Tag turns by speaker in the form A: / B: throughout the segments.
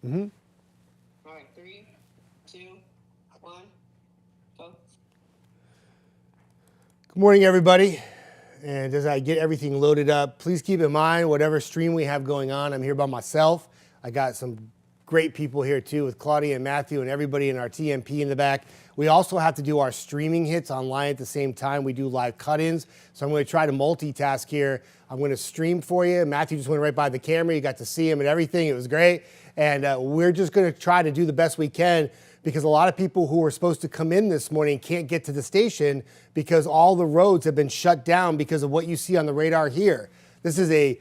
A: Mm-hmm.
B: All right, 3, 2, 1, go.
A: Good morning, everybody. And as I get everything loaded up, please keep in mind whatever stream we have going on, I'm here by myself. I got some great people here too with Claudia and Matthew and everybody in our TMP in the back. We also have to do our streaming hits online at the same time. We do live cut-ins. So I'm going to try to multitask here. I'm going to stream for you. Matthew just went right by the camera. You got to see him and everything. It was great. And we're just going to try to do the best we can because a lot of people who were supposed to come in this morning can't get to the station because all the roads have been shut down because of what you see on the radar here. This is a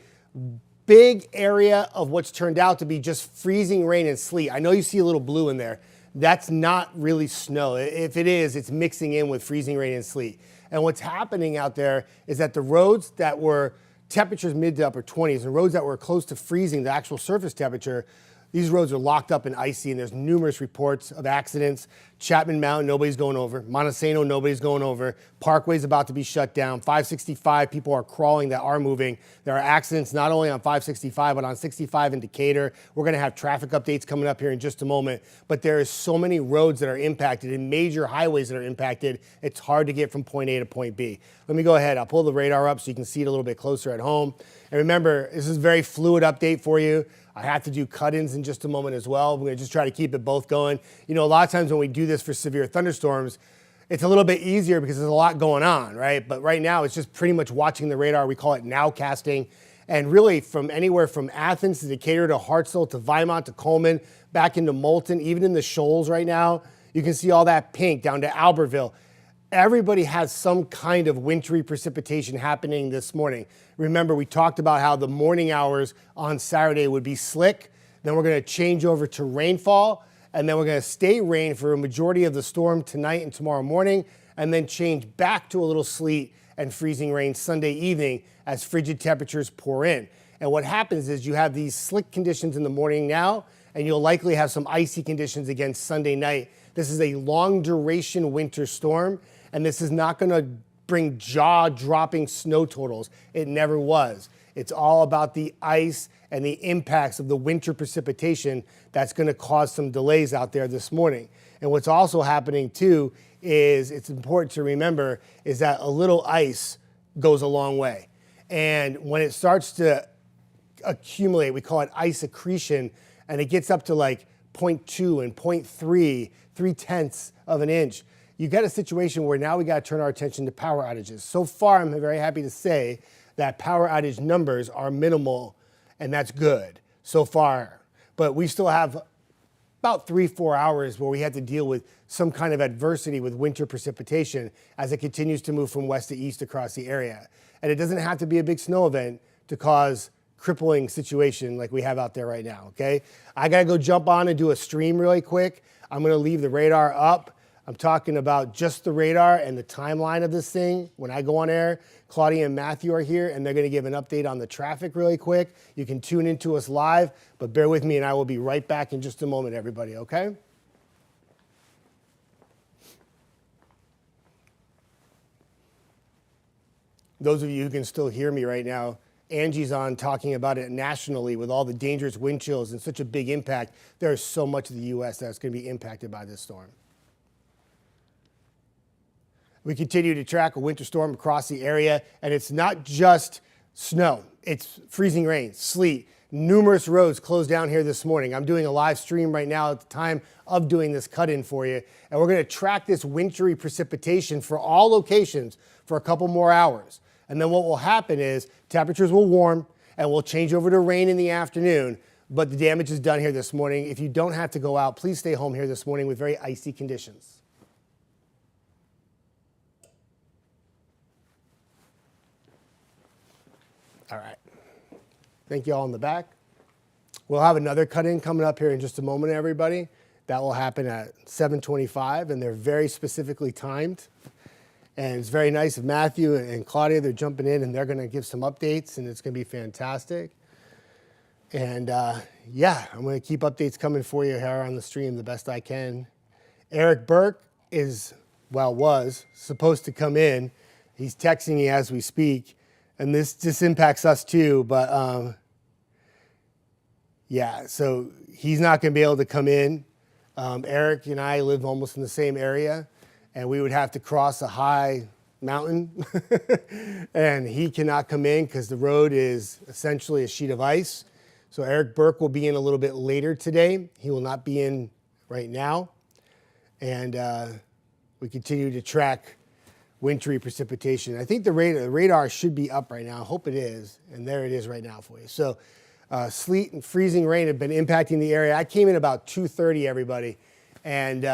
A: big area of what's turned out to be just freezing rain and sleet. I know you see a little blue in there. That's not really snow. If it is, it's mixing in with freezing rain and sleet. And what's happening out there is that the roads that were temperatures mid to upper 20s and roads that were close to freezing, the actual surface temperature, these roads are locked up and icy, and there's numerous reports of accidents. Chapman Mountain, nobody's going over. Montesano, nobody's going over. Parkway's about to be shut down. 565, people are crawling that are moving. There are accidents not only on 565, but on 65 in Decatur. We're going to have traffic updates coming up here in just a moment. But there is so many roads that are impacted and major highways that are impacted, it's hard to get from point A to point B. Let me go ahead. I'll pull the radar up so you can see it a little bit closer at home. And remember, this is a very fluid update for you. I have to do cut-ins in just a moment as well. We're going to just try to keep it both going. You know, a lot of times when we do this for severe thunderstorms, it's a little bit easier because there's a lot going on, right? But right now, it's just pretty much watching the radar. We call it nowcasting. And really, from anywhere from Athens to Decatur to Hartselle to Vinemont to Coleman, back into Moulton, even in the Shoals right now, you can see all that pink down to Albertville. Everybody has some kind of wintry precipitation happening this morning. Remember, we talked about how the morning hours on Saturday would be slick. Then we're going to change over to rainfall, and then we're going to stay rain for a majority of the storm tonight and tomorrow morning, and then change back to a little sleet and freezing rain Sunday evening as frigid temperatures pour in. And what happens is you have these slick conditions in the morning now, and you'll likely have some icy conditions again Sunday night. This is a long duration winter storm. And this is not going to bring jaw-dropping snow totals. It never was. It's all about the ice and the impacts of the winter precipitation that's going to cause some delays out there this morning. And what's also happening, too, is it's important to remember is that a little ice goes a long way. And when it starts to accumulate, we call it ice accretion, and it gets up to like 0.2 and 0.3, 0.3 of an inch. You got a situation where now we got to turn our attention to power outages. So far, I'm very happy to say that power outage numbers are minimal, and that's good so far. But we still have about 3-4 hours where we have to deal with some kind of adversity with winter precipitation as it continues to move from west to east across the area. And it doesn't have to be a big snow event to cause crippling situation like we have out there right now, okay? I got to go jump on and do a stream really quick. I'm going to leave the radar up. I'm talking about just the radar and the timeline of this thing. When I go on air, Claudia and Matthew are here, and they're going to give an update on the traffic really quick. You can tune into us live, but bear with me, and I will be right back in just a moment, everybody, okay? Those of you who can still hear me right now, Angie's on talking about it nationally with all the dangerous wind chills and such a big impact. There is so much of the U.S. that's going to be impacted by this storm. We continue to track a winter storm across the area, and it's not just snow. It's freezing rain, sleet. Numerous roads closed down here this morning. I'm doing a live stream right now at the time of doing this cut-in for you, and we're going to track this wintry precipitation for all locations for a couple more hours. And then what will happen is temperatures will warm, and we'll change over to rain in the afternoon, but the damage is done here this morning. If you don't have to go out, please stay home here this morning with very icy conditions. All right. Thank you all in the back. We'll have another cut-in coming up here in just a moment, everybody. That will happen at 7:25, and they're very specifically timed. And it's very nice of Matthew and Claudia. They're jumping in, and they're going to give some updates, and it's going to be fantastic. And, yeah, I'm going to keep updates coming for you here on the stream the best I can. Eric Burke was supposed to come in. He's texting me as we speak. And this impacts us too, but Yeah, so he's not going to be able to come in. Eric and I live almost in the same area, and we would have to cross a high mountain, and he cannot come in because the road is essentially a sheet of ice. So Eric Burke will be in a little bit later today. He will not be in right now. And we continue to track wintry precipitation. I think the radar should be up right now. I hope it is. And there it is right now for you. So sleet and freezing rain have been impacting the area. I came in about 2:30, everybody. And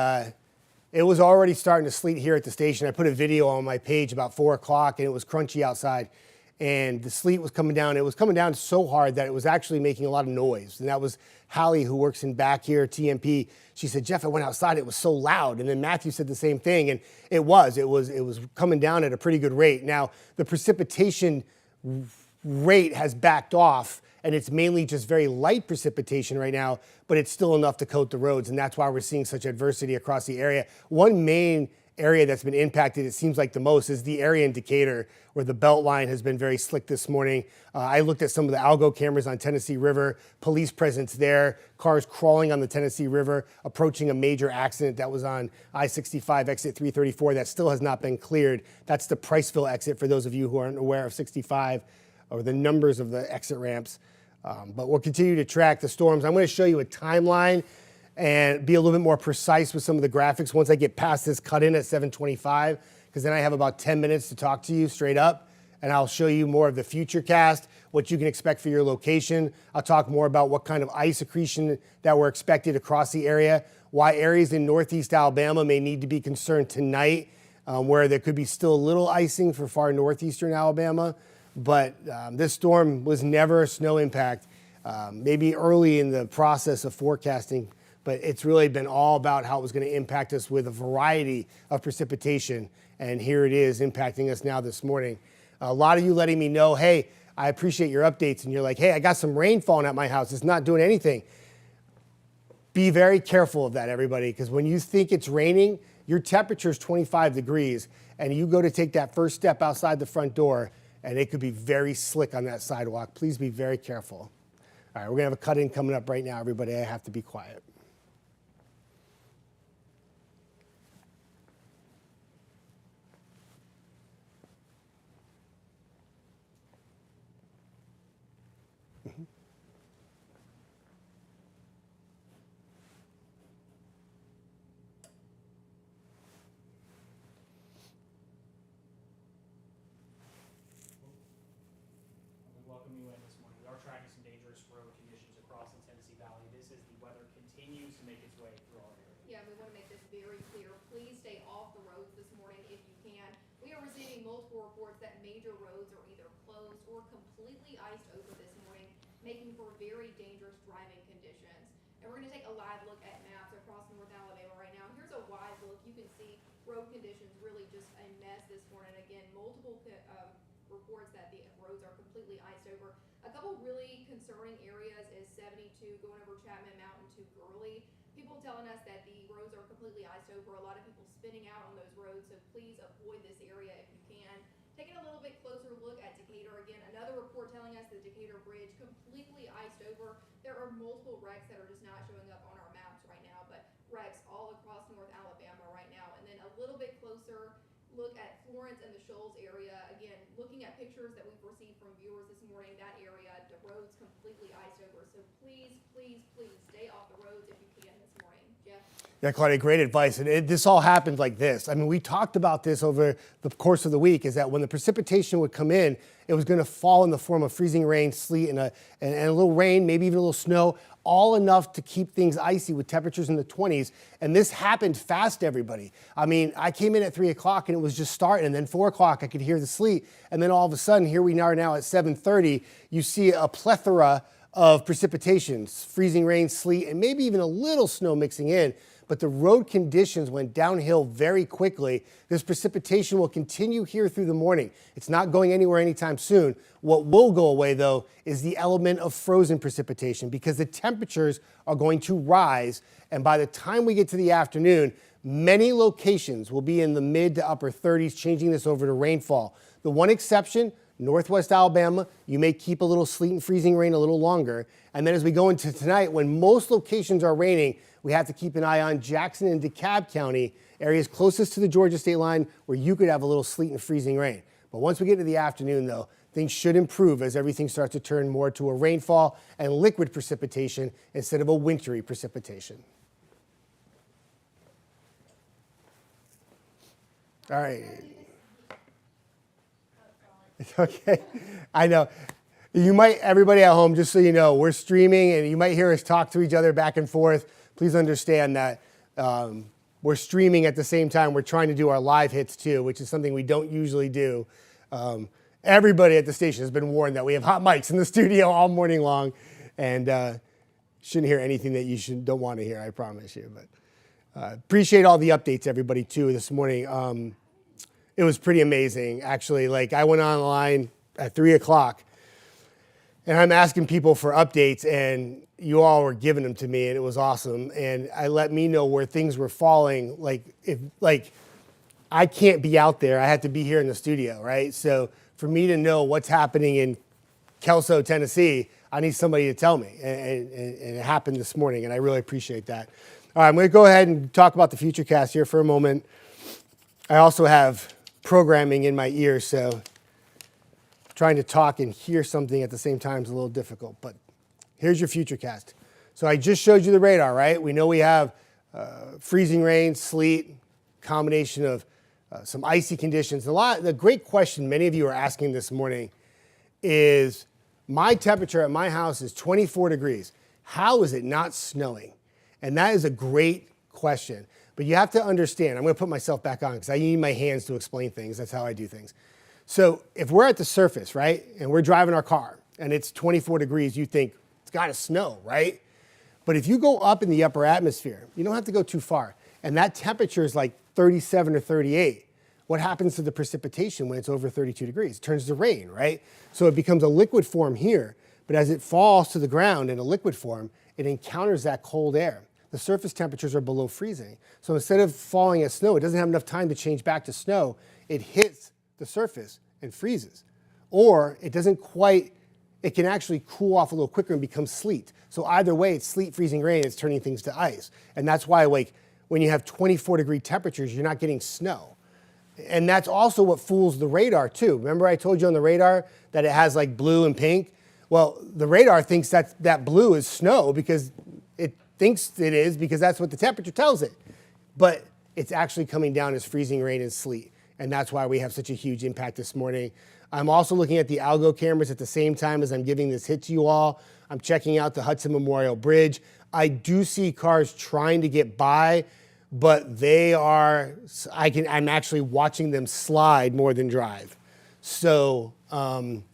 A: it was already starting to sleet here at the station. I put a video on my page about 4 o'clock, and it was crunchy outside. And the sleet was coming down. It was coming down so hard that it was actually making a lot of noise. And that was Hallie, who works in back here, TMP. She said, Jeff, I went outside, it was so loud. And then Matthew said the same thing. And it was coming down at a pretty good rate. Now, the precipitation rate has backed off, and it's mainly just very light precipitation right now, but it's still enough to coat the roads. And that's why we're seeing such adversity across the area. One main area that's been impacted, it seems like the most, is the area in Decatur, where the belt line has been very slick this morning. I looked at some of the algo cameras on Tennessee River, police presence there, cars crawling on the Tennessee River, approaching a major accident that was on I-65 exit 334 that still has not been cleared. That's the Priceville exit, for those of you who aren't aware of 65 or the numbers of the exit ramps. But we'll continue to track the storms. I'm going to show you a timeline and be a little bit more precise with some of the graphics once I get past this cut in at 7:25, because then I have about 10 minutes to talk to you straight up, and I'll show you more of the future cast, what you can expect for your location. I'll talk more about what kind of ice accretion that we're expected across the area, why areas in northeast Alabama may need to be concerned tonight, where there could be still a little icing for far northeastern Alabama. But this storm was never a snow impact, maybe early in the process of forecasting, but it's really been all about how it was going to impact us with a variety of precipitation. And here it is impacting us now this morning. A lot of you letting me know, hey, I appreciate your updates. And you're like, hey, I got some rain falling at my house. It's not doing anything. Be very careful of that, everybody, because when you think it's raining, your temperature is 25 degrees, and you go to take that first step outside the front door, and it could be very slick on that sidewalk. Please be very careful. All right, we're going to have a cut-in coming up right now, everybody. I have to be quiet.
C: Welcome you in this morning. We are tracking some dangerous road conditions across the Tennessee Valley. This is the weather continues to make its way through our area.
D: Yeah, we want to make this very clear. Please stay off the roads this morning if you can. We are receiving multiple reports that major roads are either closed or completely iced over this morning, making for very dangerous driving conditions. And we're going to take a live look at maps across North Alabama right now. Here's a wide look. You can see road conditions really just a mess this morning. Again, multiple reports that the roads are completely iced over. A couple really concerning areas is 72 going over Chapman Mountain to Gurley. People telling us that the roads are completely iced over. A lot of people spinning out on those roads, so please avoid this area if you can. Taking a little bit closer look at Decatur again. Another report telling us the Decatur Bridge completely iced over. There are multiple wrecks that are just not showing up on our maps right now, but wrecks all across North Alabama right now. And then a little bit closer look at Florence and the Shoals area. Again, looking at pictures that we've received from viewers this morning, that area, the roads completely iced over. So please, please, please stay off the roads if you can this morning. Jeff?
A: Yeah, Claudia, great advice. And this all happened like this. I mean, we talked about this over the course of the week, is that when the precipitation would come in, it was going to fall in the form of freezing rain, sleet, and a little rain, maybe even a little snow, all enough to keep things icy with temperatures in the 20s. And this happened fast, everybody. I mean, I came in at 3 o'clock and it was just starting. And then 4 o'clock, I could hear the sleet. And then all of a sudden, here we are now at 7:30, you see a plethora of precipitations, freezing rain, sleet, and maybe even a little snow mixing in. But the road conditions went downhill very quickly. This precipitation will continue here through the morning. It's not going anywhere anytime soon. What will go away, though, is the element of frozen precipitation, because the temperatures are going to rise. And by the time we get to the afternoon, many locations will be in the mid to upper 30s, changing this over to rainfall. The one exception, Northwest Alabama, you may keep a little sleet and freezing rain a little longer. And then as we go into tonight, when most locations are raining, we have to keep an eye on Jackson and DeKalb County, areas closest to the Georgia state line where you could have a little sleet and freezing rain. But once we get to the afternoon, though, things should improve as everything starts to turn more to a rainfall and liquid precipitation instead of a wintry precipitation. All right. Okay, I know. You might, everybody at home, just so you know, we're streaming and you might hear us talk to each other back and forth. Please understand that we're streaming at the same time. We're trying to do our live hits too, which is something we don't usually do. Everybody at the station has been warned that we have hot mics in the studio all morning long, and shouldn't hear anything that you don't want to hear, I promise you. But appreciate all the updates, everybody, too, this morning. It was pretty amazing, actually. Like, I went online at 3 o'clock, and I'm asking people for updates, and you all were giving them to me, and it was awesome. And I let me know where things were falling. Like I can't be out there. I had to be here in the studio, right? So for me to know what's happening in Kelso, Tennessee, I need somebody to tell me. And it happened this morning, and I really appreciate that. All right, I'm going to go ahead and talk about the Futurecast here for a moment. I also have programming in my ears, so trying to talk and hear something at the same time is a little difficult. But here's your Futurecast. So I just showed you the radar, right? We know we have freezing rain, sleet, combination of some icy conditions. The great question many of you are asking this morning is, my temperature at my house is 24 degrees. How is it not snowing? And that is a great question. But you have to understand, I'm going to put myself back on because I need my hands to explain things. That's how I do things. So if we're at the surface, right, and we're driving our car and it's 24 degrees, you think it's got to snow, right? But if you go up in the upper atmosphere, you don't have to go too far. And that temperature is like 37 or 38. What happens to the precipitation when it's over 32 degrees? It turns to rain, right? So it becomes a liquid form here. But as it falls to the ground in a liquid form, it encounters that cold air. The surface temperatures are below freezing. So instead of falling as snow, it doesn't have enough time to change back to snow. It hits the surface and freezes. Or it doesn't quite, it can actually cool off a little quicker and become sleet. So either way, it's sleet, freezing rain, it's turning things to ice. And that's why, like, when you have 24-degree temperatures, you're not getting snow. And that's also what fools the radar too. Remember I told you on the radar that it has like blue and pink? Well, the radar thinks that blue is snow because it thinks it is because that's what the temperature tells it. But it's actually coming down as freezing rain and sleet. And that's why we have such a huge impact this morning. I'm also looking at the algo cameras at the same time as I'm giving this hit to you all. I'm checking out the Hudson Memorial Bridge. I do see cars trying to get by, but they are, I'm actually watching them slide more than drive. So, and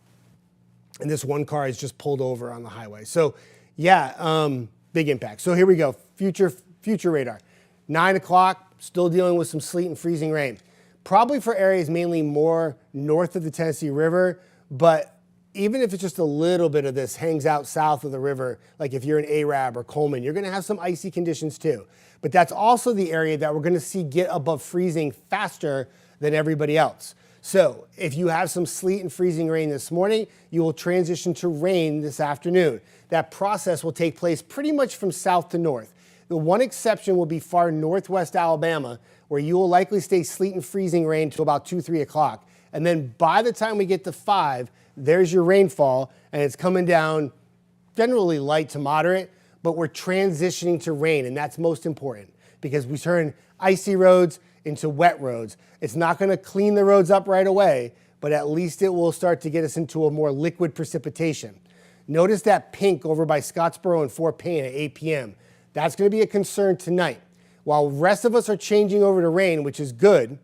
A: this one car has just pulled over on the highway. So yeah, big impact. So here we go, future radar. 9 o'clock, still dealing with some sleet and freezing rain. Probably for areas mainly more north of the Tennessee River, but even if it's just a little bit of this hangs out south of the river, like if you're in Arab or Coleman, you're gonna have some icy conditions too. But that's also the area that we're gonna see get above freezing faster than everybody else. So if you have some sleet and freezing rain this morning, you will transition to rain this afternoon. That process will take place pretty much from south to north. The one exception will be far northwest Alabama, where you will likely stay sleet and freezing rain till about 2, 3 o'clock. And then by the time we get to 5, there's your rainfall, and it's coming down generally light to moderate, but we're transitioning to rain, and that's most important because we turn icy roads into wet roads. It's not going to clean the roads up right away, but at least it will start to get us into a more liquid precipitation. Notice that pink over by Scottsboro and Fort Payne at 8 p.m. That's going to be a concern tonight. While the rest of us are changing over to rain, which is good,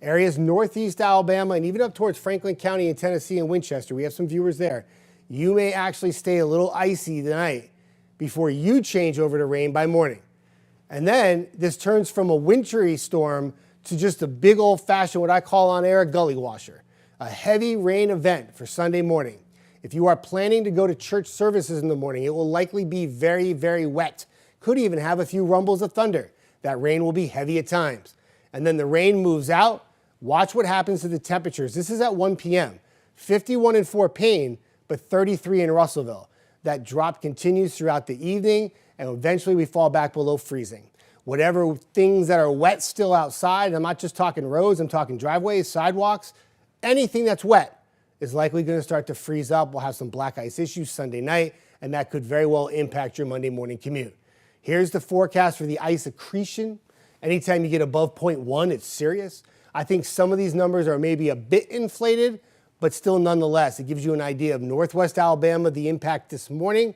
A: areas northeast Alabama and even up towards Franklin County in Tennessee and Winchester, we have some viewers there, you may actually stay a little icy tonight before you change over to rain by morning. And then this turns from a wintry storm to just a big old-fashioned, what I call on air, a gully washer, a heavy rain event for Sunday morning. If you are planning to go to church services in the morning, it will likely be very, very wet. Could even have a few rumbles of thunder. That rain will be heavy at times. And then the rain moves out. Watch what happens to the temperatures. This is at 1 p.m. 51 in Fort Payne, but 33 in Russellville. That drop continues throughout the evening, and eventually we fall back below freezing. Whatever things that are wet still outside, I'm not just talking roads, I'm talking driveways, sidewalks, anything that's wet is likely going to start to freeze up. We'll have some black ice issues Sunday night, and that could very well impact your Monday morning commute. Here's the forecast for the ice accretion. Anytime you get above 0.1, it's serious. I think some of these numbers are maybe a bit inflated, but still nonetheless, it gives you an idea of Northwest Alabama, the impact this morning.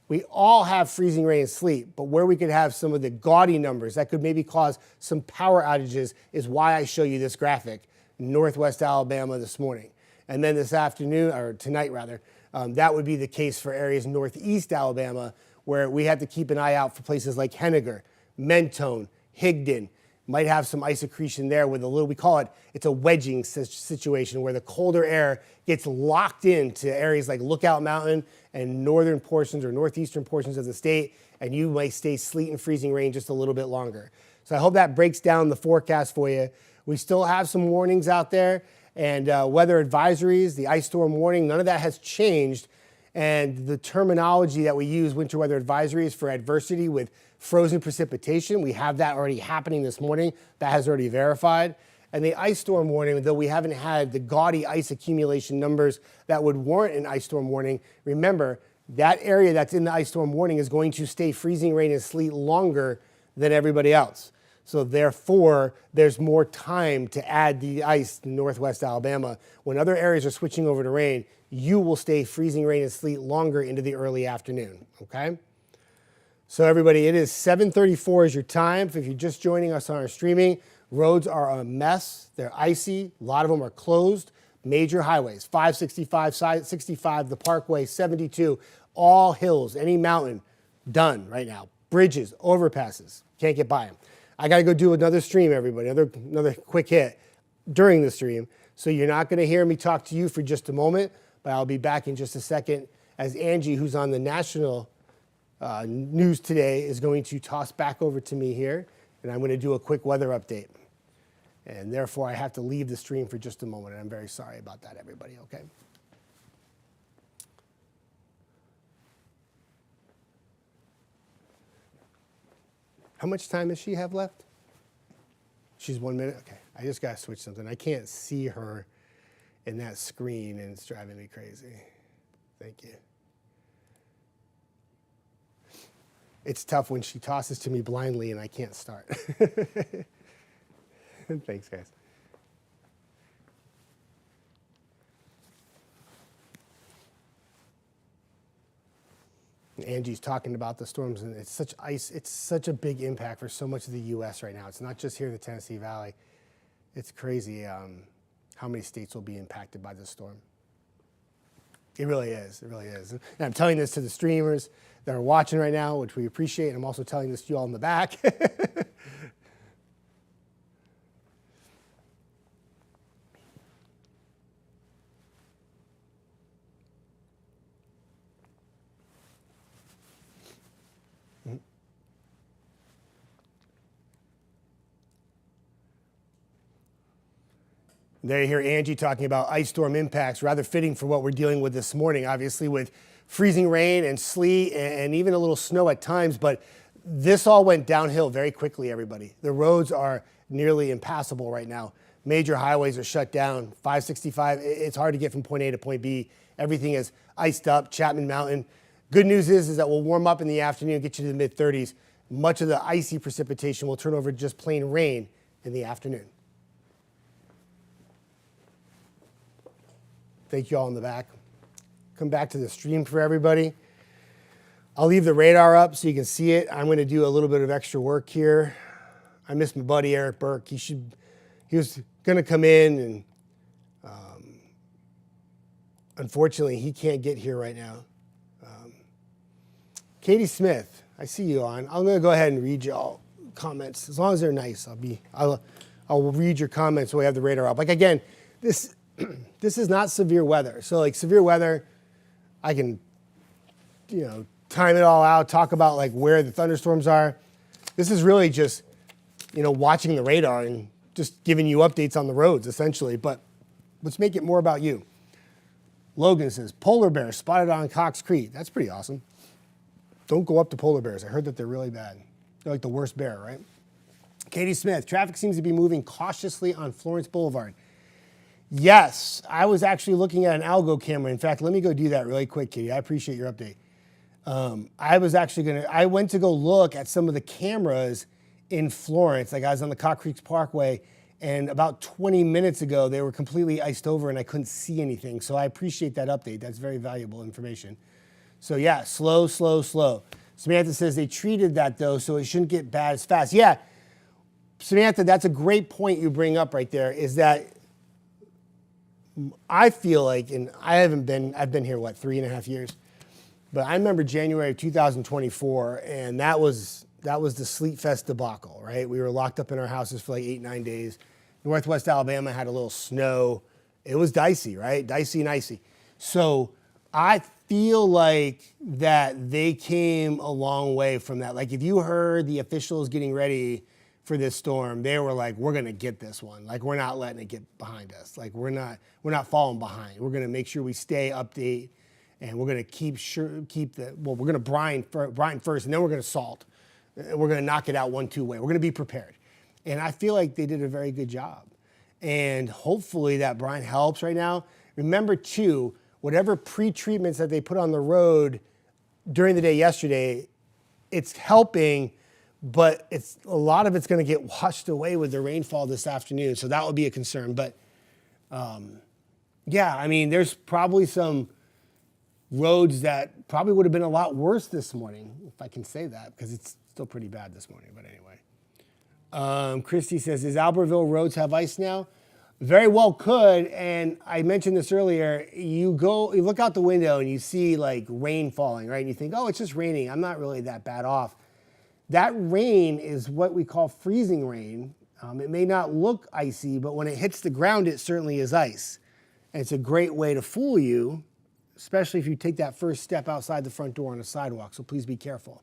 A: We all have freezing rain and sleet, but where we could have some of the gaudy numbers that could maybe cause some power outages is why I show you this graphic, Northwest Alabama this morning. And then this afternoon, or tonight rather, that would be the case for areas Northeast Alabama, where we have to keep an eye out for places like Henniger, Mentone, Higdon. Might have some ice accretion there with a little, we call it, it's a wedging situation where the colder air gets locked into areas like Lookout Mountain and northern portions or northeastern portions of the state, and you might stay sleet and freezing rain just a little bit longer. So I hope that breaks down the forecast for you. We still have some warnings out there and weather advisories, the ice storm warning, none of that has changed. And the terminology that we use, winter weather advisories, for adversity with frozen precipitation. We have that already happening this morning. That has already verified. And the ice storm warning, though we haven't had the gaudy ice accumulation numbers that would warrant an ice storm warning, remember, that area that's in the ice storm warning is going to stay freezing rain and sleet longer than everybody else. So therefore, there's more time to add the ice to Northwest Alabama. When other areas are switching over to rain, you will stay freezing rain and sleet longer into the early afternoon, okay? So everybody, it is 7:34 is your time. If you're just joining us on our streaming, roads are a mess. They're icy. A lot of them are closed. Major highways, 565, 65, the Parkway, 72, all hills, any mountain, done right now. Bridges, overpasses, can't get by them. I got to go do another stream, everybody, another quick hit during the stream. So you're not going to hear me talk to you for just a moment, but I'll be back in just a second as Angie, who's on the national news today, is going to toss back over to me here, and I'm going to do a quick weather update. And therefore, I have to leave the stream for just a moment, and I'm very sorry about that, everybody, okay? How much time does she have left? She's 1 minute? Okay, I just got to switch something. I can't see her in that screen, and it's driving me crazy. Thank you. It's tough when she tosses to me blindly and I can't start. Thanks, guys. Angie's talking about the storms, and it's such ice. It's such a big impact for so much of the U.S. right now. It's not just here in the Tennessee Valley. It's crazy how many states will be impacted by this storm. It really is. It really is. And I'm telling this to the streamers that are watching right now, which we appreciate. And I'm also telling this to you all in the back. There you hear Angie talking about ice storm impacts, rather fitting for what we're dealing with this morning, obviously with freezing rain and sleet and even a little snow at times. But this all went downhill very quickly, everybody. The roads are nearly impassable right now. Major highways are shut down. 565, it's hard to get from point A to point B. Everything is iced up, Chapman Mountain. Good news is that we'll warm up in the afternoon, get you to the mid-30s. Much of the icy precipitation will turn over to just plain rain in the afternoon. Thank you all in the back. Come back to the stream for everybody. I'll leave the radar up so you can see it. I'm going to do a little bit of extra work here. I miss my buddy Eric Burke. He was going to come in, and unfortunately he can't get here right now. Katie Smith, I see you on. I'm going to go ahead and read you all comments. As long as they're nice, I'll read your comments so we have the radar up. Like again, this is not severe weather. So like severe weather, I can, time it all out, talk about like where the thunderstorms are. This is really just, watching the radar and just giving you updates on the roads essentially. But let's make it more about you. Logan says, polar bear spotted on Cox Creek. That's pretty awesome. Don't go up to polar bears. I heard that they're really bad. They're like the worst bear, right? Katie Smith, traffic seems to be moving cautiously on Florence Boulevard. Yes, I was actually looking at an algo camera. In fact, let me go do that really quick, Katie. I appreciate your update. I went to go look at some of the cameras in Florence. Like I was on the Cox Creek Parkway, and about 20 minutes ago, they were completely iced over and I couldn't see anything. So I appreciate that update. That's very valuable information. So yeah, slow, slow, slow. Samantha says they treated that though, so it shouldn't get bad as fast. Yeah, Samantha, that's a great point you bring up right there, is that I feel like, and I've been here, 3.5 years? But I remember January of 2024, and that was the Sleet Fest debacle, right? We were locked up in our houses for like 8-9 days. Northwest Alabama had a little snow. It was dicey, right? Dicey and icy. So I feel like that they came a long way from that. Like if you heard the officials getting ready for this storm, they were like, we're gonna get this one. Like we're not letting it get behind us. Like we're not falling behind. We're gonna make sure we stay update, and we're gonna we're gonna brine first, and then we're gonna salt. We're gonna knock it out 1-2 way. We're gonna be prepared. And I feel like they did a very good job. And hopefully that brine helps right now. Remember too, whatever pre-treatments that they put on the road during the day yesterday, it's helping, but a lot of it's going to get washed away with the rainfall this afternoon. So that would be a concern. But yeah, I mean, there's probably some roads that probably would have been a lot worse this morning, if I can say that, because it's still pretty bad this morning. But anyway. Christy says, does Albertville roads have ice now? Very well could. And I mentioned this earlier. You look out the window and you see like rain falling, right? And you think, oh, it's just raining. I'm not really that bad off. That rain is what we call freezing rain. It may not look icy, but when it hits the ground, it certainly is ice. And it's a great way to fool you, especially if you take that first step outside the front door on a sidewalk. So please be careful.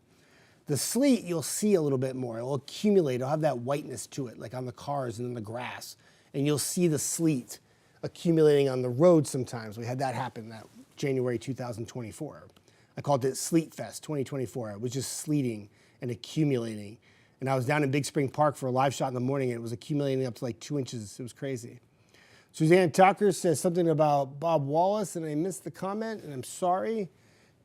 A: The sleet, you'll see a little bit more. It'll accumulate. It'll have that whiteness to it, like on the cars and in the grass. And you'll see the sleet accumulating on the road sometimes. We had that happen that January 2024. I called it Sleet Fest 2024. It was just sleeting and accumulating. And I was down in Big Spring Park for a live shot in the morning, and it was accumulating up to like 2 inches. It was crazy. Suzanne Tucker says something about Bob Wallace, and I missed the comment, and I'm sorry.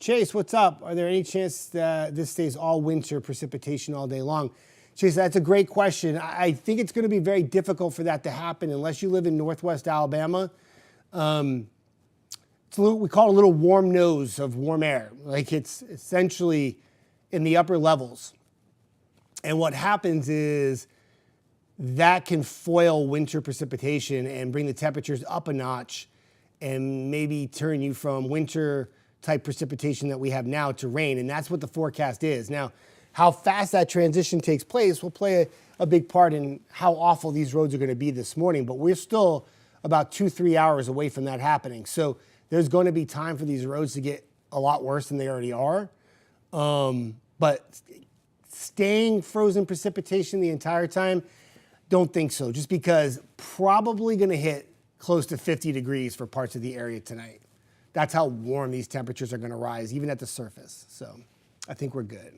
A: Chase, what's up? Are there any chance that this stays all winter precipitation all day long? Chase, that's a great question. I think it's going to be very difficult for that to happen unless you live in Northwest Alabama. We call it a little warm nose of warm air. Like it's essentially in the upper levels. And what happens is that can foil winter precipitation and bring the temperatures up a notch and maybe turn you from winter type precipitation that we have now to rain, and that's what the forecast is. Now, how fast that transition takes place will play a big part in how awful these roads are going to be this morning, but we're still about 2-3 hours away from that happening. So there's going to be time for these roads to get a lot worse than they already are. But staying frozen precipitation the entire time, don't think so, just because probably going to hit close to 50 degrees for parts of the area tonight. That's how warm these temperatures are going to rise, even at the surface. So I think we're good.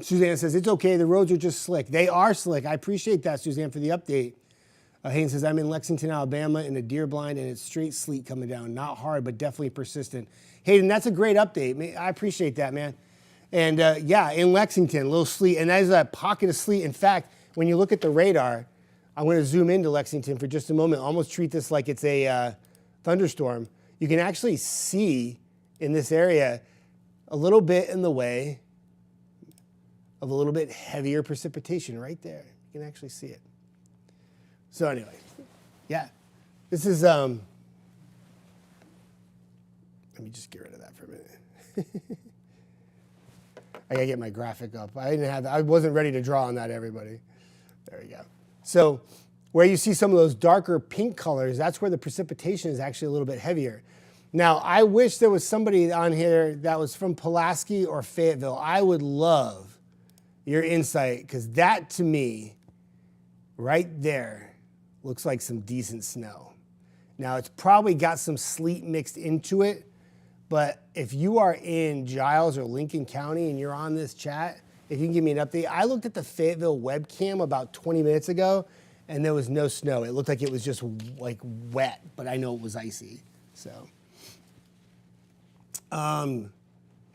A: Suzanne says, it's okay. The roads are just slick. They are slick. I appreciate that, Suzanne, for the update. Hayden says, I'm in Lexington, Alabama in a deer blind, and it's straight sleet coming down. Not hard, but definitely persistent. Hayden, that's a great update. I appreciate that, man. And yeah, in Lexington, a little sleet. And that is a pocket of sleet. In fact, when you look at the radar, I'm going to zoom into Lexington for just a moment, almost treat this like it's a thunderstorm. You can actually see in this area a little bit in the way of a little bit heavier precipitation right there. You can actually see it. So anyway, yeah, this is, let me just get rid of that for a minute. I gotta get my graphic up. I wasn't ready to draw on that, everybody. There we go. So where you see some of those darker pink colors, that's where the precipitation is actually a little bit heavier. Now, I wish there was somebody on here that was from Pulaski or Fayetteville. I would love your insight, because that to me, right there, looks like some decent snow. Now, it's probably got some sleet mixed into it, but if you are in Giles or Lincoln County and you're on this chat, if you can give me an update. I looked at the Fayetteville webcam about 20 minutes ago, and there was no snow. It looked like it was just like wet, but I know it was icy. So,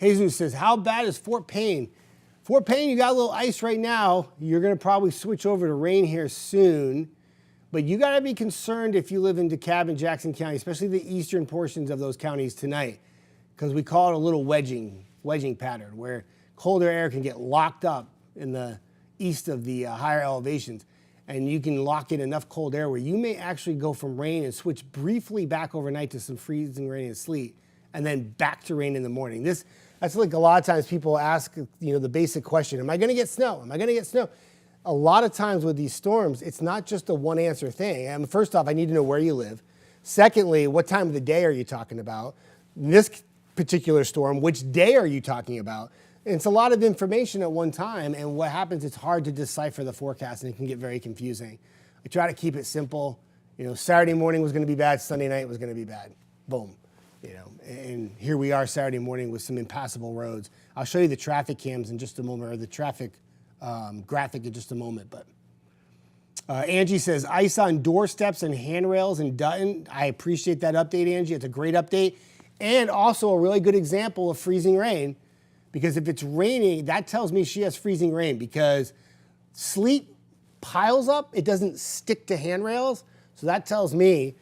A: Jesus says, how bad is Fort Payne? Fort Payne, you got a little ice right now. You're going to probably switch over to rain here soon. But you got to be concerned if you live in DeKalb and Jackson County, especially the eastern portions of those counties tonight, because we call it a little wedging pattern where colder air can get locked up in the east of the higher elevations. And you can lock in enough cold air where you may actually go from rain and switch briefly back overnight to some freezing rain and sleet, and then back to rain in the morning. That's like a lot of times people ask, the basic question, am I going to get snow? Am I going to get snow? A lot of times with these storms, it's not just a one answer thing. First off, I need to know where you live. Secondly, what time of the day are you talking about? In this particular storm, which day are you talking about? And it's a lot of information at one time, and what happens, it's hard to decipher the forecast, and it can get very confusing. I try to keep it simple. Saturday morning was going to be bad, Sunday night was going to be bad. Boom. And here we are Saturday morning with some impassable roads. I'll show you the traffic cams in just a moment, or the traffic graphic in just a moment. But Angie says, ice on doorsteps and handrails in Dutton. I appreciate that update, Angie. It's a great update. And also a really good example of freezing rain, because if it's raining, that tells me she has freezing rain, because sleet piles up, it doesn't stick to handrails. So that tells me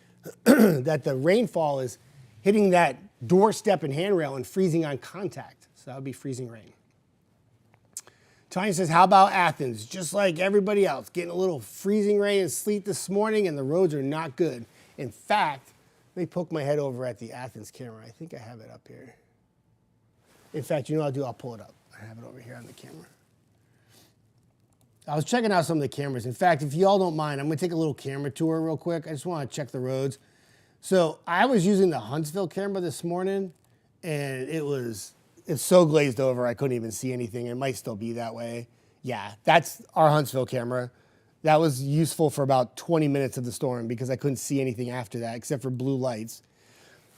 A: that the rainfall is hitting that doorstep and handrail and freezing on contact. So that would be freezing rain. Tanya says, how about Athens? Just like everybody else, getting a little freezing rain and sleet this morning, and the roads are not good. In fact, let me poke my head over at the Athens camera. I think I have it up here. In fact, you know what I'll do? I'll pull it up. I have it over here on the camera. I was checking out some of the cameras. In fact, if you all don't mind, I'm going to take a little camera tour real quick. I just want to check the roads. So I was using the Huntsville camera this morning, and it's so glazed over I couldn't even see anything. It might still be that way. Yeah, that's our Huntsville camera. That was useful for about 20 minutes of the storm because I couldn't see anything after that except for blue lights.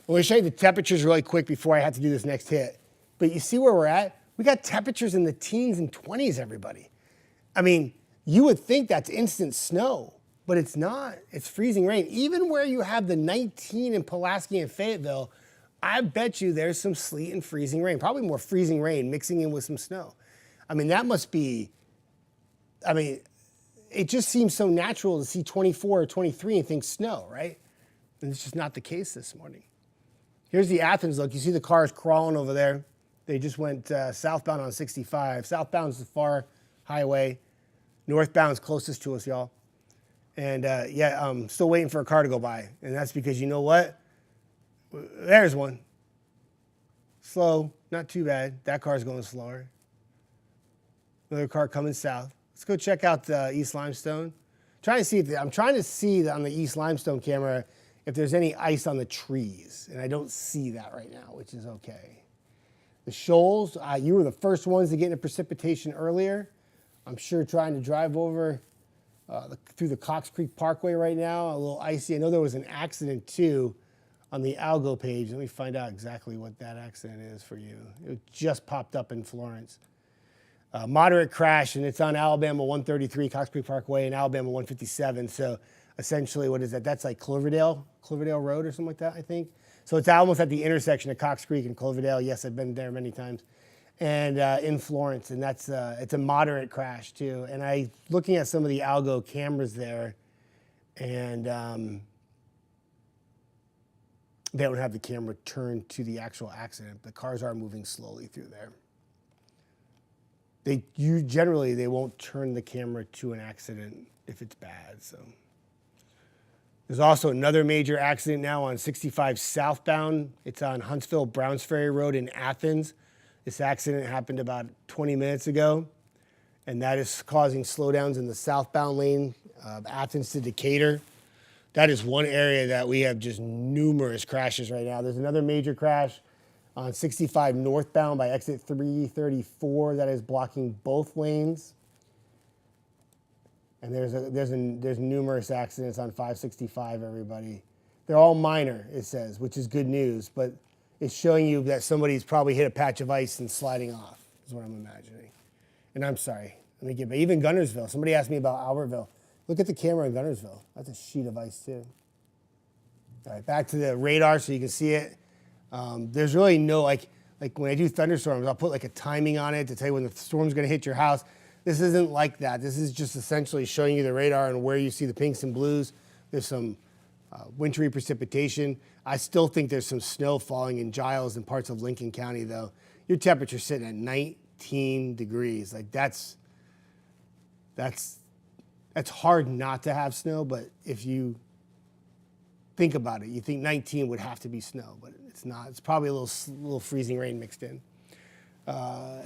A: I'm going to show you the temperatures really quick before I have to do this next hit. But you see where we're at? We got temperatures in the teens and 20s, everybody. I mean, you would think that's instant snow, but it's not. It's freezing rain. Even where you have the 19 in Pulaski and Fayetteville, I bet you there's some sleet and freezing rain, probably more freezing rain mixing in with some snow. I mean, that must be, it just seems so natural to see 24 or 23 and think snow, right? And it's just not the case this morning. Here's the Athens look. You see the cars crawling over there. They just went southbound on 65. Southbound's the far highway. Northbound's closest to us, y'all. And I'm still waiting for a car to go by. And that's because you know what? There's one. Slow, not too bad. That car's going slower. Another car coming south. Let's go check out the East Limestone. I'm trying to see on the East Limestone camera if there's any ice on the trees. And I don't see that right now, which is okay. The shoals, you were the first ones to get into precipitation earlier. I'm sure trying to drive over through the Cox Creek Parkway right now, a little icy. I know there was an accident too on the Algo page. Let me find out exactly what that accident is for you. It just popped up in Florence. Moderate crash, and it's on Alabama 133, Cox Creek Parkway, and Alabama 157. So essentially, what is that? That's like Cloverdale Road or something like that, I think. So it's almost at the intersection of Cox Creek and Cloverdale. Yes, I've been there many times. And in Florence, and it's a moderate crash too. And I looking at some of the Algo cameras there, and they don't have the camera turned to the actual accident. The cars are moving slowly through there. Generally they won't turn the camera to an accident if it's bad. So there's also another major accident now on 65 southbound. It's on Huntsville Browns Ferry Road in Athens. This accident happened about 20 minutes ago, and that is causing slowdowns in the southbound lane of Athens to Decatur. That is one area that we have just numerous crashes right now. There's another major crash on 65 northbound by exit 334 that is blocking both lanes. And there's numerous accidents on 565, everybody. They're all minor, it says, which is good news, but it's showing you that somebody's probably hit a patch of ice and sliding off, is what I'm imagining. And I'm sorry, let me get back. Even Gunnersville, somebody asked me about Albertville. Look at the camera in Gunnersville. That's a sheet of ice too. All right, back to the radar so you can see it. There's really no, like when I do thunderstorms, I'll put like a timing on it to tell you when the storm's gonna hit your house. This isn't like that. This is just essentially showing you the radar and where you see the pinks and blues. There's some wintry precipitation. I still think there's some snow falling in Giles and parts of Lincoln County though. Your temperature's sitting at 19 degrees. Like that's hard not to have snow, but if you think about it, you think 19 would have to be snow, but it's not. It's probably a little freezing rain mixed in.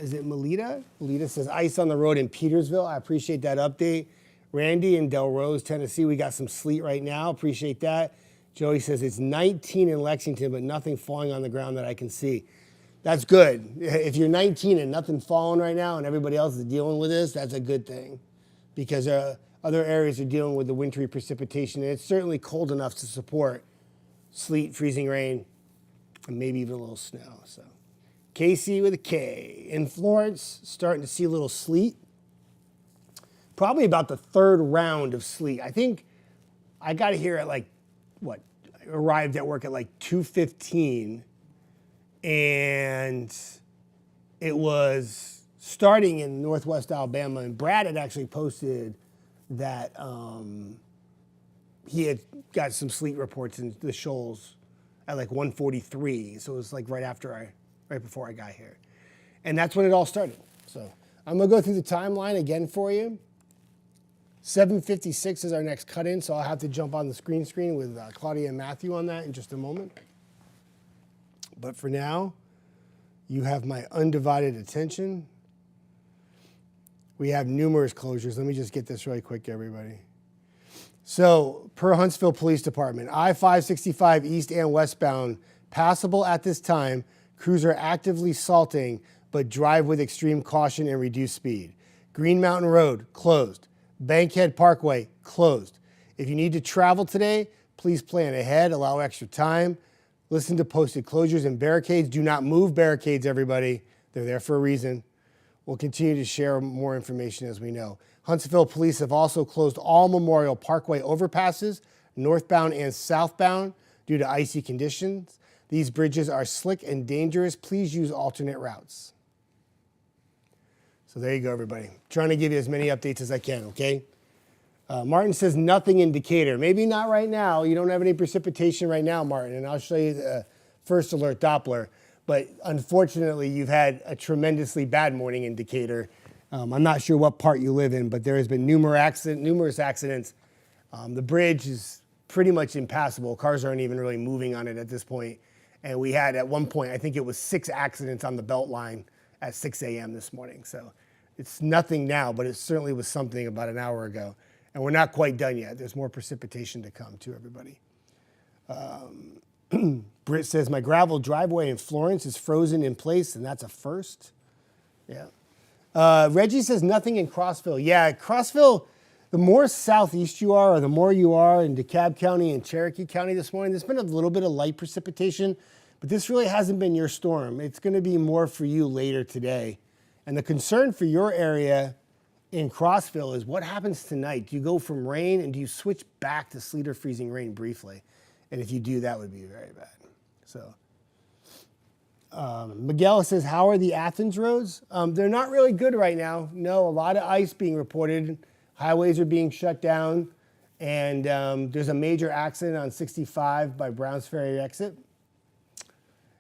A: Is it Melita? Melita says ice on the road in Petersville. I appreciate that update. Randy in Del Rose, Tennessee, we got some sleet right now. Appreciate that. Joey says it's 19 in Lexington, but nothing falling on the ground that I can see. That's good. If you're 19 and nothing falling right now and everybody else is dealing with this, that's a good thing, because other areas are dealing with the wintry precipitation, and it's certainly cold enough to support sleet, freezing rain, and maybe even a little snow. So, Casey with a K. In Florence, starting to see a little sleet. Probably about the third round of sleet. I think I got here at like, what, I arrived at work at like 2:15, and it was starting in northwest Alabama, and Brad had actually posted that he had got some sleet reports in the shoals at like 1:43. So it was like right before I got here. And that's when it all started. So I'm gonna go through the timeline again for you. 7:56 is our next cut-in, so I'll have to jump on the screen with Claudia and Matthew on that in just a moment. But for now, you have my undivided attention. We have numerous closures. Let me just get this really quick, everybody. So, per Huntsville Police Department, I-565 east and westbound, passable at this time. Crews are actively salting, but drive with extreme caution and reduce speed. Green Mountain Road, closed. Bankhead Parkway, closed. If you need to travel today, please plan ahead, allow extra time. Listen to posted closures and barricades. Do not move barricades, everybody. They're there for a reason. We'll continue to share more information as we know. Huntsville Police have also closed all Memorial Parkway overpasses, northbound and southbound, due to icy conditions. These bridges are slick and dangerous. Please use alternate routes. So there you go, everybody. Trying to give you as many updates as I can, okay? Martin says nothing in Decatur. Maybe not right now. You don't have any precipitation right now, Martin, and I'll show you the first alert Doppler. But unfortunately, you've had a tremendously bad morning in Decatur. I'm not sure what part you live in, but there has been numerous accidents. The bridge is pretty much impassable. Cars aren't even really moving on it at this point. And we had at one point, I think it was 6 accidents on the belt line at 6 a.m. this morning. So it's nothing now, but it certainly was something about an hour ago. And we're not quite done yet. There's more precipitation to come too, everybody. Britt says, my gravel driveway in Florence is frozen in place, and that's a first. Yeah. Reggie says nothing in Crossville. Yeah, Crossville, the more southeast you are, or the more you are in DeKalb County and Cherokee County this morning, there's been a little bit of light precipitation, but this really hasn't been your storm. It's going to be more for you later today. And the concern for your area in Crossville is what happens tonight. Do you go from rain and do you switch back to sleet or freezing rain briefly? And if you do, that would be very bad. So Miguel says, how are the Athens roads? They're not really good right now. No, a lot of ice being reported. Highways are being shut down. And there's a major accident on 65 by Browns Ferry exit.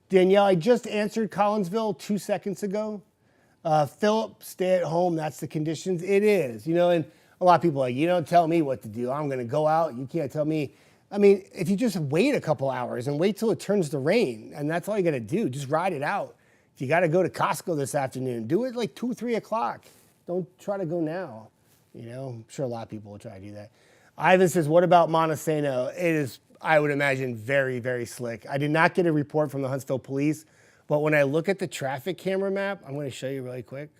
A: Danielle, I just answered Collinsville 2 seconds ago. Philip, stay at home. That's the conditions. It is, and a lot of people are like, you don't tell me what to do. I'm going to go out. You can't tell me. I mean, if you just wait a couple hours and wait till it turns to rain, and that's all you got to do, just ride it out. If you got to go to Costco this afternoon, do it like 2 or 3 o'clock. Don't try to go now. I'm sure a lot of people will try to do that. Ivan says, what about Montesano? It is, I would imagine, very, very slick. I did not get a report from the Huntsville Police, but when I look at the traffic camera map, I'm going to show you really quick.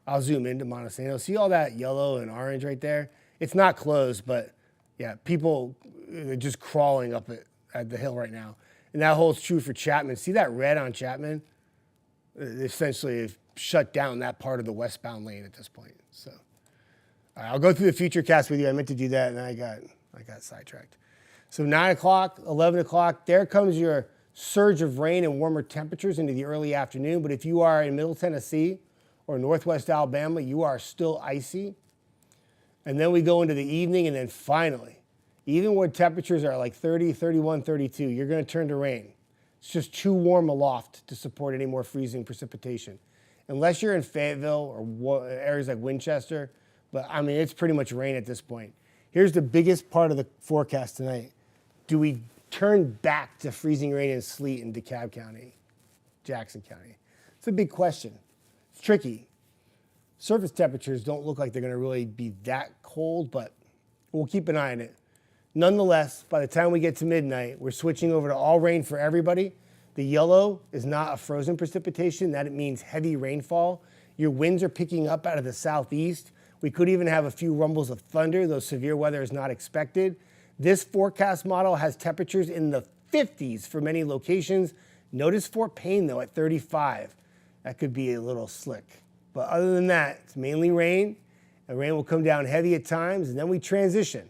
A: I'll zoom into Montesano. See all that yellow and orange right there? It's not closed, but Yeah, people are just crawling up at the hill right now. And that holds true for Chapman. See that red on Chapman? Essentially have shut down that part of the westbound lane at this point. So all right, I'll go through the future cast with you. I meant to do that, and I got sidetracked. So 9 o'clock, 11 o'clock, there comes your surge of rain and warmer temperatures into the early afternoon. But if you are in Middle Tennessee or Northwest Alabama, you are still icy. And then we go into the evening, and then finally, even where temperatures are like 30, 31, 32, you're going to turn to rain. It's just too warm aloft to support any more freezing precipitation. Unless you're in Fayetteville or areas like Winchester, but I mean, it's pretty much rain at this point. Here's the biggest part of the forecast tonight. Do we turn back to freezing rain and sleet in DeKalb County, Jackson County? It's a big question. It's tricky. Surface temperatures don't look like they're going to really be that cold, but we'll keep an eye on it. Nonetheless, by the time we get to midnight, we're switching over to all rain for everybody. The yellow is not a frozen precipitation. That it means heavy rainfall. Your winds are picking up out of the southeast. We could even have a few rumbles of thunder, though severe weather is not expected. This forecast model has temperatures in the 50s for many locations. Notice Fort Payne, though, at 35. That could be a little slick. But other than that, it's mainly rain. The rain will come down heavy at times, and then we transition.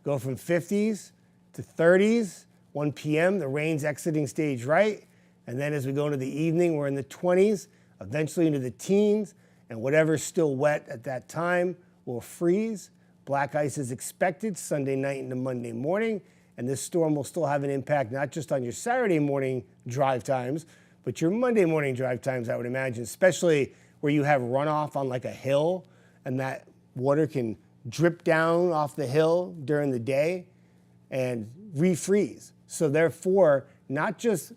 A: Go from 50s to 30s. 1 p.m., the rain's exiting stage right. And then as we go into the evening, we're in the 20s, eventually into the teens. And whatever's still wet at that time will freeze. Black ice is expected Sunday night into Monday morning. And this storm will still have an impact not just on your Saturday morning drive times, but your Monday morning drive times, I would imagine, especially where you have runoff on like a hill and that water can drip down off the hill during the day and refreeze. So therefore, not just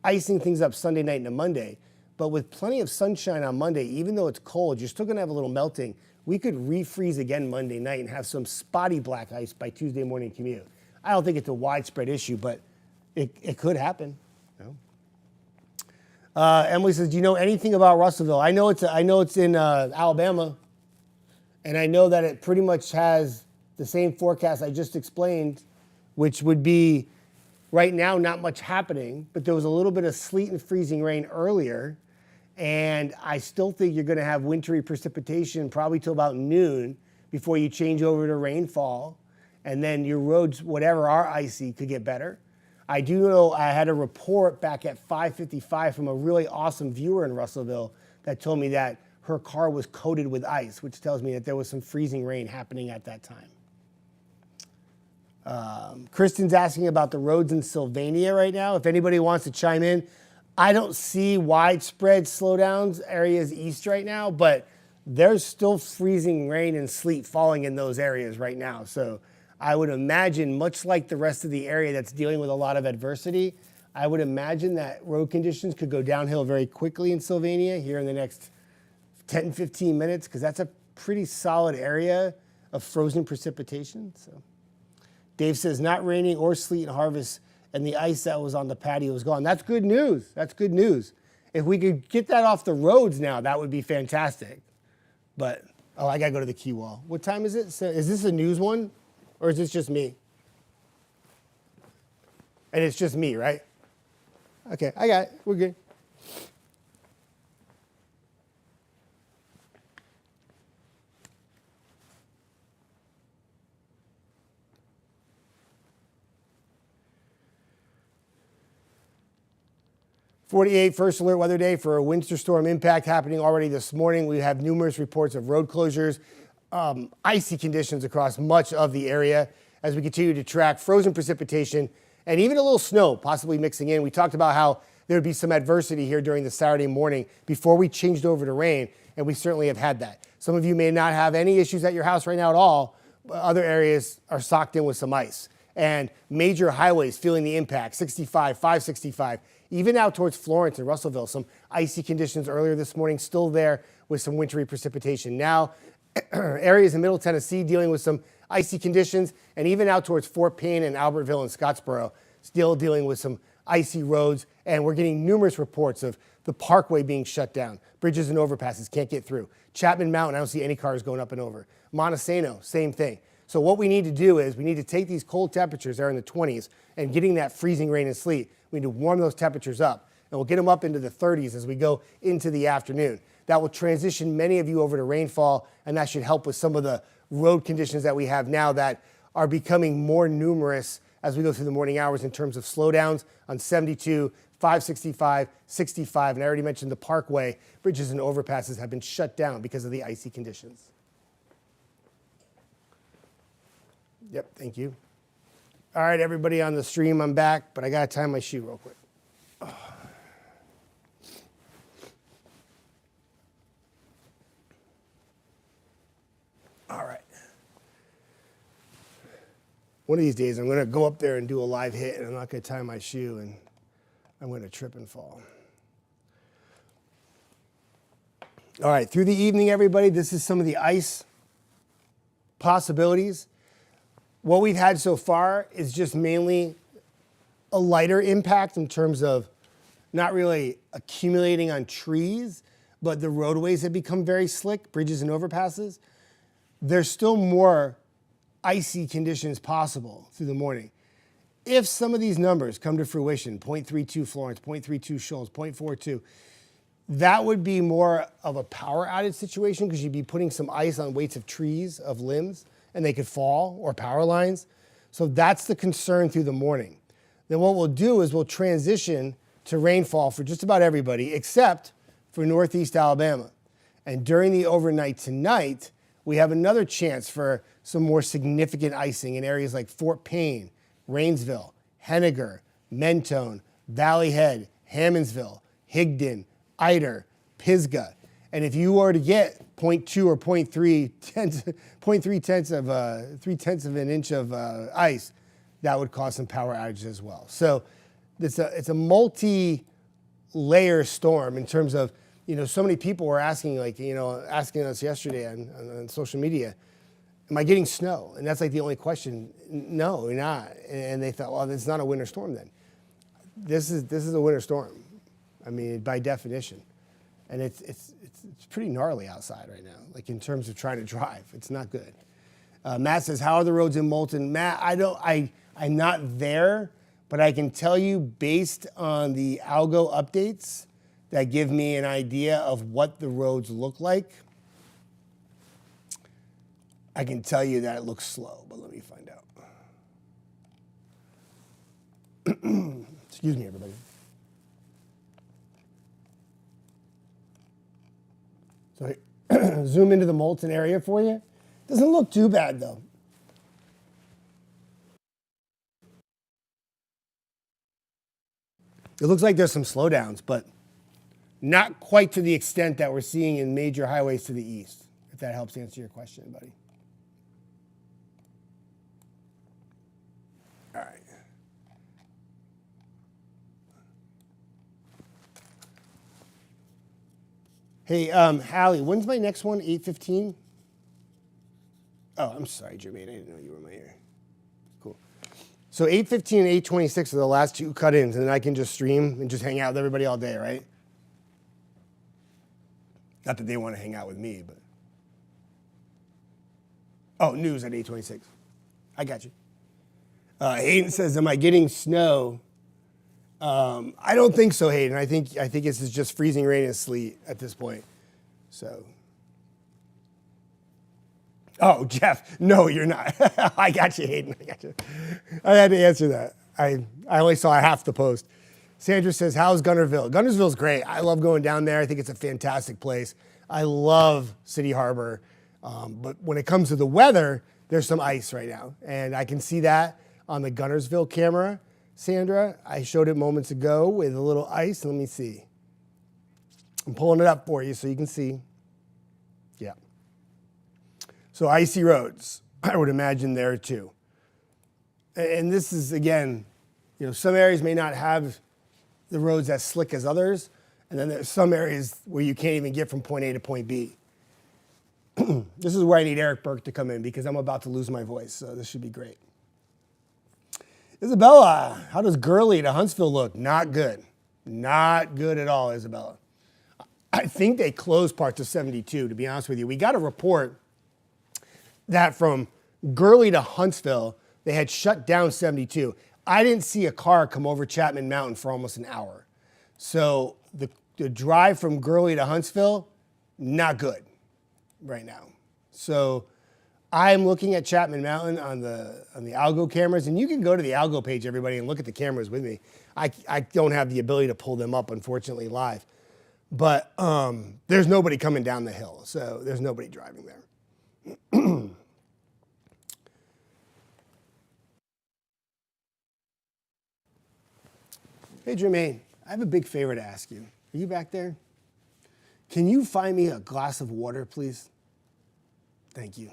A: icing things up Sunday night into Monday, but with plenty of sunshine on Monday, even though it's cold, you're still going to have a little melting. We could refreeze again Monday night and have some spotty black ice by Tuesday morning commute. I don't think it's a widespread issue, but it could happen. You know? Emily says, "Do you know anything about Russellville?" I know it's in Alabama, and I know that it pretty much has the same forecast I just explained, which would be right now not much happening, but there was a little bit of sleet and freezing rain earlier. And I still think you're going to have wintry precipitation probably till about noon before you change over to rainfall. And then your roads, whatever are icy, could get better. I do know I had a report back at 5:55 from a really awesome viewer in Russellville that told me that her car was coated with ice, which tells me that there was some freezing rain happening at that time. Kristen's asking about the roads in Sylvania right now. If anybody wants to chime in, I don't see widespread slowdowns areas east right now, but there's still freezing rain and sleet falling in those areas right now. So I would imagine, much like the rest of the area that's dealing with a lot of adversity, I would imagine that road conditions could go downhill very quickly in Sylvania here in the next 10, 15 minutes, because that's a pretty solid area of frozen precipitation. So Dave says, not raining or sleet in Harvest, and the ice that was on the patio is gone. That's good news. That's good news. If we could get that off the roads now, that would be fantastic. But, oh, I got to go to the key wall. What time is it? So, is this a news one, or is this just me? And it's just me, right? Okay, I got it. We're good. '48 first alert weather day for a winter storm impact happening already this morning. We have numerous reports of road closures, icy conditions across much of the area as we continue to track frozen precipitation and even a little snow possibly mixing in. We talked about how there would be some adversity here during the Saturday morning before we changed over to rain, and we certainly have had that. Some of you may not have any issues at your house right now at all, but other areas are socked in with some ice. And major highways feeling the impact, 65, 565, even out towards Florence and Russellville. Some icy conditions earlier this morning, still there with some wintry precipitation. Now, areas in Middle Tennessee dealing with some icy conditions, and even out towards Fort Payne and Albertville and Scottsboro, still dealing with some icy roads. And we're getting numerous reports of the parkway being shut down. Bridges and overpasses can't get through. Chapman Mountain, I don't see any cars going up and over. Montesano, same thing. So what we need to do is we need to take these cold temperatures that are in the 20s and getting that freezing rain and sleet, we need to warm those temperatures up. And we'll get them up into the 30s as we go into the afternoon. That will transition many of you over to rainfall, and that should help with some of the road conditions that we have now that are becoming more numerous as we go through the morning hours in terms of slowdowns on 72, 565, 65, and I already mentioned the Parkway. Bridges and overpasses have been shut down because of the icy conditions. Yep, thank you. All right, everybody on the stream, I'm back, but I gotta tie my shoe real quick. All right. One of these days, I'm going to go up there and do a live hit, and I'm not going to tie my shoe, and I'm going to trip and fall. All right, through the evening, everybody, this is some of the ice possibilities. What we've had so far is just mainly a lighter impact in terms of not really accumulating on trees, but the roadways have become very slick, bridges and overpasses. There's still more icy conditions possible through the morning. If some of these numbers come to fruition, 0.32 Florence, 0.32 Shoals, 0.42, that would be more of a power outage situation because you'd be putting some ice on weights of trees, of limbs, and they could fall, or power lines. So that's the concern through the morning. Then what we'll do is we'll transition to rainfall for just about everybody except for Northeast Alabama. And during the overnight tonight, we have another chance for some more significant icing in areas like Fort Payne, Rainsville, Henniger, Mentone, Valley Head, Hammondsville, Higdon, Ider, Pisgah. And if you were to get 0.2 or 0.3 of an inch of ice, that would cause some power outages as well. So it's a multi-layer storm in terms of, so many people were asking, asking us yesterday on social media, am I getting snow? And that's like the only question. No, you're not. And they thought, well, it's not a winter storm then. This is a winter storm. I mean, by definition. And it's pretty gnarly outside right now, like in terms of trying to drive. It's not good. Matt says, how are the roads in Moulton? Matt, I'm not there, but I can tell you based on the algo updates that give me an idea of what the roads look like. I can tell you that it looks slow, but let me find out. Excuse me, everybody. So I zoom into the Moulton area for you. Doesn't look too bad, though. It looks like there's some slowdowns, but not quite to the extent that we're seeing in major highways to the east, if that helps answer your question, buddy. All right. Hey, Hallie, when's my next one? 8:15? Oh, I'm sorry, Jermaine. I didn't know you were in my ear. Cool. So 8:15 and 8:26 are the last two cut-ins, and then I can just stream and just hang out with everybody all day, right? Not that they want to hang out with me, but. Oh, news at 8:26. I got you. Hayden says, am I getting snow? I don't think so, Hayden. I think this is just freezing rain and sleet at this point. So. Oh, Jeff, no, you're not. I got you, Hayden. I got you. I had to answer that. I only saw half the post. Sandra says, how's Gunnersville? Gunnersville's great. I love going down there. I think it's a fantastic place. I love City Harbor. But when it comes to the weather, there's some ice right now. And I can see that on the Gunnersville camera. Sandra, I showed it moments ago with a little ice. Let me see. I'm pulling it up for you so you can see. Yeah. So icy roads, I would imagine there too. And this is, again, some areas may not have the roads as slick as others. And then there's some areas where you can't even get from point A to point B. This is where I need Eric Burke to come in because I'm about to lose my voice. So this should be great. Isabella, how does Gurley to Huntsville look? Not good. Not good at all, Isabella. I think they closed parts of 72, to be honest with you. We got a report that from Gurley to Huntsville, they had shut down 72. I didn't see a car come over Chapman Mountain for almost an hour. So the drive from Gurley to Huntsville, not good right now. So I'm looking at Chapman Mountain on the Algo cameras, and you can go to the Algo page, everybody, and look at the cameras with me. I don't have the ability to pull them up, unfortunately, live. But there's nobody coming down the hill, so there's nobody driving there. Hey, Jermaine, I have a big favor to ask you. Are you back there? Can you find me a glass of water, please? Thank you.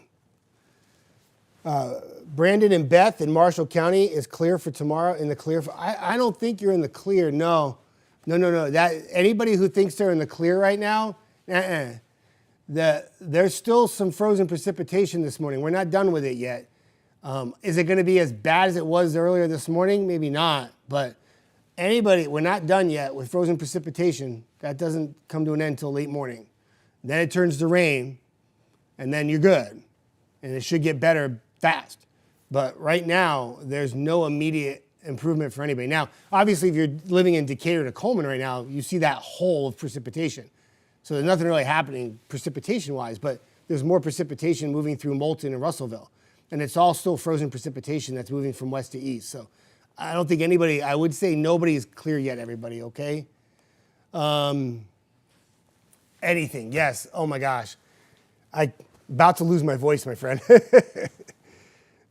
A: Brandon and Beth in Marshall County is clear for tomorrow. In the clear for, I don't think you're in the clear. No. That anybody who thinks they're in the clear right now, there's still some frozen precipitation this morning. We're not done with it yet. Is it going to be as bad as it was earlier this morning? Maybe not. But we're not done yet with frozen precipitation. That doesn't come to an end until late morning. Then it turns to rain, and then you're good. And it should get better fast. But right now, there's no immediate improvement for anybody. Now, obviously, if you're living in Decatur to Coleman right now, you see that hole of precipitation. So there's nothing really happening precipitation-wise, but there's more precipitation moving through Moulton and Russellville. And it's all still frozen precipitation that's moving from west to east. So I don't think I would say nobody is clear yet, everybody, okay? Anything, yes. Oh my gosh. About to lose my voice, my friend.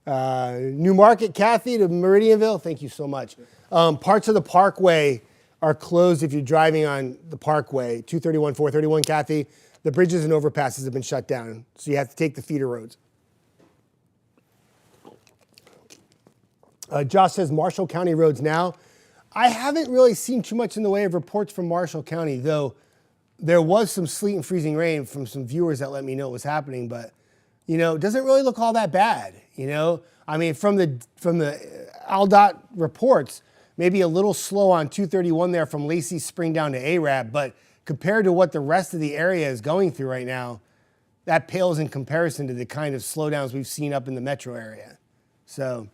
A: New Market, Kathy to Meridianville, thank you so much. Parts of the Parkway are closed if you're driving on the Parkway, 231, 431, Kathy. The bridges and overpasses have been shut down, so you have to take the feeder roads. Josh says Marshall County roads now. I haven't really seen too much in the way of reports from Marshall County, though there was some sleet and freezing rain from some viewers that let me know it was happening, but it doesn't really look all that bad. I mean, from the AlDOT reports, maybe a little slow on 231 there from Lacey Spring down to Arab, but compared to what the rest of the area is going through right now, that pales in comparison to the kind of slowdowns we've seen up in the metro area. So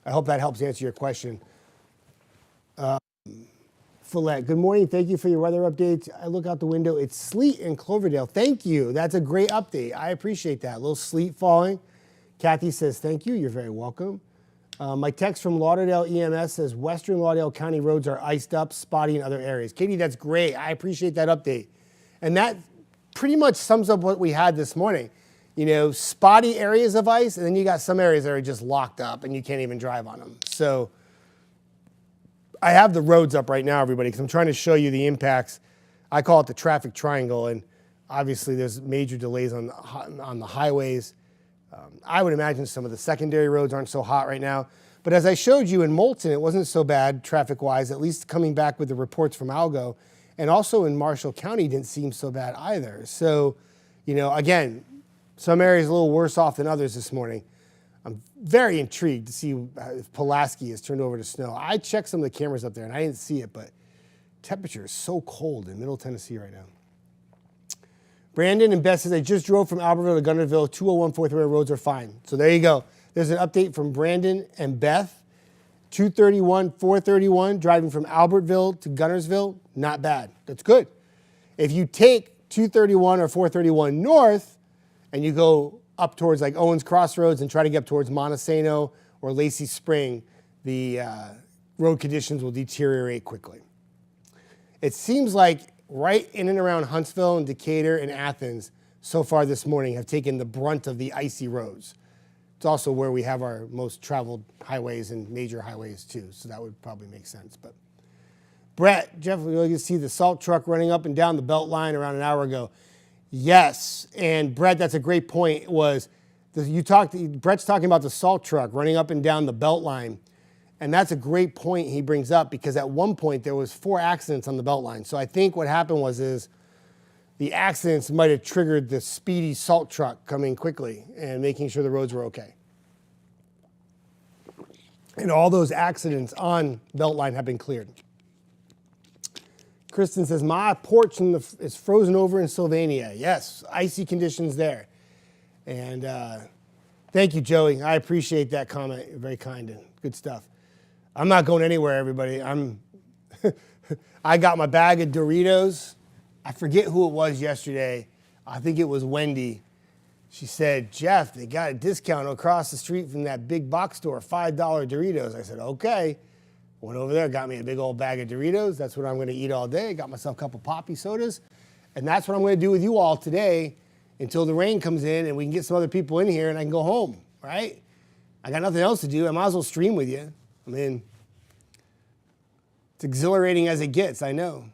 A: I hope that helps answer your question. Follette, good morning. Thank you for your weather updates. I look out the window. It's sleet in Cloverdale. Thank you. That's a great update. I appreciate that. A little sleet falling. Kathy says, thank you. You're very welcome. My text from Lauderdale EMS says, Western Lauderdale County roads are iced up, spotty in other areas. Katie, that's great. I appreciate that update. And that pretty much sums up what we had this morning. Spotty areas of ice, and then you got some areas that are just locked up and you can't even drive on them. So I have the roads up right now, everybody, because I'm trying to show you the impacts. I call it the traffic triangle, and obviously there's major delays on the highways. I would imagine some of the secondary roads aren't so hot right now. But as I showed you in Moulton, it wasn't so bad traffic-wise, at least coming back with the reports from Algo. And also in Marshall County didn't seem so bad either. So, again, some areas a little worse off than others this morning. I'm very intrigued to see if Pulaski is turned over to snow. I checked some of the cameras up there, and I didn't see it, but temperature is so cold in Middle Tennessee right now. Brandon and Beth says, I just drove from Albertville to Gunnersville. 201 4th Railroad roads are fine. So there you go. There's an update from Brandon and Beth. 231, 431, driving from Albertville to Gunnersville, not bad. That's good. If you take 231 or 431 north and you go up towards like Owens Crossroads and try to get up towards Montesano or Lacey Spring, the road conditions will deteriorate quickly. It seems like right in and around Huntsville and Decatur and Athens so far this morning have taken the brunt of the icy roads. It's also where we have our most traveled highways and major highways too, so that would probably make sense. But Brett, Jeff, we can see the salt truck running up and down the belt line around an hour ago. Yes, and Brett, that's a great point. Brett's talking about the salt truck running up and down the belt line, and that's a great point he brings up because at one point there was 4 accidents on the belt line. So I think what happened was the accidents might have triggered the speedy salt truck coming quickly and making sure the roads were okay. And all those accidents on Beltline have been cleared. Kristen says, my porch is frozen over in Sylvania. Yes, icy conditions there. And Thank you, Joey. I appreciate that comment. You're very kind and good stuff. I'm not going anywhere, everybody. I got my bag of Doritos. I forget who it was yesterday. I think it was Wendy. She said, Jeff, they got a discount across the street from that big box store, $5 Doritos. I said, okay. Went over there, got me a big old bag of Doritos. That's what I'm going to eat all day. Got myself a couple poppy sodas. And that's what I'm going to do with you all today until the rain comes in and we can get some other people in here and I can go home, right? I got nothing else to do. I might as well stream with you. I mean, it's exhilarating as it gets, I know.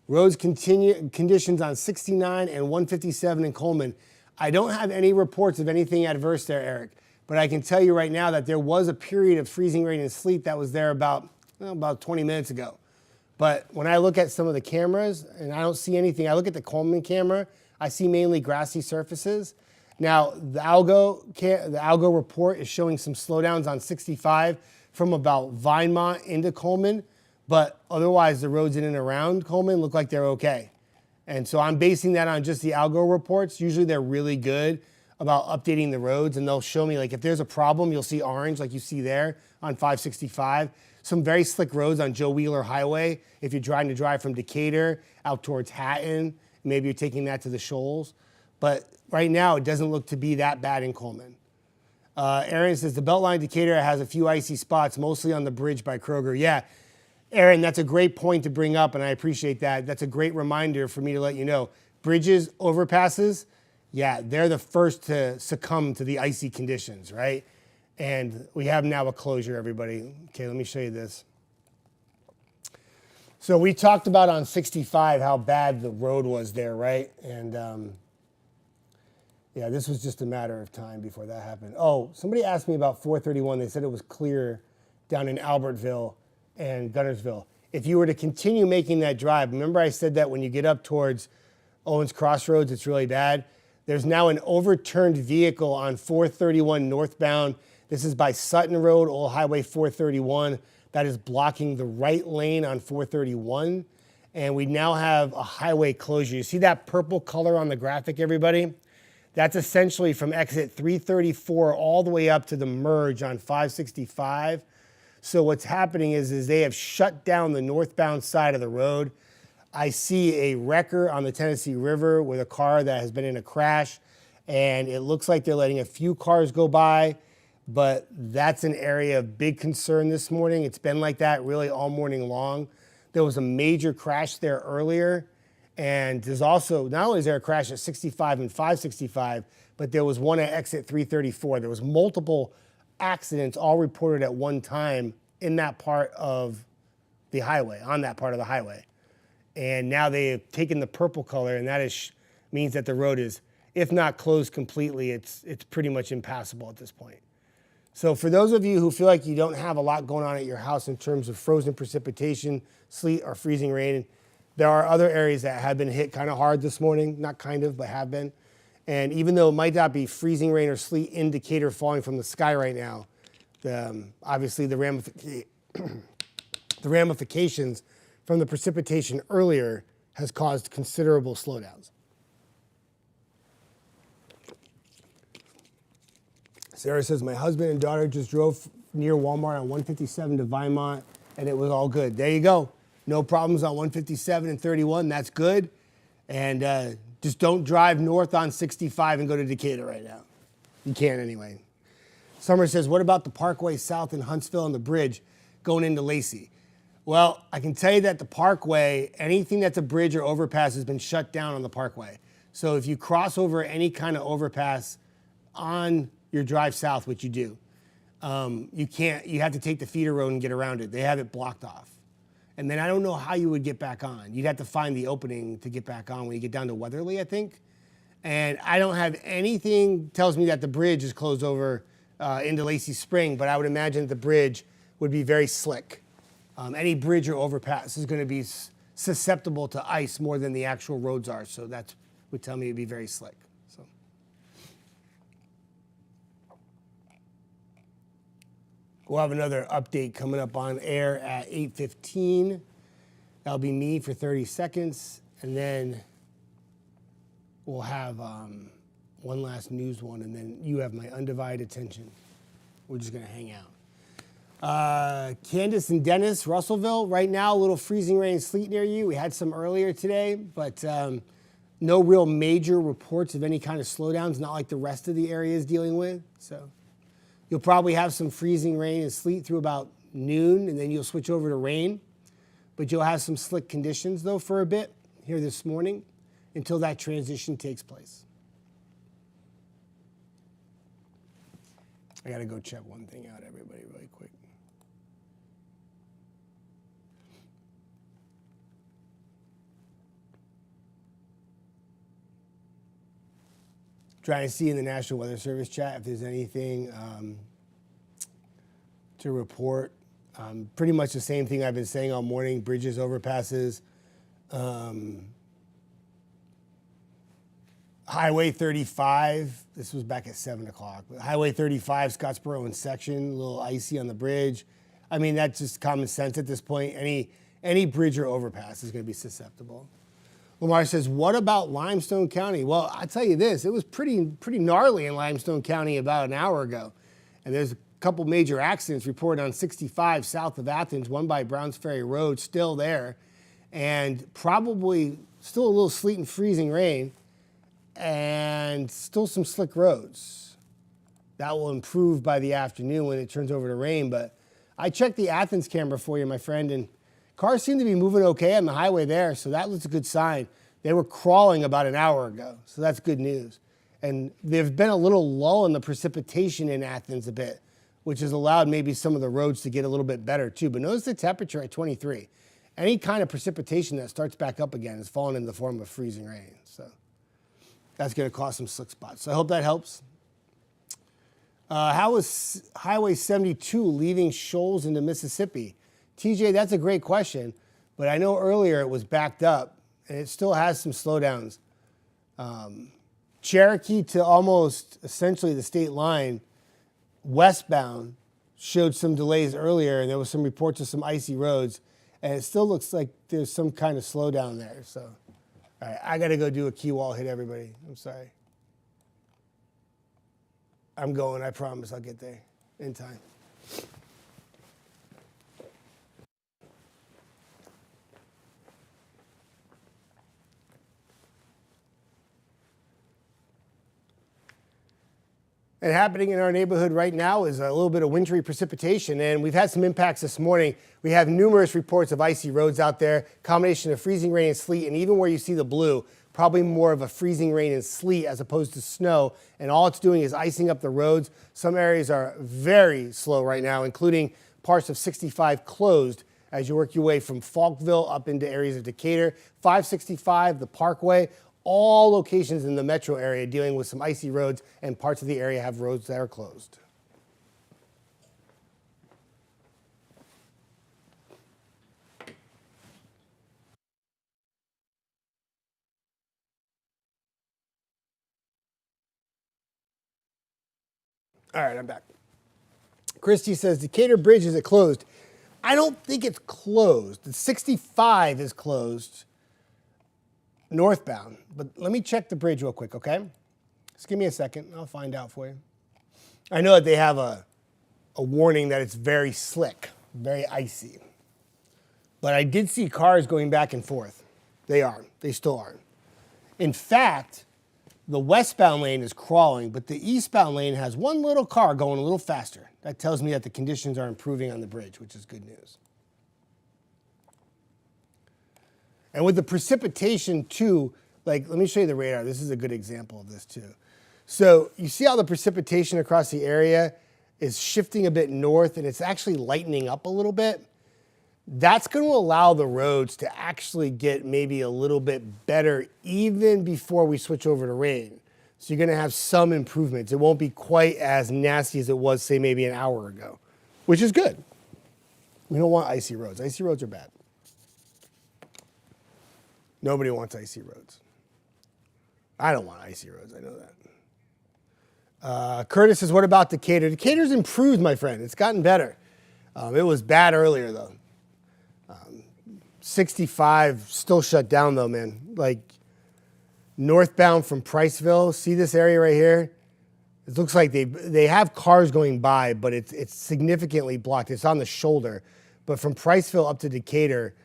A: Roads conditions on 69 and 157 in Coleman. I don't have any reports of anything adverse there, Eric, but I can tell you right now that there was a period of freezing rain and sleet that was there about 20 minutes ago. But when I look at some of the cameras and I don't see anything, I look at the Coleman camera, I see mainly grassy surfaces. Now, the Algo report is showing some slowdowns on 65 from about Vinemont into Coleman, but otherwise the roads in and around Coleman look like they're okay. And so I'm basing that on just the Algo reports. Usually they're really good about updating the roads, and they'll show me, like, if there's a problem, you'll see orange like you see there on 565. Some very slick roads on Joe Wheeler Highway. If you're trying to drive from Decatur out towards Hatton, maybe you're taking that to the Shoals. But right now, it doesn't look to be that bad in Coleman. Aaron says, the Beltline Decatur has a few icy spots, mostly on the bridge by Kroger. Yeah, Aaron, that's a great point to bring up, and I appreciate that. That's a great reminder for me to let you know. Bridges, overpasses, yeah, they're the first to succumb to the icy conditions, right? And we have now a closure, everybody. Okay, let me show you this. So we talked about on 65 how bad the road was there, right? And yeah, this was just a matter of time before that happened. Oh, somebody asked me about 431. They said it was clear down in Albertville and Gunnersville. If you were to continue making that drive, remember I said that when you get up towards Owens Crossroads, it's really bad. There's now an overturned vehicle on 431 northbound. This is by Sutton Road, Old Highway 431. That is blocking the right lane on 431. And we now have a highway closure. You see that purple color on the graphic, everybody? That's essentially from exit 334 all the way up to the merge on 565. So what's happening is they have shut down the northbound side of the road. I see a wrecker on the Tennessee River with a car that has been in a crash, and it looks like they're letting a few cars go by, but that's an area of big concern this morning. It's been like that really all morning long. There was a major crash there earlier, and there's also, not only is there a crash at 65 and 565, but there was one at exit 334. There was multiple accidents all reported at one time in that part of the highway, on that part of the highway. And now they have taken the purple color, and that means that the road is, if not closed completely, it's pretty much impassable at this point. So for those of you who feel like you don't have a lot going on at your house in terms of frozen precipitation, sleet, or freezing rain, there are other areas that have been hit kind of hard this morning, not kind of, but have been. And even though it might not be freezing rain or sleet indicator falling from the sky right now, obviously the ramifications from the precipitation earlier has caused considerable slowdowns. Sarah says, my husband and daughter just drove near Walmart on 157 to Vinemont, and it was all good. There you go. No problems on 157 and 31. That's good. And just don't drive north on 65 and go to Decatur right now. You can't anyway. Summer says, what about the Parkway south in Huntsville and the bridge going into Lacey? Well, I can tell you that the Parkway, anything that's a bridge or overpass has been shut down on the Parkway. So if you cross over any kind of overpass on your drive south, which you do, you have to take the feeder road and get around it. They have it blocked off. And then I don't know how you would get back on. You'd have to find the opening to get back on when you get down to Weatherly, I think. And I don't have anything tells me that the bridge is closed over into Lacey Spring, but I would imagine that the bridge would be very slick. Any bridge or overpass is going to be susceptible to ice more than the actual roads are. So that would tell me it'd be very slick. So. We'll have another update coming up on air at 8:15. That'll be me for 30 seconds. And then we'll have one last news one, and then you have my undivided attention. We're just going to hang out. Candace and Dennis, Russellville, right now, a little freezing rain and sleet near you. We had some earlier today, but no real major reports of any kind of slowdowns, not like the rest of the area is dealing with. So you'll probably have some freezing rain and sleet through about noon, and then you'll switch over to rain. But you'll have some slick conditions, though, for a bit here this morning until that transition takes place. I got to go check one thing out, everybody, really quick. Trying to see in the National Weather Service chat if there's anything to report. Pretty much the same thing I've been saying all morning, bridges, overpasses. Highway 35, this was back at 7 o'clock. Highway 35, Scottsboro and section, a little icy on the bridge. I mean, that's just common sense at this point. Any bridge or overpass is going to be susceptible. Lamar says, what about Limestone County? Well, I'll tell you this, it was pretty gnarly in Limestone County about an hour ago. And there's a couple major accidents reported on 65 south of Athens, one by Browns Ferry Road, still there. And probably still a little sleet and freezing rain. And still some slick roads. That will improve by the afternoon when it turns over to rain. But I checked the Athens camera for you, my friend, and cars seem to be moving okay on the highway there, so that looks a good sign. They were crawling about an hour ago, so that's good news. And there's been a little lull in the precipitation in Athens a bit, which has allowed maybe some of the roads to get a little bit better too. But notice the temperature at 23. Any kind of precipitation that starts back up again is falling in the form of freezing rain. So that's going to cause some slick spots. So I hope that helps. How was Highway 72 leaving Shoals into Mississippi? TJ, that's a great question, but I know earlier it was backed up, and it still has some slowdowns. Cherokee to almost essentially the state line, westbound, showed some delays earlier, and there was some reports of some icy roads, and it still looks like there's some kind of slowdown there. So, all right, I got to go do a key wall hit, everybody. I'm sorry. I'm going. I promise I'll get there in time. And happening in our neighborhood right now is a little bit of wintry precipitation, and we've had some impacts this morning. We have numerous reports of icy roads out there, combination of freezing rain and sleet, and even where you see the blue, probably more of a freezing rain and sleet as opposed to snow, and all it's doing is icing up the roads. Some areas are very slow right now, including parts of 65 closed as you work your way from Falkville up into areas of Decatur, 565, the Parkway, all locations in the metro area dealing with some icy roads, and parts of the area have roads that are closed. All right, I'm back. Christy says, Decatur Bridge, is it closed? I don't think it's closed. The 65 is closed northbound, but let me check the bridge real quick, okay? Just give me a second. I'll find out for you. I know that they have a warning that it's very slick, very icy. But I did see cars going back and forth. They are. They still are. In fact, the westbound lane is crawling, but the eastbound lane has one little car going a little faster. That tells me that the conditions are improving on the bridge, which is good news. And with the precipitation too, like, let me show you the radar. This is a good example of this too. So you see how the precipitation across the area is shifting a bit north, and it's actually lightening up a little bit. That's going to allow the roads to actually get maybe a little bit better even before we switch over to rain. So you're going to have some improvements. It won't be quite as nasty as it was, say, maybe an hour ago, which is good. We don't want icy roads. Icy roads are bad. Nobody wants icy roads. I don't want icy roads. I know that. Curtis says, what about Decatur? Decatur's improved, my friend. It's gotten better. It was bad earlier, though. 65 still shut down, though, man. Like, northbound from Priceville. See this area right here? It looks like they have cars going by, but it's significantly blocked. It's on the shoulder. But from Priceville up to Decatur,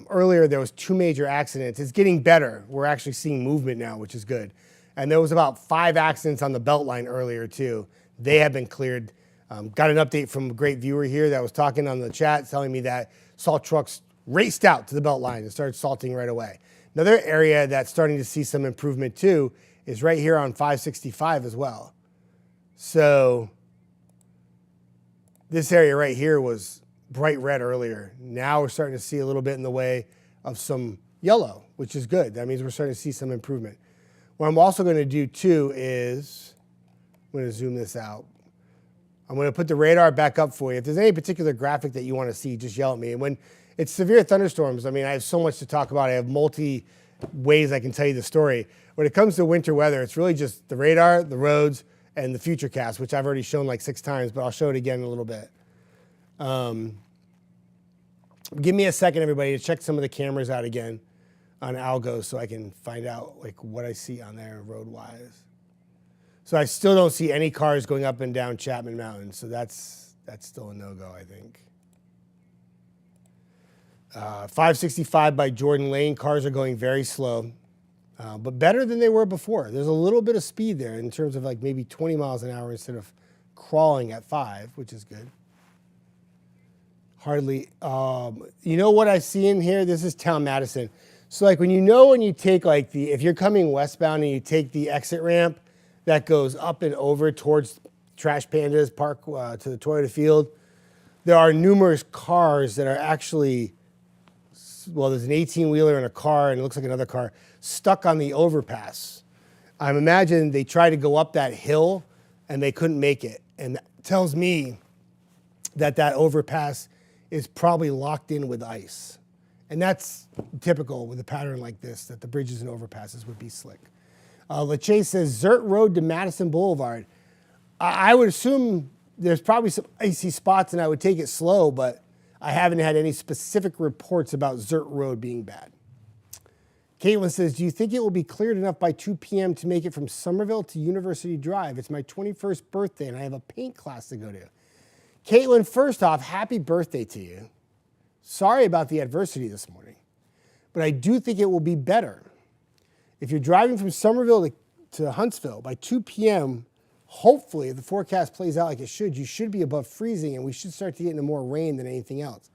A: earlier there was 2 major accidents. It's getting better. We're actually seeing movement now, which is good. And there was about 5 accidents on the Beltline earlier too. They have been cleared. Got an update from a great viewer here that was talking on the chat, telling me that salt trucks raced out to the Beltline and started salting right away. Another area that's starting to see some improvement too is right here on 565 as well. So this area right here was bright red earlier. Now we're starting to see a little bit in the way of some yellow, which is good. That means we're starting to see some improvement. What I'm also going to do too is, I'm going to zoom this out. I'm going to put the radar back up for you. If there's any particular graphic that you want to see, just yell at me. And when it's severe thunderstorms, I mean, I have so much to talk about. I have multi ways I can tell you the story. When it comes to winter weather, it's really just the radar, the roads, and the futurecast, which I've already shown like 6 times, but I'll show it again in a little bit. Give me a second, everybody, to check some of the cameras out again on Algo so I can find out like what I see on there road-wise. So I still don't see any cars going up and down Chapman Mountain, so that's still a no-go, I think. 565 by Jordan Lane, cars are going very slow, but better than they were before. There's a little bit of speed there in terms of like maybe 20 miles an hour instead of crawling at 5, which is good. Hardly, you know what I see in here? This is Town Madison. So like when you take like if you're coming westbound and you take the exit ramp that goes up and over towards Trash Pandas Park to the Toyota Field, there are numerous cars that are actually, well, there's an 18-wheeler and a car and it looks like another car stuck on the overpass. I'm imagining they tried to go up that hill and they couldn't make it. And that tells me that overpass is probably locked in with ice. And that's typical with a pattern like this, that the bridges and overpasses would be slick. LaChase says, Zert Road to Madison Boulevard. I would assume there's probably some icy spots and I would take it slow, but I haven't had any specific reports about Zert Road being bad. Caitlin says, do you think it will be cleared enough by 2 p.m. to make it from Somerville to University Drive? It's my 21st birthday and I have a paint class to go to. Caitlin, first off, happy birthday to you. Sorry about the adversity this morning, but I do think it will be better. If you're driving from Somerville to Huntsville by 2 p.m., hopefully, if the forecast plays out like it should, you should be above freezing and we should start to get into more rain than anything else.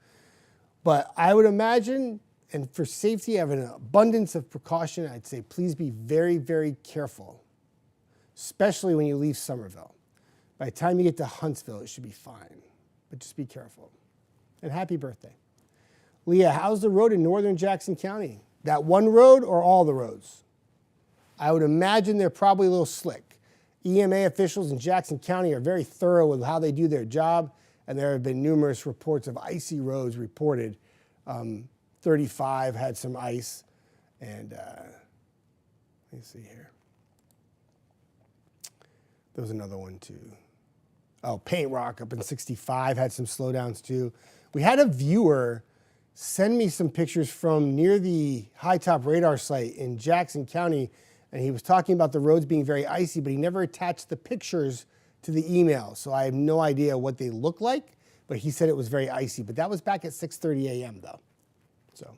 A: But I would imagine, and for safety, I have an abundance of precaution, I'd say please be very, very careful, especially when you leave Somerville. By the time you get to Huntsville, it should be fine, but just be careful. And happy birthday. Leah, how's the road in northern Jackson County? That one road or all the roads? I would imagine they're probably a little slick. EMA officials in Jackson County are very thorough with how they do their job, and there have been numerous reports of icy roads reported. 35 had some ice, and let me see here. There was another one too. Oh, Paint Rock up in 65 had some slowdowns too. We had a viewer send me some pictures from near the High Top radar site in Jackson County, and he was talking about the roads being very icy, but he never attached the pictures to the email. So I have no idea what they look like, but he said it was very icy. But that was back at 6:30 a.m. though. So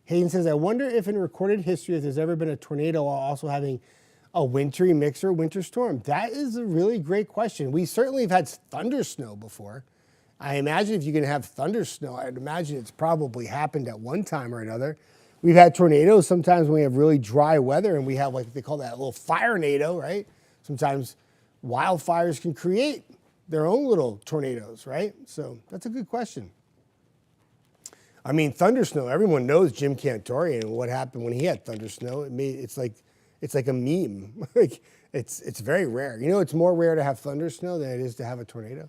A: Hayden says, I wonder if in recorded history if there's ever been a tornado while also having a wintry mix or winter storm. That is a really great question. We certainly have had thunder snow before. I imagine if you're going to have thunder snow, I'd imagine it's probably happened at one time or another. We've had tornadoes sometimes when we have really dry weather and we have like they call that a little fire-nado, right? Sometimes wildfires can create their own little tornadoes, right? So that's a good question. I mean, thunder snow, everyone knows Jim Cantori and what happened when he had thunder snow. It's like a meme. Like it's very rare. You know, it's more rare to have thunder snow than it is to have a tornado.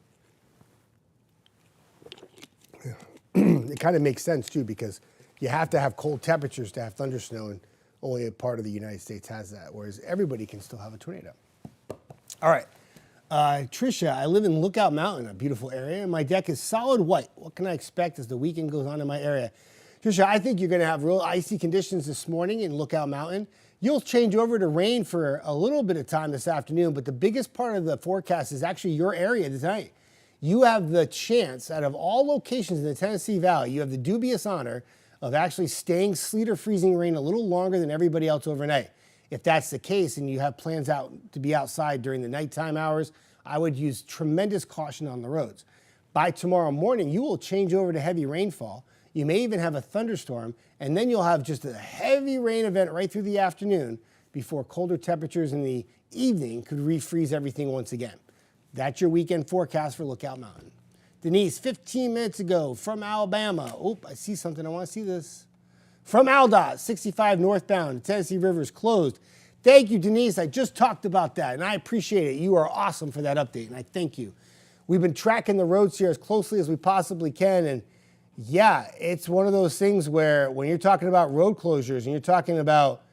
A: It kind of makes sense too because you have to have cold temperatures to have thunder snow, and only a part of the United States has that, whereas everybody can still have a tornado. All right. Tricia, I live in Lookout Mountain, a beautiful area, and my deck is solid white. What can I expect as the weekend goes on in my area? Trisha, I think you're going to have real icy conditions this morning in Lookout Mountain. You'll change over to rain for a little bit of time this afternoon, but the biggest part of the forecast is actually your area tonight. You have the chance, out of all locations in the Tennessee Valley, you have the dubious honor of actually staying sleet or freezing rain a little longer than everybody else overnight. If that's the case and you have plans out to be outside during the nighttime hours, I would use tremendous caution on the roads. By tomorrow morning, you will change over to heavy rainfall. You may even have a thunderstorm, and then you'll have just a heavy rain event right through the afternoon before colder temperatures in the evening could refreeze everything once again. That's your weekend forecast for Lookout Mountain. Denise, 15 minutes ago from Alabama. Oh, I see something. I want to see this. From Aldott, 65 northbound. The Tennessee River is closed. Thank you, Denise. I just talked about that, and I appreciate it. You are awesome for that update, and I thank you. We've been tracking the roads here as closely as we possibly can, and yeah, it's one of those things where when you're talking about road closures and you're talking about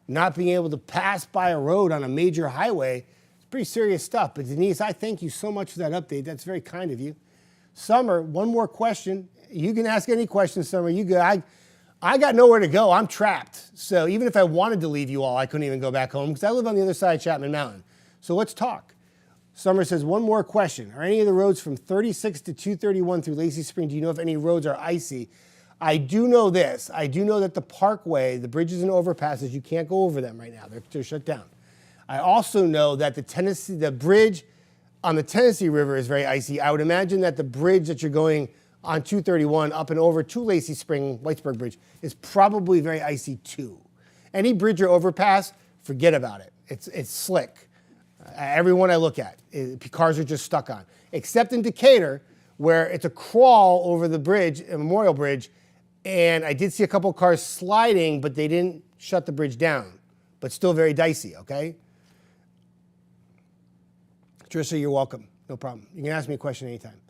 A: not being able to pass by a road on a major highway, it's pretty serious stuff. But Denise, I thank you so much for that update. That's very kind of you. Summer, one more question. You can ask any question, Summer. You go. I got nowhere to go. I'm trapped. So even if I wanted to leave you all, I couldn't even go back home because I live on the other side of Chapman Mountain. So let's talk. Summer says, one more question. Are any of the roads from 36 to 231 through Lacey Spring, do you know if any roads are icy? I do know this. I do know that the parkway, the bridges and overpasses, you can't go over them right now. They're shut down. I also know that the bridge on the Tennessee River is very icy. I would imagine that the bridge that you're going on 231 up and over to Lacey Spring, Whitesburg Bridge, is probably very icy too. Any bridge or overpass, forget about it. It's slick. Everyone I look at, cars are just stuck on. Except in Decatur, where it's a crawl over the bridge, Memorial Bridge, and I did see a couple cars sliding, but they didn't shut the bridge down. But still very dicey, okay? Trisha, you're welcome. No problem. You can ask me a question anytime.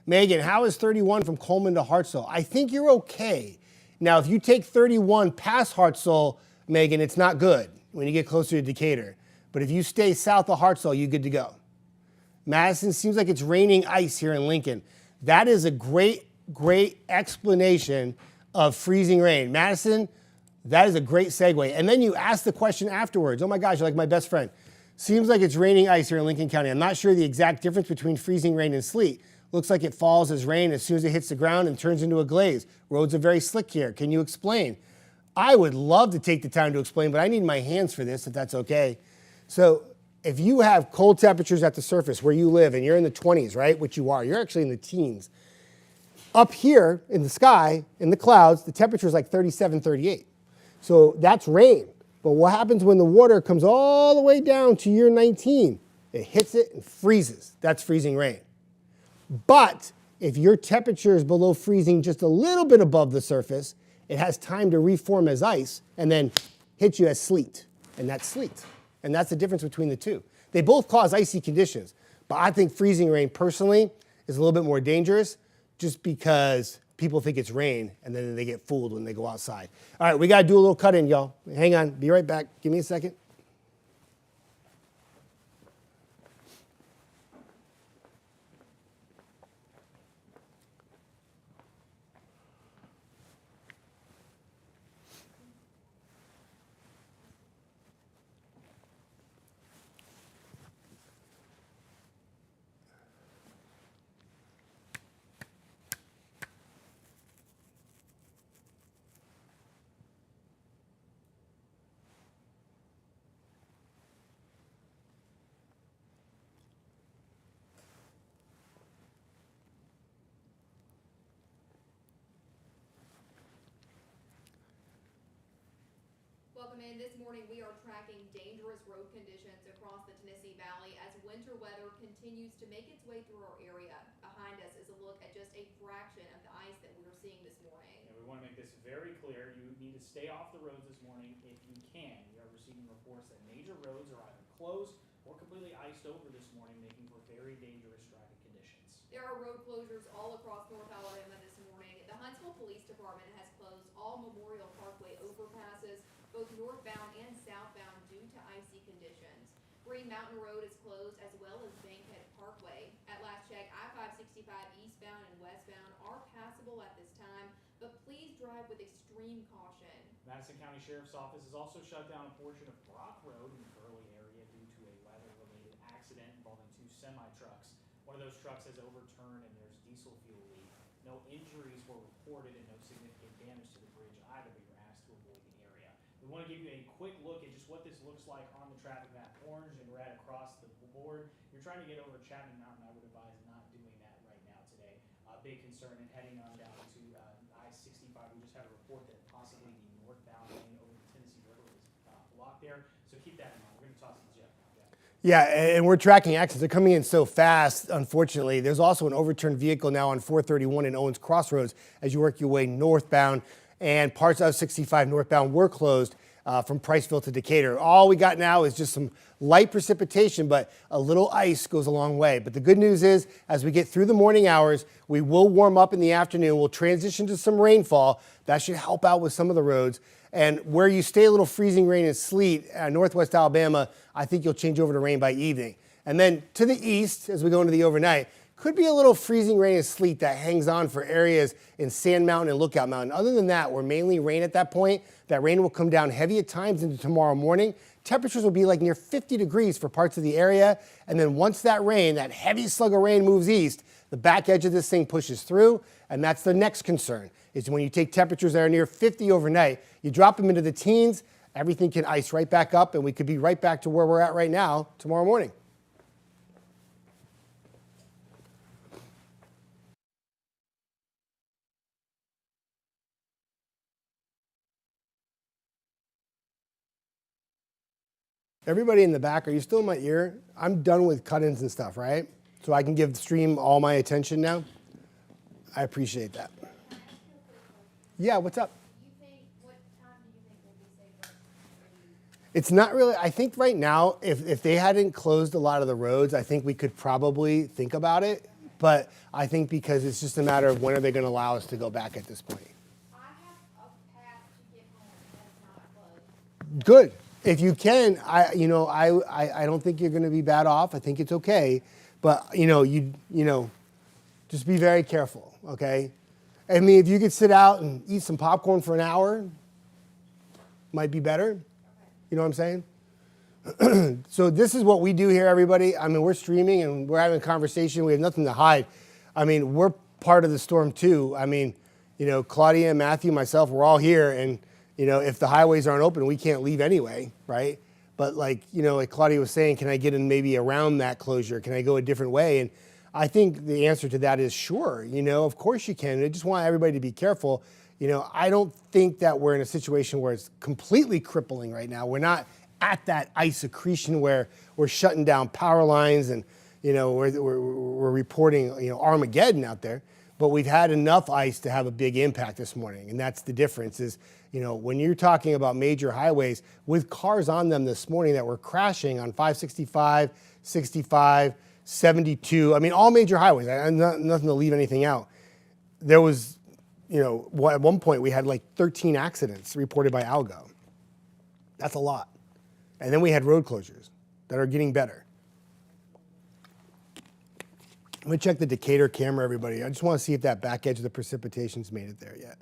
A: Megan, how is 31 from Coleman to Hartselle? I think you're okay. Now, if you take 31 past Hartselle, Megan, it's not good when you get closer to Decatur. But if you stay south of Hartselle, you're good to go. Madison, seems like it's raining ice here in Lincoln. That is a great explanation of freezing rain. Madison, that is a great segue. And then you ask the question afterwards. Oh my gosh, you're like my best friend. Seems like it's raining ice here in Lincoln County. I'm not sure the exact difference between freezing rain and sleet. Looks like it falls as rain as soon as it hits the ground and turns into a glaze. Roads are very slick here. Can you explain? I would love to take the time to explain, but I need my hands for this, if that's okay. So if you have cold temperatures at the surface where you live and you're in the 20s, right, which you are, you're actually in the teens. Up here in the sky, in the clouds, the temperature is like 37, 38. So that's rain. But what happens when the water comes all the way down to year 19? It hits it and freezes. That's freezing rain. But if your temperature is below freezing just a little bit above the surface, it has time to reform as ice and then hit you as sleet. And that's sleet. And that's the difference between the two. They both cause icy conditions. But I think freezing rain personally is a little bit more dangerous just because people think it's rain and then they get fooled when they go outside. All right, we got to do a little cut in, y'all. Hang on. Be right back. Give me a second.
D: Welcome in. This morning we are tracking dangerous road conditions across the Tennessee Valley as winter weather continues to make its way through our area. Behind us is a look at just a fraction of the ice that we're seeing this morning.
C: And we want to make this very clear. You need to stay off the roads this morning if you can. We are receiving reports that major roads are either closed or completely iced over this morning, making for very dangerous driving conditions.
D: There are road closures all across North Alabama this morning. The Huntsville Police Department has closed all Memorial Parkway overpasses, both northbound and southbound, due to icy conditions. Green Mountain Road is closed as well as Bankhead Parkway. At last check, I-565 eastbound and westbound are passable at this time, but please drive with extreme caution.
C: Madison County Sheriff's Office has also shut down a portion of Brock Road in the Burley area due to a weather-related accident involving 2 semi-trucks. One of those trucks has overturned and there's diesel fuel leak. No injuries were reported and no significant damage to the bridge either, but you're asked to avoid the area. We want to give you a quick look at just what this looks like on the traffic map. Orange and red across the board. You're trying to get over Chapman Mountain. I would advise not doing that right now today. Big concern and heading on down to I-65. We just had a report that possibly the northbound lane over the Tennessee River is blocked there. So keep that in mind. We're going to toss it to Jeff now.
A: Yeah, and we're tracking accidents. They're coming in so fast, unfortunately. There's also an overturned vehicle now on 431 in Owens Crossroads as you work your way northbound, and parts of 65 northbound were closed from Priceville to Decatur. All we got now is just some light precipitation, but a little ice goes a long way. But the good news is, as we get through the morning hours, we will warm up in the afternoon. We'll transition to some rainfall. That should help out with some of the roads. And where you stay a little freezing rain and sleet, northwest Alabama, I think you'll change over to rain by evening. And then to the east, as we go into the overnight, could be a little freezing rain and sleet that hangs on for areas in Sand Mountain and Lookout Mountain. Other than that, we're mainly rain at that point. That rain will come down heavy at times into tomorrow morning. Temperatures will be like near 50 degrees for parts of the area. And then once that rain, that heavy slug of rain moves east, the back edge of this thing pushes through. And that's the next concern, is when you take temperatures that are near 50 overnight, you drop them into the teens, everything can ice right back up, and we could be right back to where we're at right now tomorrow morning. Everybody in the back, are you still in my ear? I'm done with cut-ins and stuff, right? So I can give the stream all my attention now? I appreciate that. Yeah, what's up?
D: What time do you think will be safer?
A: It's not really, I think right now, if they hadn't closed a lot of the roads, I think we could probably think about it. But I think because it's just a matter of when are they going to allow us to go back at this point.
D: I have a path to get home that's not closed.
A: Good. If you can, I don't think you're going to be bad off. I think it's okay. But, just be very careful, okay? I mean, if you could sit out and eat some popcorn for an hour, might be better. You know what I'm saying? So this is what we do here, everybody. I mean, we're streaming and we're having a conversation. We have nothing to hide. I mean, we're part of the storm too. I mean, Claudia, Matthew, myself, we're all here. And, if the highways aren't open, we can't leave anyway, right? But like Claudia was saying, can I get in maybe around that closure? Can I go a different way? And I think the answer to that is sure. Of course you can. I just want everybody to be careful. I don't think that we're in a situation where it's completely crippling right now. We're not at that ice accretion where we're shutting down power lines and, we're reporting, Armageddon out there. But we've had enough ice to have a big impact this morning. And that's the difference is, when you're talking about major highways with cars on them this morning that were crashing on 565, 65, 72, I mean, all major highways, nothing to leave anything out. There was, at one point we had like 13 accidents reported by Algo. That's a lot. And then we had road closures that are getting better. Let me check the Decatur camera, everybody. I just want to see if that back edge of the precipitation's made it there yet.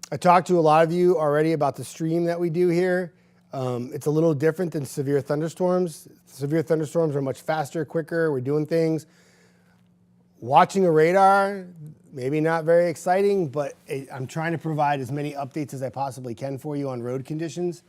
A: I talked to a lot of you already about the stream that we do here. It's a little different than severe thunderstorms. Severe thunderstorms are much faster, quicker. We're doing things. Watching a radar, maybe not very exciting, but I'm trying to provide as many updates as I possibly can for you on road conditions.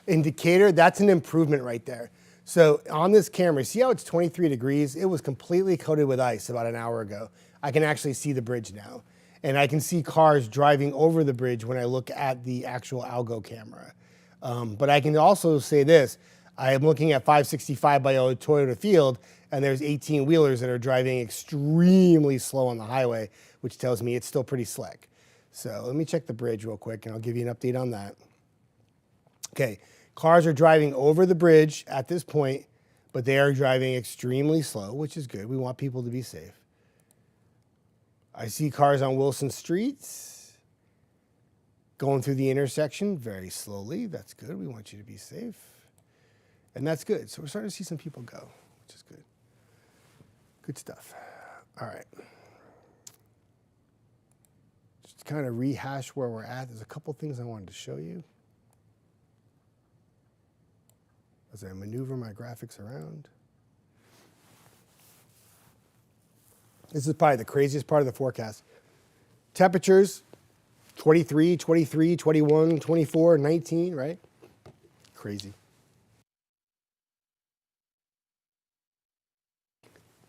A: In Decatur, that's an improvement right there. So on this camera, see how it's 23 degrees? It was completely coated with ice about an hour ago. I can actually see the bridge now. And I can see cars driving over the bridge when I look at the actual Algo camera. But I can also say this. I am looking at 565 by Toyota Field, and there's 18-wheelers that are driving extremely slow on the highway, which tells me it's still pretty slick. So let me check the bridge real quick, and I'll give you an update on that. Okay, cars are driving over the bridge at this point, but they are driving extremely slow, which is good. We want people to be safe. I see cars on Wilson Street going through the intersection very slowly. That's good. We want you to be safe. And that's good. So we're starting to see some people go, which is good. Good stuff. All right. Just kind of rehash where we're at, there's a couple things I wanted to show you as I maneuver my graphics around. This is probably the craziest part of the forecast. Temperatures, 23, 23, 21, 24, 19, right? Crazy.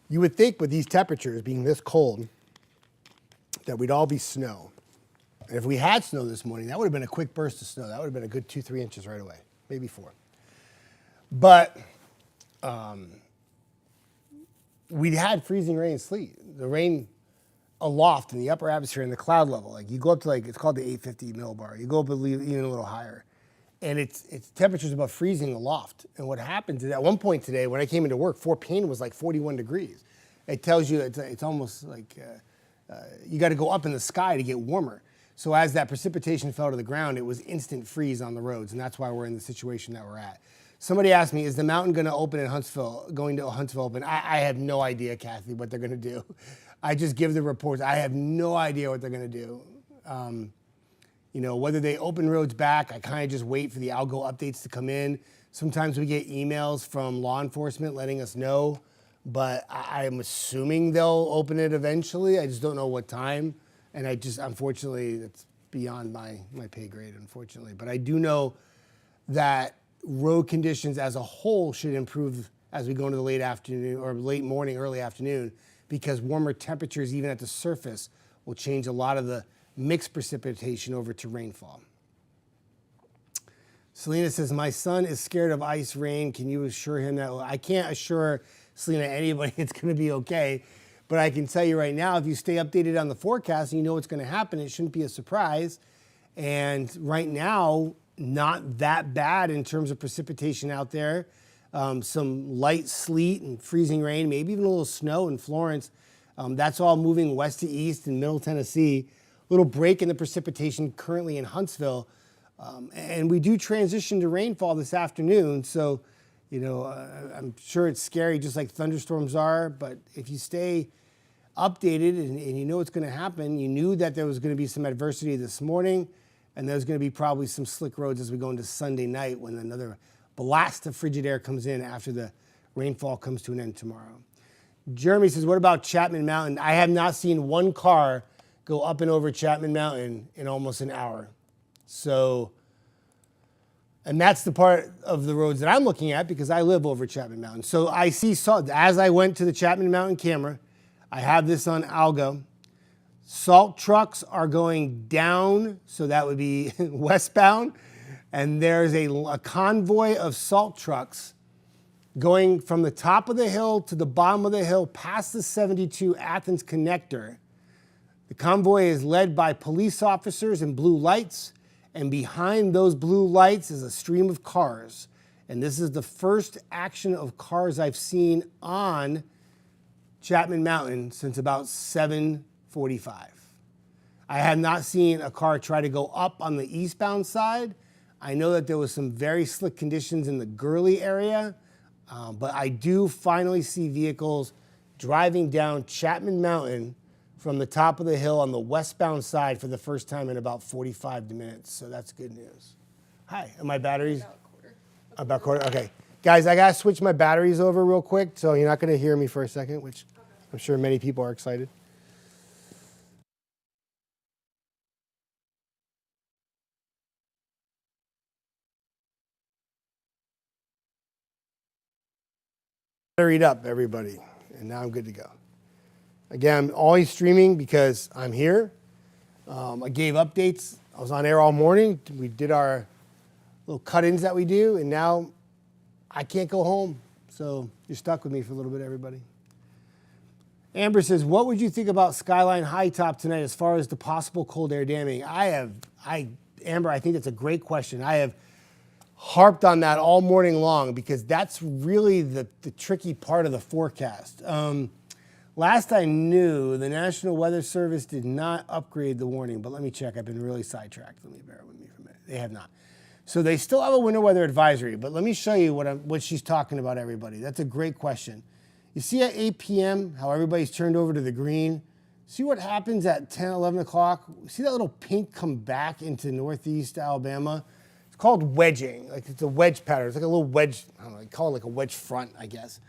A: You would think with these temperatures being this cold that we'd all be snow. And if we had snow this morning, that would have been a quick burst of snow. That would have been a good 2-3 inches right away, maybe 4. But we had freezing rain and sleet. The rain aloft in the upper atmosphere in the cloud level, like you go up to it's called the 850 millibar. You go up even a little higher. And it's temperatures above freezing aloft. And what happens is at one point today, when I came into work, Fort Payne was like 41 degrees. It tells you it's almost like you got to go up in the sky to get warmer. So as that precipitation fell to the ground, it was instant freeze on the roads. And that's why we're in the situation that we're at. Somebody asked me, is the mountain going to open in Huntsville, going to Huntsville open? I have no idea, Kathy, what they're going to do. I just give the reports. I have no idea what they're going to do. You know, whether they open roads back, I kind of just wait for the algo updates to come in. Sometimes we get emails from law enforcement letting us know, but I'm assuming they'll open it eventually. I just don't know what time. And unfortunately, it's beyond my pay grade, unfortunately. But I do know that road conditions as a whole should improve as we go into the late afternoon or late morning, early afternoon, because warmer temperatures, even at the surface, will change a lot of the mixed precipitation over to rainfall. Selena says, my son is scared of ice rain. Can you assure him that? Well, I can't assure Selena, anybody, it's going to be okay. But I can tell you right now, if you stay updated on the forecast and you know what's going to happen, it shouldn't be a surprise. And right now, not that bad in terms of precipitation out there. Some light sleet and freezing rain, maybe even a little snow in Florence. That's all moving west to east in Middle Tennessee. Little break in the precipitation currently in Huntsville. And we do transition to rainfall this afternoon. So, you know, I'm sure it's scary just like thunderstorms are. But if you stay updated and you know what's going to happen, you knew that there was going to be some adversity this morning. And there's going to be probably some slick roads as we go into Sunday night when another blast of frigid air comes in after the rainfall comes to an end tomorrow. Jeremy says, what about Chapman Mountain? I have not seen one car go up and over Chapman Mountain in almost an hour. So, and that's the part of the roads that I'm looking at because I live over Chapman Mountain. So I see, as I went to the Chapman Mountain camera, I have this on Algo. Salt trucks are going down, so that would be westbound. And there's a convoy of salt trucks going from the top of the hill to the bottom of the hill past the 72 Athens connector. The convoy is led by police officers in blue lights, and behind those blue lights is a stream of cars. And this is the first action of cars I've seen on Chapman Mountain since about 7:45. I have not seen a car try to go up on the eastbound side. I know that there was some very slick conditions in the Gurley area, but I do finally see vehicles driving down Chapman Mountain from the top of the hill on the westbound side for the first time in about 45 minutes. So that's good news. Hi, are my batteries? About quarter. Okay. Guys, I got to switch my batteries over real quick, so you're not going to hear me for a second, which I'm sure many people are excited. Batteried up, everybody, and now I'm good to go. Again, I'm always streaming because I'm here. I gave updates. I was on air all morning. We did our little cut-ins that we do, and now I can't go home. So you're stuck with me for a little bit, everybody. Amber says, what would you think about Skyline High Top tonight as far as the possible cold air damming? Amber, I think that's a great question. I have harped on that all morning long because that's really the tricky part of the forecast. Last I knew, the National Weather Service did not upgrade the warning, but let me check. I've been really sidetracked. Let me bear with me for a minute. They have not. So they still have a winter weather advisory, but let me show you what she's talking about, everybody. That's a great question. You see at 8 p.m. how everybody's turned over to the green? See what happens at 10, 11 o'clock? See that little pink come back into northeast Alabama? It's called wedging. Like it's a wedge pattern. It's like a little wedge, I don't know, they call it like a wedge front, I guess.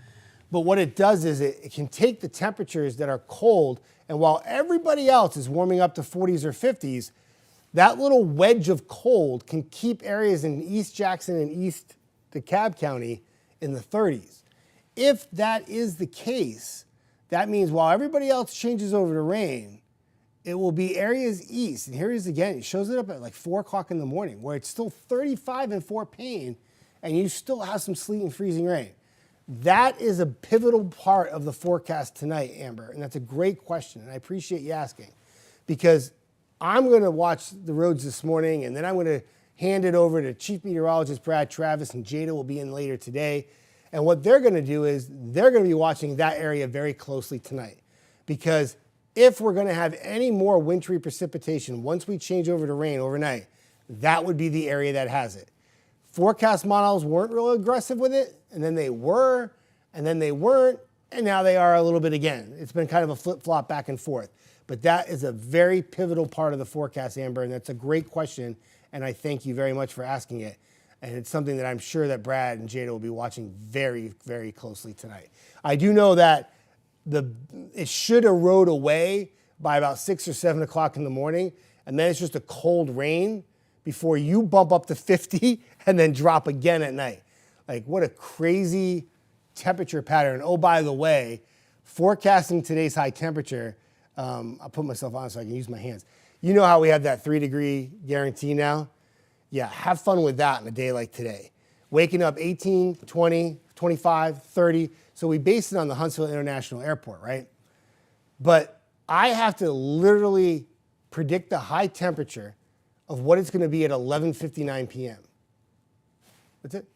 A: But what it does is it can take the temperatures that are cold, and while everybody else is warming up to 40s or 50s, that little wedge of cold can keep areas in East Jackson and East DeKalb County in the 30s. If that is the case, that means while everybody else changes over to rain, it will be areas east. And here it is again. It shows it up at like 4 o'clock in the morning where it's still 35 in Fort Payne and you still have some sleet and freezing rain. That is a pivotal part of the forecast tonight, Amber. And that's a great question. And I appreciate you asking because I'm going to watch the roads this morning and then I'm going to hand it over to Chief Meteorologist Brad Travis, and Jada will be in later today. And what they're going to do is they're going to be watching that area very closely tonight because if we're going to have any more wintry precipitation once we change over to rain overnight, that would be the area that has it. Forecast models weren't real aggressive with it, and then they were, and then they weren't, and now they are a little bit again. It's been kind of a flip-flop back and forth. But that is a very pivotal part of the forecast, Amber, and that's a great question, and I thank you very much for asking it. And it's something that I'm sure that Brad and Jada will be watching very, very closely tonight. I do know that it should erode away by about 6 or 7 o'clock in the morning, and then it's just a cold rain before you bump up to 50 and then drop again at night. Like, what a crazy temperature pattern. Oh, by the way, forecasting today's high temperature, I'll put myself on so I can use my hands. You know how we have that 3-degree guarantee now? Yeah, have fun with that on a day like today. Waking up 18, 20, 25, 30. So we base it on the Huntsville International Airport, right? But I have to literally predict the high temperature of what it's going to be at 11:59 p.m. That's it.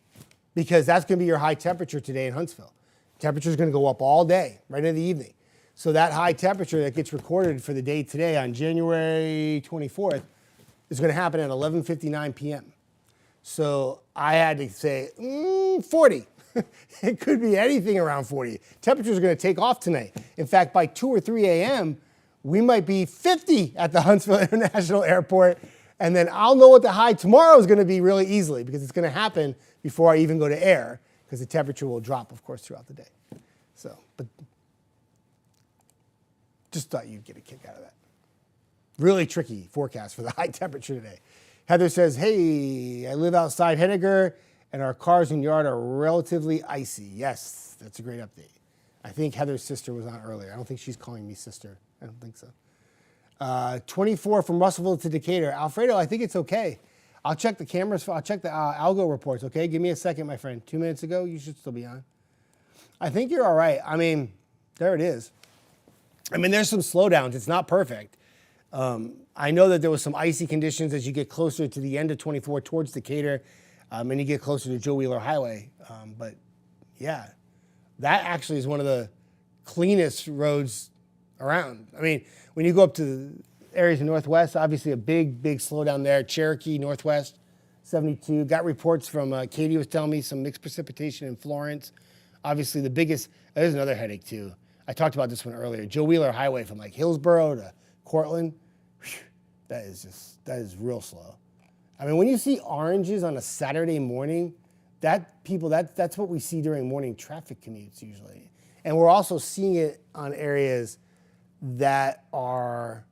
A: Because that's going to be your high temperature today in Huntsville. Temperature is going to go up all day, right in the evening. So that high temperature that gets recorded for the day today on January 24th is going to happen at 11:59 p.m. So I had to say 40. It could be anything around 40. Temperatures are going to take off tonight. In fact, by 2 or 3 a.m., we might be 50 at the Huntsville International Airport. And then I'll know what the high tomorrow is going to be really easily because it's going to happen before I even go to air because the temperature will drop, of course, throughout the day. So, but just thought you'd get a kick out of that. Really tricky forecast for the high temperature today. Heather says, hey, I live outside Henniger and our cars and yard are relatively icy. Yes, that's a great update. I think Heather's sister was on earlier. I don't think she's calling me sister. I don't think so. 24 from Russellville to Decatur. Alfredo, I think it's okay. I'll check the cameras. I'll check the algo reports, okay? Give me a second, my friend. 2 minutes ago, you should still be on. I think you're all right. I mean, there it is. I mean, there's some slowdowns. It's not perfect. I know that there was some icy conditions as you get closer to the end of 24 towards Decatur and you get closer to Joe Wheeler Highway. But, yeah, that actually is one of the cleanest roads around. I mean, when you go up to the areas in Northwest, obviously a big slowdown there. Cherokee, Northwest, 72. Got reports from Katie was telling me some mixed precipitation in Florence. Obviously the biggest, there's another headache too. I talked about this one earlier. Joe Wheeler Highway from like Hillsboro to Cortland. Whew, that is real slow. I mean, when you see oranges on a Saturday morning, that's what we see during morning traffic commutes usually. And we're also seeing it on areas that are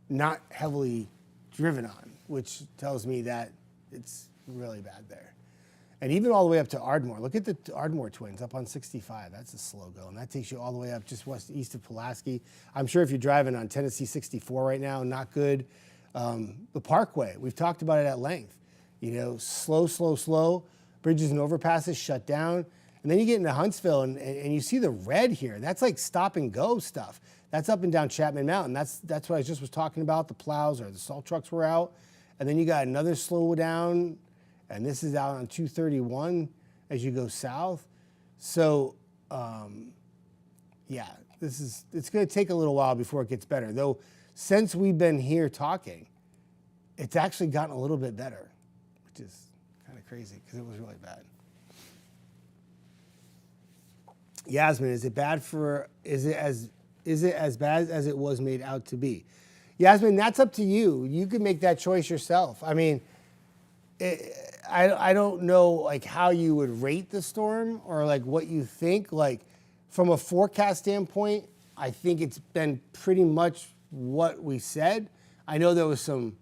A: not heavily driven on, which tells me that it's really bad there. And even all the way up to Ardmore. Look at the Ardmore twins up on 65. That's a slow go. And that takes you all the way up just east of Pulaski. I'm sure if you're driving on Tennessee 64 right now, not good. The Parkway, we've talked about it at length. You know, slow. Bridges and overpasses shut down. And then you get into Huntsville and you see the red here. That's like stop and go stuff. That's up and down Chapman Mountain. That's what I just was talking about. The plows or the salt trucks were out. And then you got another slow down. And this is out on 231 as you go south. So, yeah, it's going to take a little while before it gets better. Though, since we've been here talking, it's actually gotten a little bit better, which is kind of crazy because it was really bad. Yasmin, is it Is it as bad as it was made out to be? Yasmin, that's up to you. You can make that choice yourself. I mean, I don't know like how you would rate the storm or like what you think. Like from a forecast standpoint, I think it's been pretty much what we said. I know there was some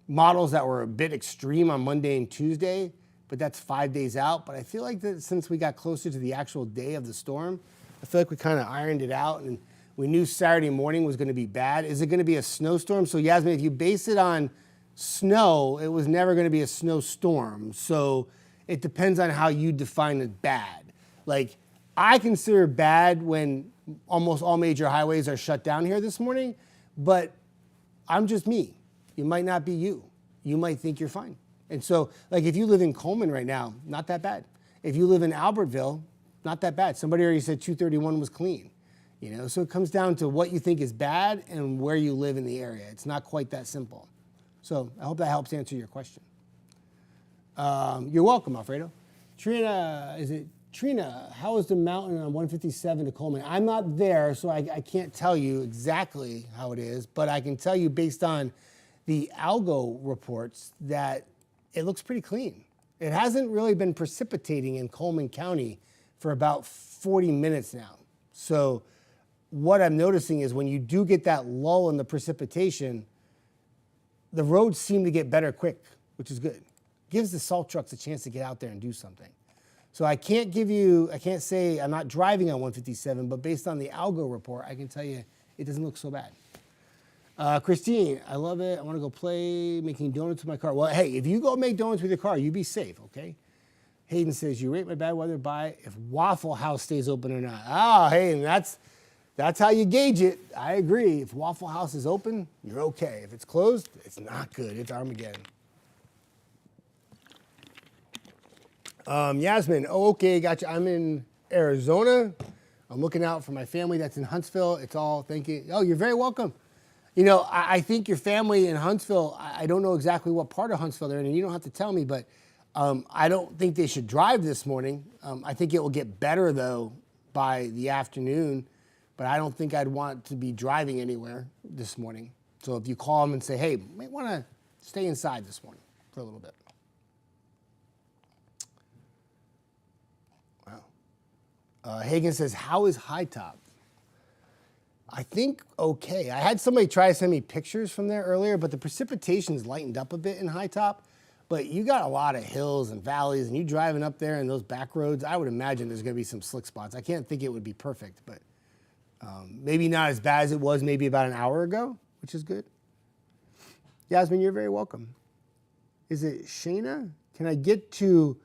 A: models that were a bit extreme on Monday and Tuesday, but that's 5 days out. But I feel like that since we got closer to the actual day of the storm, I feel like we kind of ironed it out, and we knew Saturday morning was going to be bad. Is it going to be a snowstorm? So Yasmin, if you base it on snow, it was never going to be a snowstorm. So it depends on how you define it bad. Like I consider bad when almost all major highways are shut down here this morning, but I'm just me. You might not be you. You might think you're fine. And so, like, if you live in Coleman right now, not that bad. If you live in Albertville, not that bad. Somebody already said 231 was clean. You know, so it comes down to what you think is bad and where you live in the area. It's not quite that simple. So I hope that helps answer your question. You're welcome, Alfredo. Trina, how is the mountain on 157 to Coleman? I'm not there, so I can't tell you exactly how it is, but I can tell you based on the algo reports that it looks pretty clean. It hasn't really been precipitating in Coleman County for about 40 minutes now. So what I'm noticing is when you do get that lull in the precipitation, the roads seem to get better quick, which is good. Gives the salt trucks a chance to get out there and do something. So I can't say I'm not driving on 157, but based on the algo report, I can tell you it doesn't look so bad. Christine, I love it. I want to go play making donuts with my car. Well, hey, if you go make donuts with your car, you be safe, okay? Hayden says, you rate my bad weather by if Waffle House stays open or not. Oh, Hayden, that's how you gauge it. I agree. If Waffle House is open, you're okay. If it's closed, it's not good. It's Armageddon. Yasmin, oh, okay, gotcha. I'm in Arizona. I'm looking out for my family that's in Huntsville. It's all, thank you. Oh, you're very welcome. You know, I think your family in Huntsville, I don't know exactly what part of Huntsville they're in, and you don't have to tell me, but I don't think they should drive this morning. I think it will get better, though, by the afternoon, but I don't think I'd want to be driving anywhere this morning. So if you call them and say, hey, you might want to stay inside this morning for a little bit. Wow. Hagen says, how is High Top? I think okay. I had somebody try to send me pictures from there earlier, but the precipitation's lightened up a bit in High Top. But you got a lot of hills and valleys, and you driving up there in those back roads, I would imagine there's going to be some slick spots. I can't think it would be perfect, but maybe not as bad as it was maybe about an hour ago, which is good. Yasmin, you're very welcome. Is it Shayna? Can I get to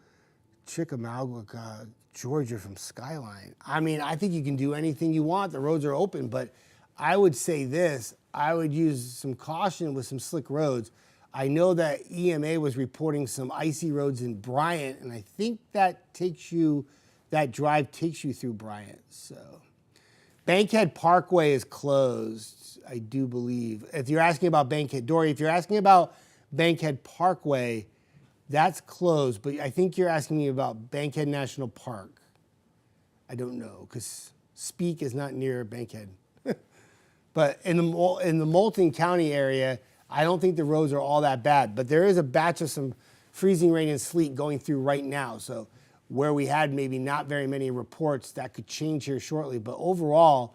A: Chickamauga, Georgia from Skyline? I mean, I think you can do anything you want. The roads are open, but I would say this. I would use some caution with some slick roads. I know that EMA was reporting some icy roads in Bryant, and I think that drive takes you through Bryant. So Bankhead Parkway is closed, I do believe. If you're asking about Bankhead, Dory, if you're asking about Bankhead Parkway, that's closed, but I think you're asking me about Bankhead National Park. I don't know, because Speak is not near Bankhead. But in the Moulton County area, I don't think the roads are all that bad, but there is a batch of some freezing rain and sleet going through right now. So where we had maybe not very many reports, that could change here shortly. But overall,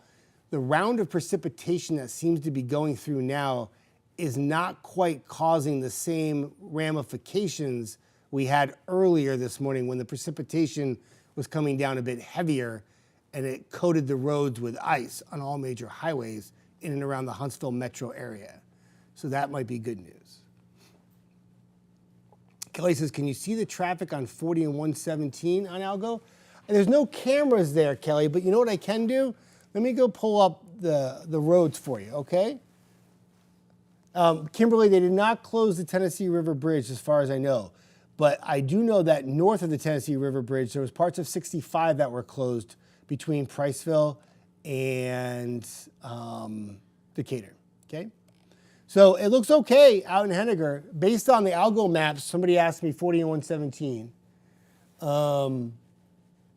A: the round of precipitation that seems to be going through now is not quite causing the same ramifications we had earlier this morning when the precipitation was coming down a bit heavier and it coated the roads with ice on all major highways in and around the Huntsville metro area. So that might be good news. Kelly says, can you see the traffic on 40 and 117 on Algo? There's no cameras there, Kelly, but you know what I can do? Let me go pull up the roads for you, okay? Kimberly, they did not close the Tennessee River Bridge as far as I know, but I do know that north of the Tennessee River Bridge, there was parts of 65 that were closed between Priceville and Decatur, okay? So it looks okay out in Henniger. Based on the Algo maps, somebody asked me 40 and 117.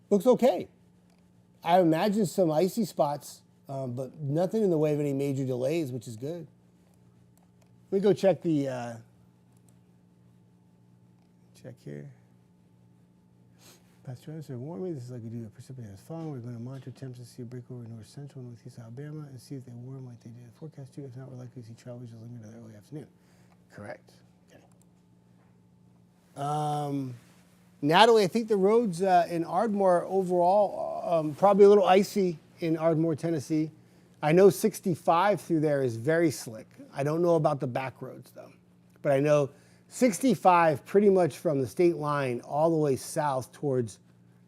A: Looks okay. I imagine some icy spots, but nothing in the way of any major delays, which is good. Let me go check the check here. Past trends are warming. This is likely due to precipitated falling. We're going to monitor temps to see a breakover in north central and northeast Alabama and see if they warm like they did in the forecast too. If not, we're likely to see travelers just limited to the early afternoon. Correct. Okay. Natalie, I think the roads in Ardmore overall probably a little icy in Ardmore, Tennessee. I know 65 through there is very slick. I don't know about the back roads though, but I know 65 pretty much from the state line all the way south towards,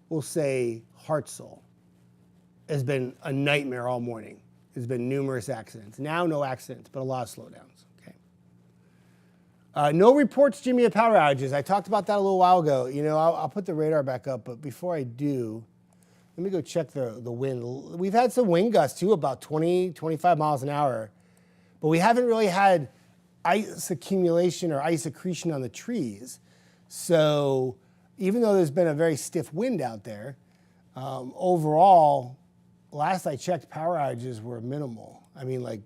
A: we'll say, Hartselle has been a nightmare all morning. There's been numerous accidents. Now no accidents, but a lot of slowdowns. Okay. No reports, Jimmy, of power outages. I talked about that a little while ago. You know, I'll put the radar back up, but before I do, let me go check the wind. We've had some wind gusts too, about 20, 25 miles an hour, but we haven't really had ice accumulation or ice accretion on the trees. So even though there's been a very stiff wind out there, overall, last I checked, power outages were minimal. I mean, like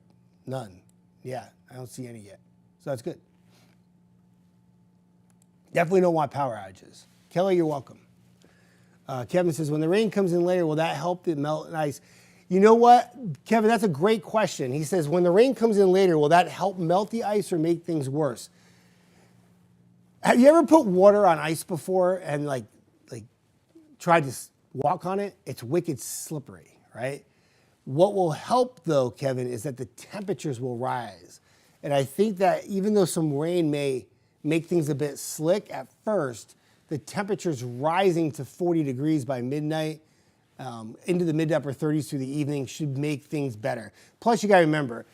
A: none. Yeah, I don't see any yet. So that's good. Definitely don't want power outages. Kelly, you're welcome. Kevin says, when the rain comes in later, will that help the melt and ice? You know what, Kevin, that's a great question. He says, when the rain comes in later, will that help melt the ice or make things worse? Have you ever put water on ice before and like tried to walk on it? It's wicked slippery, right? What will help though, Kevin, is that the temperatures will rise. And I think that even though some rain may make things a bit slick at first, the temperature's rising to 40 degrees by midnight, into the mid to upper 30s through the evening should make things better. Plus, you got to remember,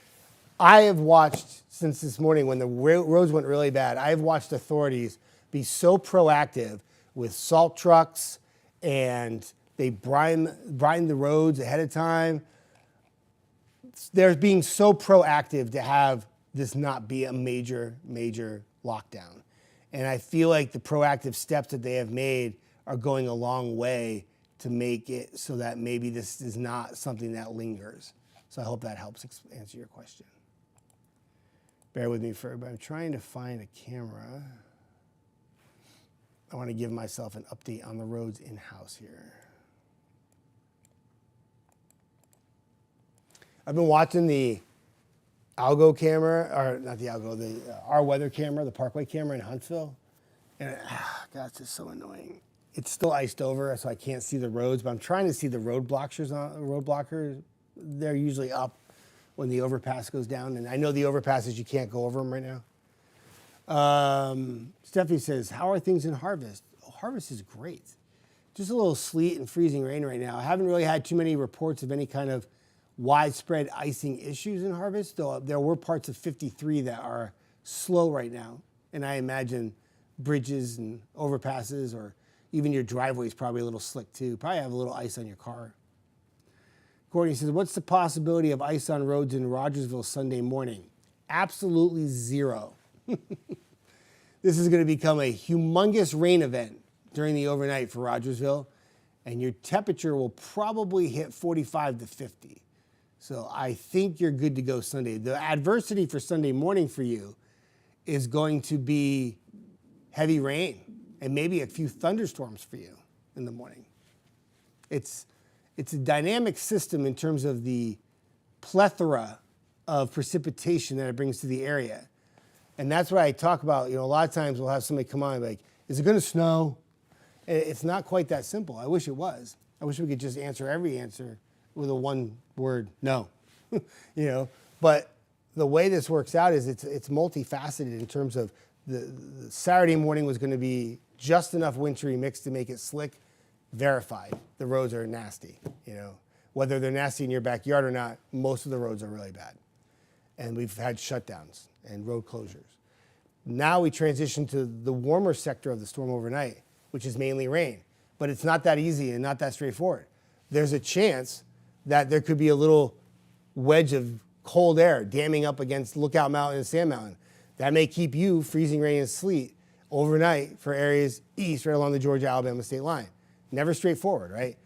A: I have watched since this morning when the roads went really bad, I have watched authorities be so proactive with salt trucks, and they brine the roads ahead of time. They're being so proactive to have this not be a major lockdown. And I feel like the proactive steps that they have made are going a long way to make it so that maybe this is not something that lingers. So I hope that helps answer your question. Bear with me for everybody. I'm trying to find a camera. I want to give myself an update on the roads in-house here. I've been watching the Algo camera, or not the Algo, the our weather camera, the Parkway camera in Huntsville. And God, it's just so annoying. It's still iced over, so I can't see the roads, but I'm trying to see the road blockers. They're usually up when the overpass goes down, and I know the overpasses, you can't go over them right now. Stephanie says, how are things in Harvest? Oh, Harvest is great. Just a little sleet and freezing rain right now. I haven't really had too many reports of any kind of widespread icing issues in Harvest, though there were parts of 53 that are slow right now, and I imagine bridges and overpasses or even your driveway is probably a little slick too. Probably have a little ice on your car. Courtney says, what's the possibility of ice on roads in Rogersville Sunday morning? Absolutely zero. This is going to become a humongous rain event during the overnight for Rogersville, and your temperature will probably hit 45 to 50. So I think you're good to go Sunday. The adversity for Sunday morning for you is going to be heavy rain and maybe a few thunderstorms for you in the morning. It's a dynamic system in terms of the plethora of precipitation that it brings to the area. And that's what I talk about. You know, a lot of times we'll have somebody come on and be like, is it going to snow? And it's not quite that simple. I wish it was. I wish we could just answer every answer with a one word, no. You know, but the way this works out is it's multifaceted in terms of the Saturday morning was going to be just enough wintry mix to make it slick, verified. The roads are nasty, you know. Whether they're nasty in your backyard or not, most of the roads are really bad. And we've had shutdowns and road closures. Now we transition to the warmer sector of the storm overnight, which is mainly rain. But it's not that easy and not that straightforward. There's a chance that there could be a little wedge of cold air damming up against Lookout Mountain and Sand Mountain. That may keep you freezing rain and sleet overnight for areas east right along the Georgia-Alabama state line. Never straightforward, right?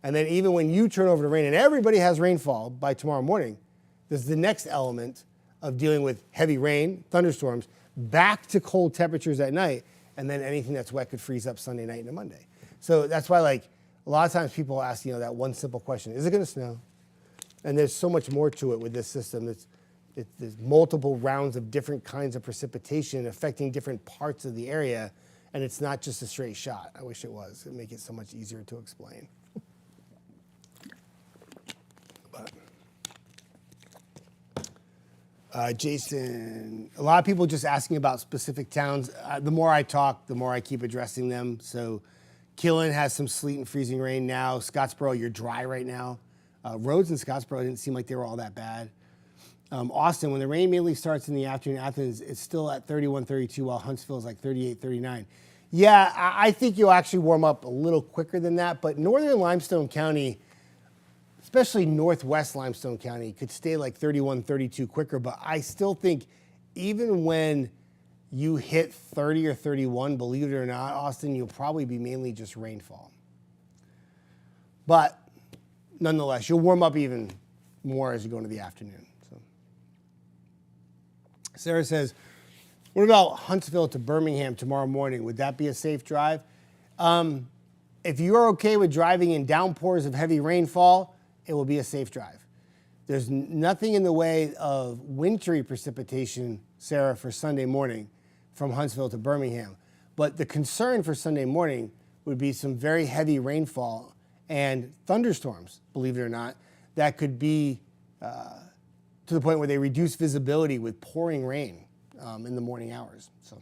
A: And then even when you turn over to rain, and everybody has rainfall by tomorrow morning, there's the next element of dealing with heavy rain, thunderstorms, back to cold temperatures at night, and then anything that's wet could freeze up Sunday night into Monday. So that's why, like, a lot of times people ask, that one simple question, is it going to snow? And there's so much more to it with this system. There's multiple rounds of different kinds of precipitation affecting different parts of the area, and it's not just a straight shot. I wish it was. It'd make it so much easier to explain. Jason, a lot of people just asking about specific towns. The more I talk, the more I keep addressing them. So Killen has some sleet and freezing rain now. Scottsboro, you're dry right now. Roads in Scottsboro didn't seem like they were all that bad. Austin, when the rain mainly starts in the afternoon, Athens, it's still at 31, 32, while Huntsville is like 38, 39. Yeah, I think you'll actually warm up a little quicker than that, but northern Limestone County, especially northwest Limestone County, could stay like 31, 32 quicker. But I still think even when you hit 30 or 31, believe it or not, Austin, you'll probably be mainly just rainfall. But nonetheless, you'll warm up even more as you go into the afternoon. So Sarah says, what about Huntsville to Birmingham tomorrow morning? Would that be a safe drive? If you're okay with driving in downpours of heavy rainfall, it will be a safe drive. There's nothing in the way of wintry precipitation, Sarah, for Sunday morning from Huntsville to Birmingham. But the concern for Sunday morning would be some very heavy rainfall and thunderstorms, believe it or not, that could be to the point where they reduce visibility with pouring rain in the morning hours. So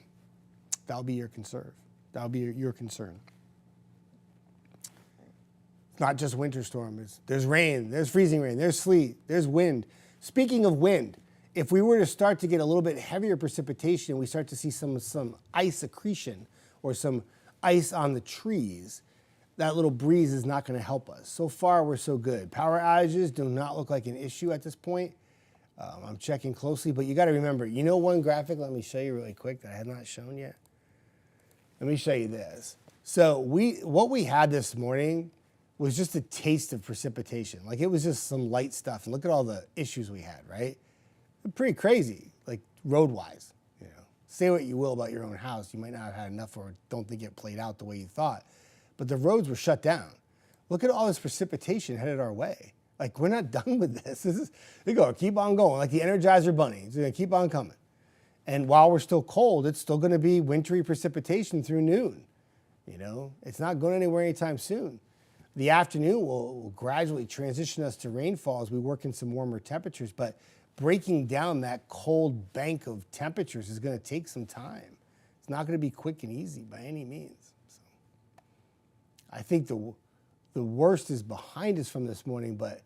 A: that'll be your concern. That'll be your concern. Not just winter storm. There's rain, there's freezing rain, there's sleet, there's wind. Speaking of wind, if we were to start to get a little bit heavier precipitation, we start to see some ice accretion or some ice on the trees, that little breeze is not going to help us. So far, we're so good. Power outages do not look like an issue at this point. I'm checking closely, but you got to remember, one graphic, let me show you really quick that I have not shown yet. Let me show you this. So what we had this morning was just a taste of precipitation. Like, it was just some light stuff. And look at all the issues we had, right? Pretty crazy, like road-wise. Say what you will about your own house. You might not have had enough or don't think it played out the way you thought. But the roads were shut down. Look at all this precipitation headed our way. Like, we're not done with this. They go, keep on going. Like the Energizer Bunny. It's going to keep on coming. And while we're still cold, it's still going to be wintry precipitation through noon. It's not going anywhere anytime soon. The afternoon will gradually transition us to rainfall as we work in some warmer temperatures, but breaking down that cold bank of temperatures is going to take some time. It's not going to be quick and easy by any means. So I think the worst is behind us from this morning, but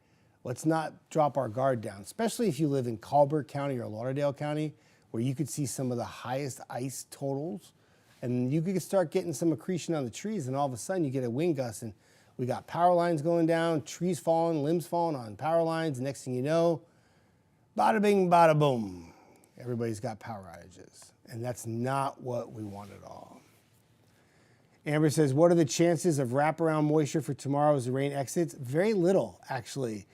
A: let's not drop our guard down, especially if you live in Colbert County or Lauderdale County, where you could see some of the highest ice totals, and you could start getting some accretion on the trees, and all of a sudden you get a wind gust, and we got power lines going down, trees falling, limbs falling on power lines. Next thing you know, bada bing, bada boom. Everybody's got power outages. And that's not what we want at all. Amber says, what are the chances of wraparound moisture for tomorrow as the rain exits? Very little, actually.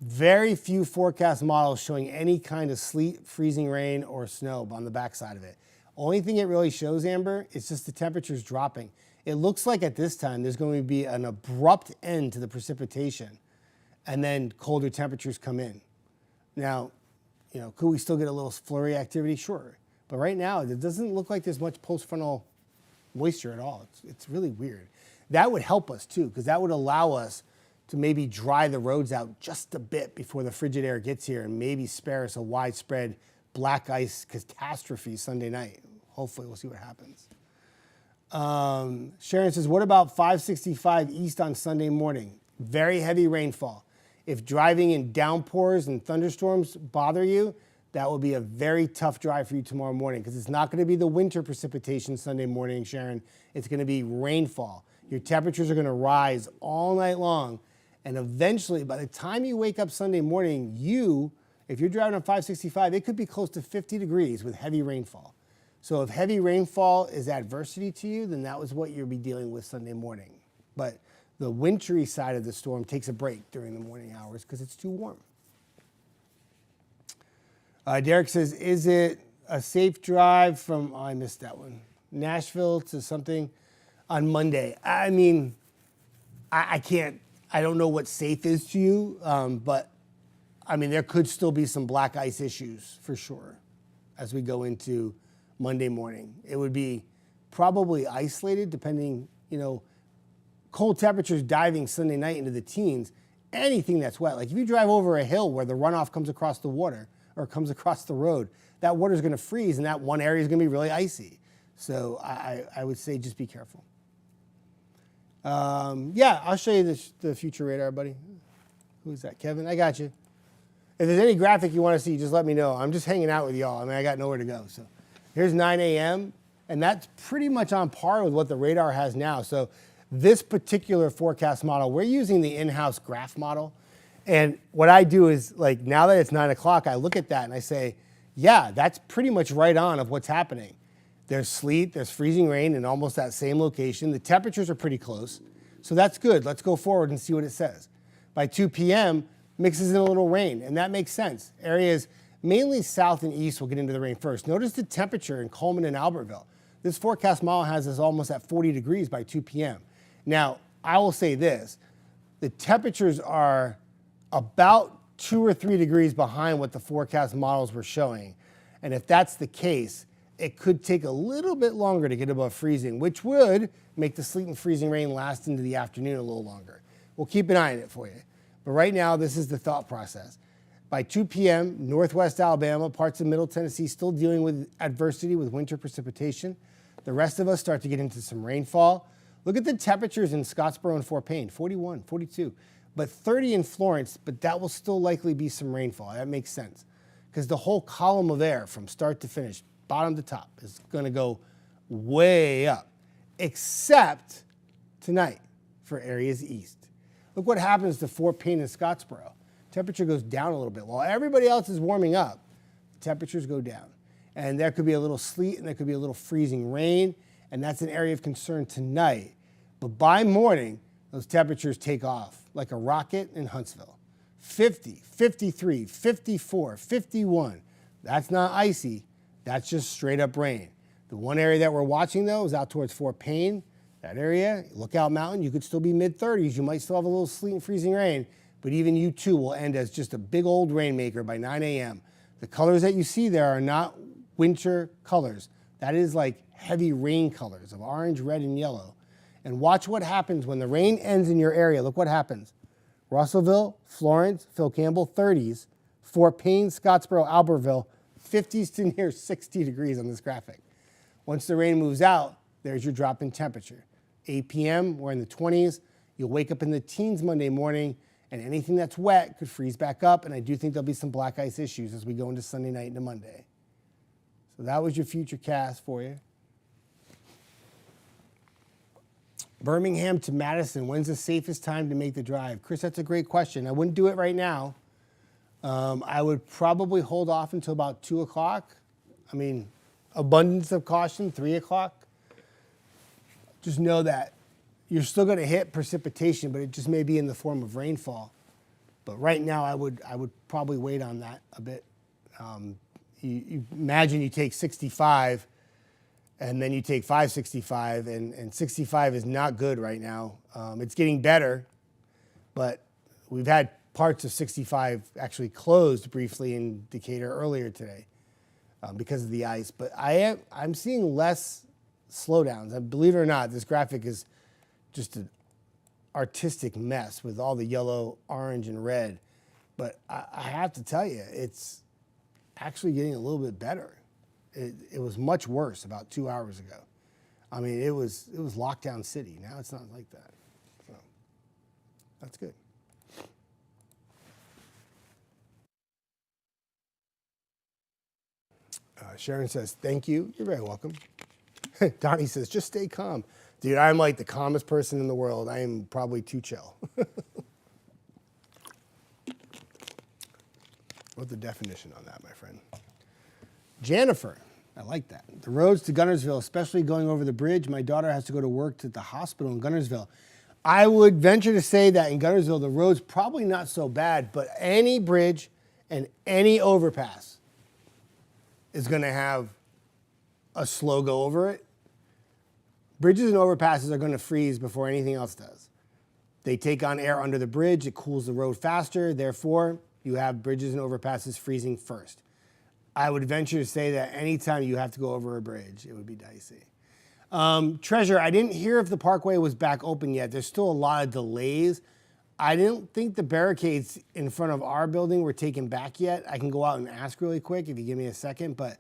A: Very few forecast models showing any kind of sleet, freezing rain, or snow on the backside of it. Only thing it really shows, Amber, is just the temperatures dropping. It looks like at this time there's going to be an abrupt end to the precipitation, and then colder temperatures come in. Now, could we still get a little flurry activity? Sure. But right now, it doesn't look like there's much post-frontal moisture at all. It's really weird. That would help us too, because that would allow us to maybe dry the roads out just a bit before the frigid air gets here and maybe spare us a widespread black ice catastrophe Sunday night. Hopefully, we'll see what happens. Sharon says, what about 565 east on Sunday morning? Very heavy rainfall. If driving in downpours and thunderstorms bother you, that will be a very tough drive for you tomorrow morning, because it's not going to be the winter precipitation Sunday morning, Sharon. It's going to be rainfall. Your temperatures are going to rise all night long. And eventually, by the time you wake up Sunday morning, if you're driving on 565, it could be close to 50 degrees with heavy rainfall. So if heavy rainfall is adversity to you, then that was what you'll be dealing with Sunday morning. But The wintry side of the storm takes a break during the morning hours because it's too warm. Derek says, is it a safe drive from, oh, I missed that one, Nashville to something on Monday? I mean, I can't, I don't know what safe is to you, but I mean, there could still be some black ice issues for sure as we go into Monday morning. It would be probably isolated depending, you know, cold temperatures diving Sunday night into the teens, anything that's wet. Like if you drive over a hill where the runoff comes across the water or comes across the road, that water is going to freeze and that one area is going to be really icy. So I would say just be careful. Yeah, I'll show you the future radar, buddy. Who's that? Kevin? I got you. If there's any graphic you want to see, just let me know. I'm just hanging out with y'all. I mean, I got nowhere to go. So here's 9 a.m., and that's pretty much on par with what the radar has now. So this particular forecast model, we're using the in-house graph model. And what I do is, like, now that it's 9 o'clock, I look at that and I say, yeah, that's pretty much right on of what's happening. There's sleet, there's freezing rain in almost that same location. The temperatures are pretty close. So that's good. Let's go forward and see what it says. By 2 p.m., mixes in a little rain, and that makes sense. Areas mainly south and east will get into the rain first. Notice the temperature in Coleman and Albertville. This forecast model has us almost at 40 degrees by 2 p.m. Now, I will say this. The temperatures are about 2 or 3 degrees behind what the forecast models were showing. And if that's the case, it could take a little bit longer to get above freezing, which would make the sleet and freezing rain last into the afternoon a little longer. We'll keep an eye on it for you. But right now, this is the thought process. By 2 p.m., northwest Alabama, parts of middle Tennessee still dealing with adversity with winter precipitation. The rest of us start to get into some rainfall. Look at the temperatures in Scottsboro and Fort Payne, 41, 42, but 30 in Florence, but that will still likely be some rainfall. That makes sense because the whole column of air from start to finish, bottom to top, is going to go way up, except tonight for areas east. Look what happens to Fort Payne and Scottsboro. Temperature goes down a little bit. While everybody else is warming up, temperatures go down. And there could be a little sleet and there could be a little freezing rain, and that's an area of concern tonight. But by morning, those temperatures take off like a rocket in Huntsville. 50, 53, 54, 51. That's not icy. That's just straight up rain. The one area that we're watching, though, is out towards Fort Payne. That area, Lookout Mountain, you could still be mid-30s. You might still have a little sleet and freezing rain, but even you too will end as just a big old rainmaker by 9 a.m. The colors that you see there are not winter colors. That is like heavy rain colors of orange, red, and yellow. And watch what happens when the rain ends in your area. Look what happens. Russellville, Florence, Phil Campbell, 30s. Fort Payne, Scottsboro, Albertville, 50s to near 60 degrees on this graphic. Once the rain moves out, there's your drop in temperature. 8 p.m., we're in the 20s. You'll wake up in the teens Monday morning, and anything that's wet could freeze back up, and I do think there'll be some black ice issues as we go into Sunday night into Monday. So that was your future cast for you. Birmingham to Madison, when's the safest time to make the drive? Chris, that's a great question. I wouldn't do it right now. I would probably hold off until about 2 o'clock. I mean, abundance of caution, 3 o'clock. Just know that you're still going to hit precipitation, but it just may be in the form of rainfall. But right now, I would probably wait on that a bit. You imagine you take 65, and then you take 565, and 65 is not good right now. It's getting better, but we've had parts of 65 actually closed briefly in Decatur earlier today because of the ice. But I'm seeing less slowdowns. And believe it or not, this graphic is just an artistic mess with all the yellow, orange, and red. But I have to tell you, it's actually getting a little bit better. It was much worse about 2 hours ago. I mean, it was lockdown city. Now it's not like that. So that's good. Sharon says, thank you. You're very welcome. Donnie says, just stay calm. Dude, I'm like the calmest person in the world. I am probably too chill. What's the definition on that, my friend? Jennifer, I like that. The roads to Gunnersville, especially going over the bridge. My daughter has to go to work at the hospital in Gunnersville. I would venture to say that in Guntersville, the road's probably not so bad, but any bridge and any overpass is going to have a slow go over it. Bridges and overpasses are going to freeze before anything else does. They take on air under the bridge, it cools the road faster, therefore you have bridges and overpasses freezing first. I would venture to say that anytime you have to go over a bridge, it would be dicey. Treasure, I didn't hear if the parkway was back open yet. There's still a lot of delays. I didn't think the barricades in front of our building were taken back yet. I can go out and ask really quick if you give me a second, but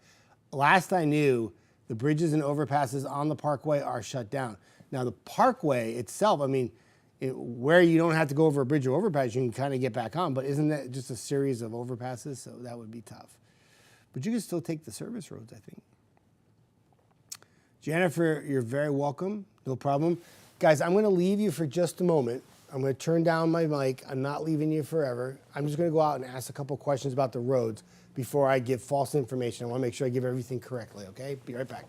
A: last I knew, the bridges and overpasses on the parkway are shut down. Now the parkway itself, I mean, where you don't have to go over a bridge or overpass, you can kind of get back on, but isn't that just a series of overpasses? So that would be tough. But you can still take the service roads, I think. Jennifer, you're very welcome. No problem. Guys, I'm going to leave you for just a moment. I'm going to turn down my mic. I'm not leaving you forever. I'm just going to go out and ask a couple questions about the roads before I give false information. I want to make sure I give everything correctly, okay? Be right back.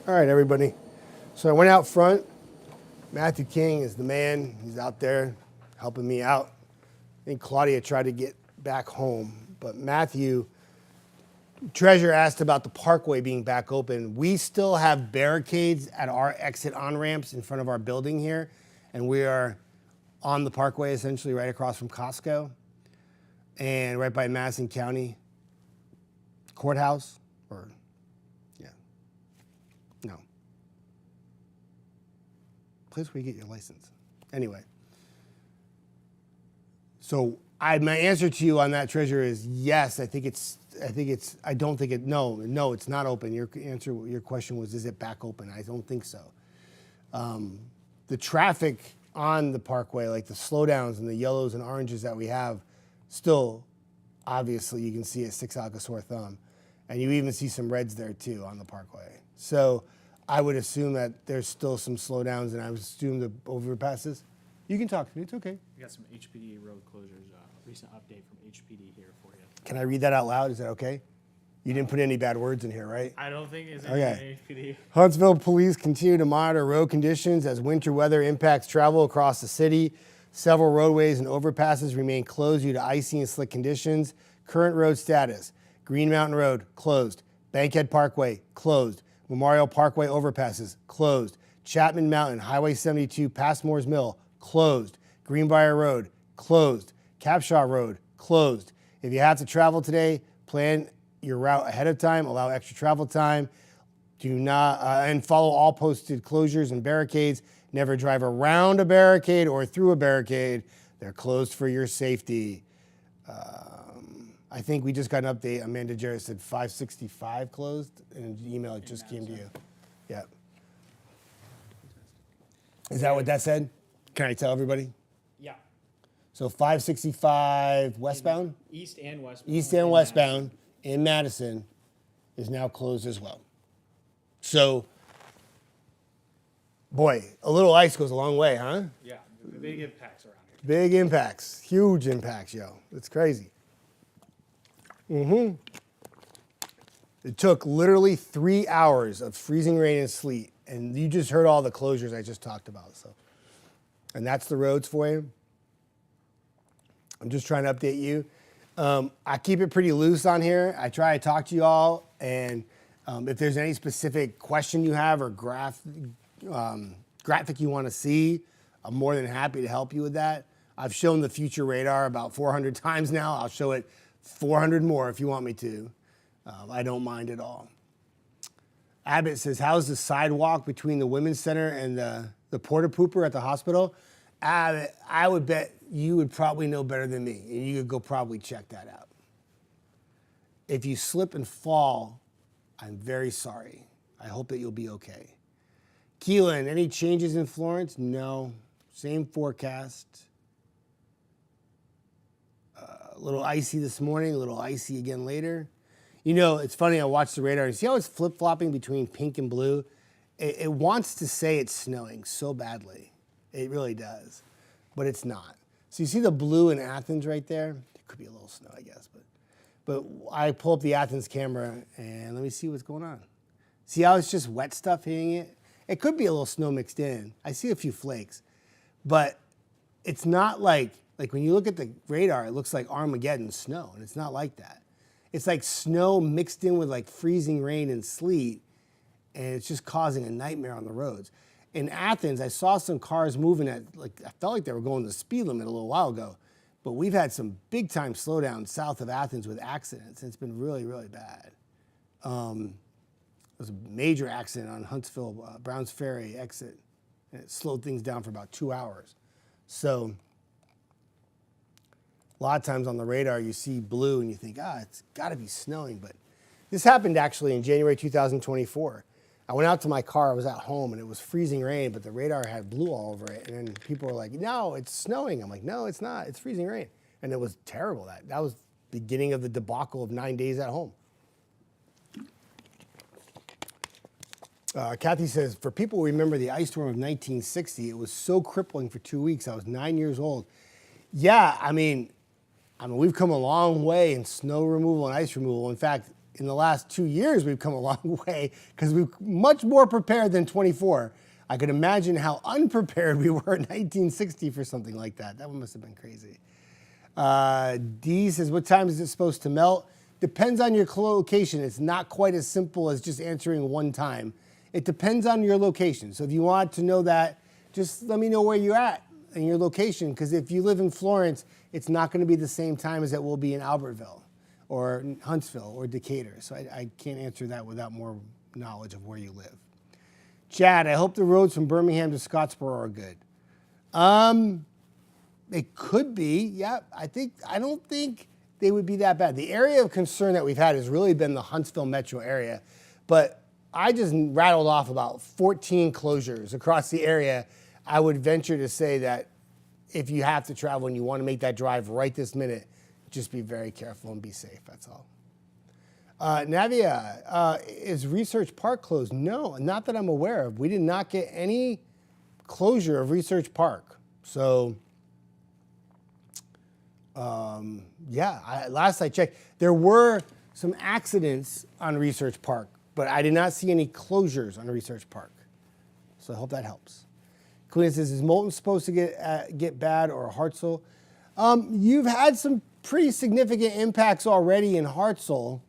A: All right, everybody. So I went out front. Matthew King is the man. He's out there helping me out. I think Claudia tried to get back home, but Matthew, Treasure asked about the parkway being back open. We still have barricades at our exit on-ramps in front of our building here, and we are on the parkway essentially right across from Costco and right by Madison County Courthouse, or no. Place where you get your license. Anyway. So my answer to you on that, Treasure, is yes. I don't think it, no, it's not open. Your question was, is it back open? I don't think so. The traffic on the parkway, like the slowdowns and the yellows and oranges that we have, still, obviously, you can see it sticks out like a sore thumb. And you even see some reds there too on the parkway. So I would assume that there's still some slowdowns, and I would assume the overpasses. You can talk to me, it's okay.
C: We got some HPD road closures, recent update from HPD here for you.
A: Can I read that out loud? Is that okay? You didn't put any bad words in here, right?
C: I don't think it's
A: Okay.
C: HPD.
A: Huntsville police continue to monitor road conditions as winter weather impacts travel across the city. Several roadways and overpasses remain closed due to icy and slick conditions. Current road status: Green Mountain Road, closed. Bankhead Parkway, closed. Memorial Parkway overpasses, closed. Chapman Mountain, Highway 72 past Moore's Mill, closed. Greenbrier Road, closed. Capshaw Road, closed. If you have to travel today, plan your route ahead of time, allow extra travel time. Do not, and follow all posted closures and barricades. Never drive around a barricade or through a barricade. They're closed for your safety. I think we just got an update. Amanda Jarrett said 565 closed, and an email just came to you. Yeah. Is that what that said? Can I tell everybody?
C: Yeah.
A: So 565 westbound?
C: East and westbound.
A: East and westbound in Madison is now closed as well. So, boy, a little ice goes a long way, huh?
C: Yeah, big impacts around here.
A: Big impacts, huge impacts, yo. It's crazy. It took literally 3 hours of freezing rain and sleet, and you just heard all the closures I just talked about. So, and that's the roads for you. I'm just trying to update you. I keep it pretty loose on here. I try to talk to you all, and if there's any specific question you have or graphic you want to see, I'm more than happy to help you with that. I've shown the future radar about 400 times now. I'll show it 400 more if you want me to. I don't mind at all. Abbott says, how's the sidewalk between the Women's Center and the Porta Pooper at the hospital? I would bet you would probably know better than me, and you could go probably check that out. If you slip and fall, I'm very sorry. I hope that you'll be okay. Keelan, any changes in Florence? No. Same forecast. A little icy this morning, a little icy again later. You know, it's funny, I watched the radar. You see how it's flip-flopping between pink and blue? It wants to say it's snowing so badly. It really does, but it's not. So you see the blue in Athens right there? There could be a little snow, I guess, but I pull up the Athens camera and let me see what's going on. See how it's just wet stuff hitting it? It could be a little snow mixed in. I see a few flakes, but it's not like when you look at the radar, it looks like Armageddon snow, and it's not like that. It's like snow mixed in with like freezing rain and sleet, and it's just causing a nightmare on the roads. In Athens, I saw some cars moving at, I felt like they were going the speed limit a little while ago, but we've had some big time slowdowns south of Athens with accidents, and it's been really, really bad. There was a major accident on Huntsville, Browns Ferry exit, and it slowed things down for about 2 hours. So a lot of times on the radar, you see blue and you think, it's got to be snowing. But this happened actually in January 2024. I went out to my car, I was at home, and it was freezing rain, but the radar had blue all over it. And then people were like, no, it's snowing. I'm like, no, it's not. It's freezing rain. And it was terrible. That was the beginning of the debacle of 9 days at home. Kathy says, for people who remember the ice storm of 1960, it was so crippling for 2 weeks. I was 9 years old. Yeah, I mean, we've come a long way in snow removal and ice removal. In fact, in the last 2 years, we've come a long way because we're much more prepared than 24. I could imagine how unprepared we were in 1960 for something like that. That one must have been crazy. D says, what time is it supposed to melt? Depends on your location. It's not quite as simple as just answering one time. It depends on your location. So if you want to know that, just let me know where you're at in your location, because if you live in Florence, it's not going to be the same time as it will be in Albertville or Huntsville or Decatur. So I can't answer that without more knowledge of where you live. Chad, I hope the roads from Birmingham to Scottsboro are good. It could be, yeah. I don't think they would be that bad. The area of concern that we've had has really been the Huntsville metro area, but I just rattled off about 14 closures across the area. I would venture to say that if you have to travel and you want to make that drive right this minute, just be very careful and be safe, that's all. Navia, is Research Park closed? No, not that I'm aware of. We did not get any closure of Research Park. So, last I checked, there were some accidents on Research Park, but I did not see any closures on Research Park. So I hope that helps. Queen says, is Moulton supposed to get bad or Hartselle? You've had some pretty significant impacts already in Hartselle.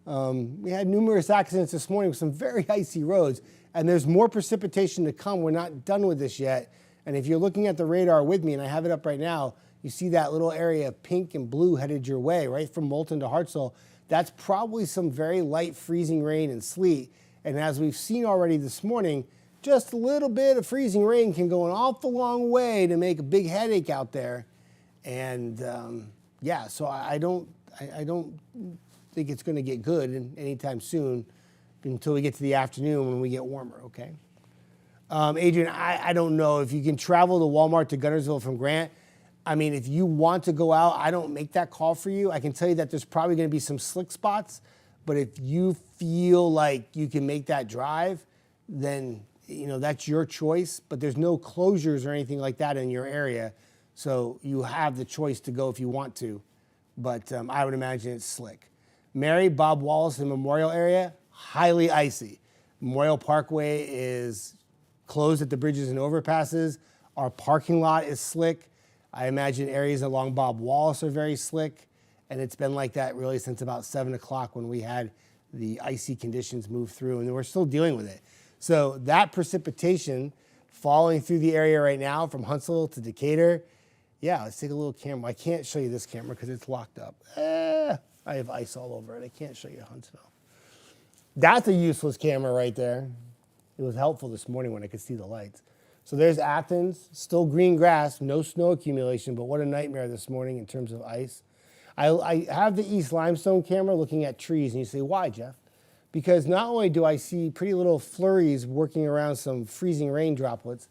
A: We had numerous accidents this morning with some very icy roads, and there's more precipitation to come. We're not done with this yet. And if you're looking at the radar with me, and I have it up right now, you see that little area of pink and blue headed your way, right from Moulton to Hartselle. That's probably some very light freezing rain and sleet. And as we've seen already this morning, just a little bit of freezing rain can go an awful long way to make a big headache out there. And so I don't think it's going to get good anytime soon until we get to the afternoon when we get warmer, okay? Adrian, I don't know if you can travel to Walmart to Guntersville from Grant. I mean, if you want to go out, I don't make that call for you. I can tell you that there's probably going to be some slick spots, but if you feel like you can make that drive, then that's your choice. But there's no closures or anything like that in your area, so you have the choice to go if you want to. But I would imagine it's slick. Mary, Bob Wallace, and Memorial area, highly icy. Memorial Parkway is closed at the bridges and overpasses. Our parking lot is slick. I imagine areas along Bob Wallace are very slick, and it's been like that really since about 7 o'clock when we had the icy conditions move through, and we're still dealing with it. So that precipitation falling through the area right now from Huntsville to Decatur, let's take a little camera. I can't show you this camera because it's locked up. I have ice all over it. I can't show you Huntsville. That's a useless camera right there. It was helpful this morning when I could see the lights. So there's Athens, still green grass, no snow accumulation, but what a nightmare this morning in terms of ice. I have the East Limestone camera looking at trees, and you say, why, Jeff? Because not only do I see pretty little flurries working around some freezing rain droplets,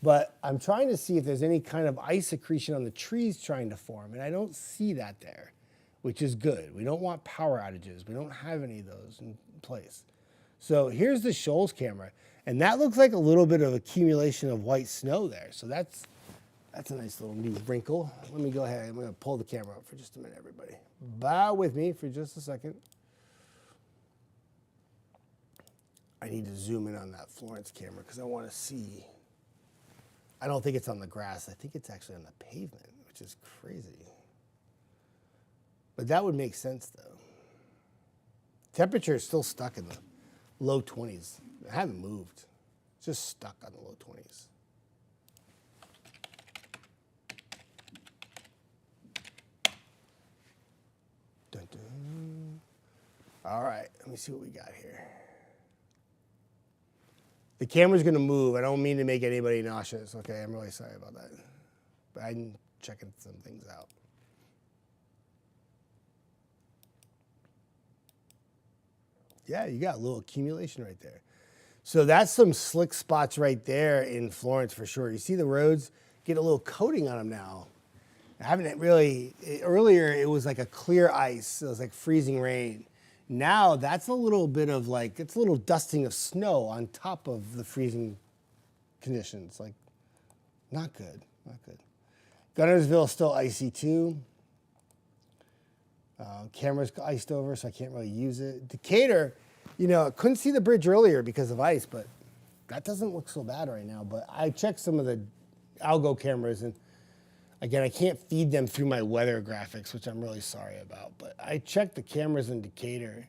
A: but I'm trying to see if there's any kind of ice accretion on the trees trying to form, and I don't see that there, which is good. We don't want power outages. We don't have any of those in place. So here's the Shoals camera, and that looks like a little bit of accumulation of white snow there. So that's a nice little new wrinkle. Let me go ahead. I'm going to pull the camera up for just a minute, everybody. Bow with me for just a second. I need to zoom in on that Florence camera because I want to see. I don't think it's on the grass. I think it's actually on the pavement, which is crazy. But that would make sense, though. Temperature is still stuck in the low 20s. I haven't moved. It's just stuck on the low 20s. Dun, dun. All right, let me see what we got here. The camera's going to move. I don't mean to make anybody nauseous. Okay, I'm really sorry about that. But I'm checking some things out. Yeah, you got a little accumulation right there. So that's some slick spots right there in Florence for sure. You see the roads get a little coating on them now. I haven't really, earlier it was like a clear ice. It was like freezing rain. Now that's a little bit of like, it's a little dusting of snow on top of the freezing conditions. Like, not good, not good. Gunnersville still icy too. Camera's iced over, so I can't really use it. Decatur, you know, I couldn't see the bridge earlier because of ice, but that doesn't look so bad right now. But I checked some of the algo cameras, and again, I can't feed them through my weather graphics, which I'm really sorry about. But I checked the cameras in Decatur,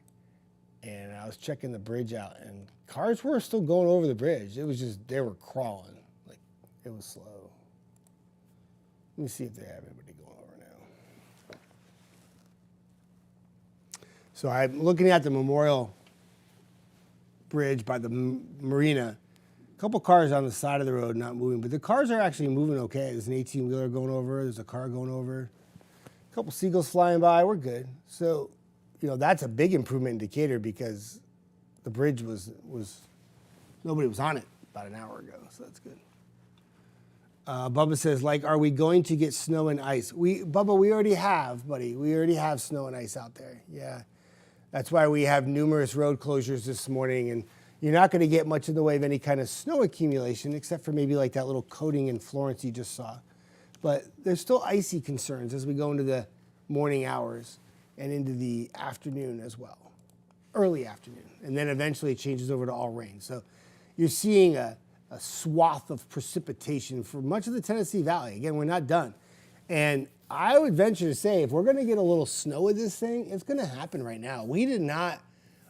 A: and I was checking the bridge out, and cars were still going over the bridge. It was just, they were crawling. Like, it was slow. Let me see if they have anybody going over now. So I'm looking at the Memorial Bridge by the marina. A couple cars on the side of the road not moving, but the cars are actually moving okay. There's an 18-wheeler going over. There's a car going over. A couple seagulls flying by. We're good. So, you know, that's a big improvement in Decatur because the bridge was nobody was on it about an hour ago, so that's good. Bubba says, like, are we going to get snow and ice? Bubba, we already have, buddy. We already have snow and ice out there. Yeah. That's why we have numerous road closures this morning, and you're not going to get much in the way of any kind of snow accumulation, except for maybe like that little coating in Florence you just saw. But there's still icy concerns as we go into the morning hours and into the afternoon as well, early afternoon. And then eventually it changes over to all rain. So you're seeing a swath of precipitation for much of the Tennessee Valley. Again, we're not done. And I would venture to say if we're going to get a little snow with this thing, it's going to happen right now. We did not,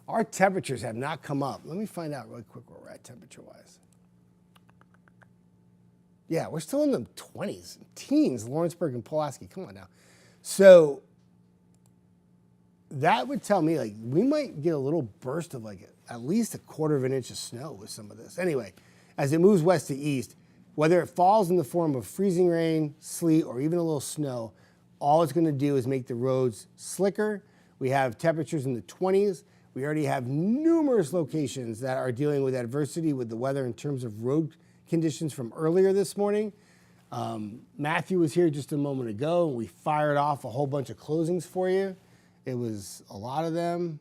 A: our temperatures have not come up. Let me find out really quick where we're at temperature-wise. Yeah, we're still in the 20s, teens, Lawrenceburg and Pulaski. Come on now. So that would tell me, like, we might get a little burst of, like, at least a quarter of an inch of snow with some of this. Anyway, as it moves west to east, whether it falls in the form of freezing rain, sleet, or even a little snow, all it's going to do is make the roads slicker. We have temperatures in the 20s. We already have numerous locations that are dealing with adversity with the weather in terms of road conditions from earlier this morning. Matthew was here just a moment ago, and we fired off a whole bunch of closings for you. It was a lot of them.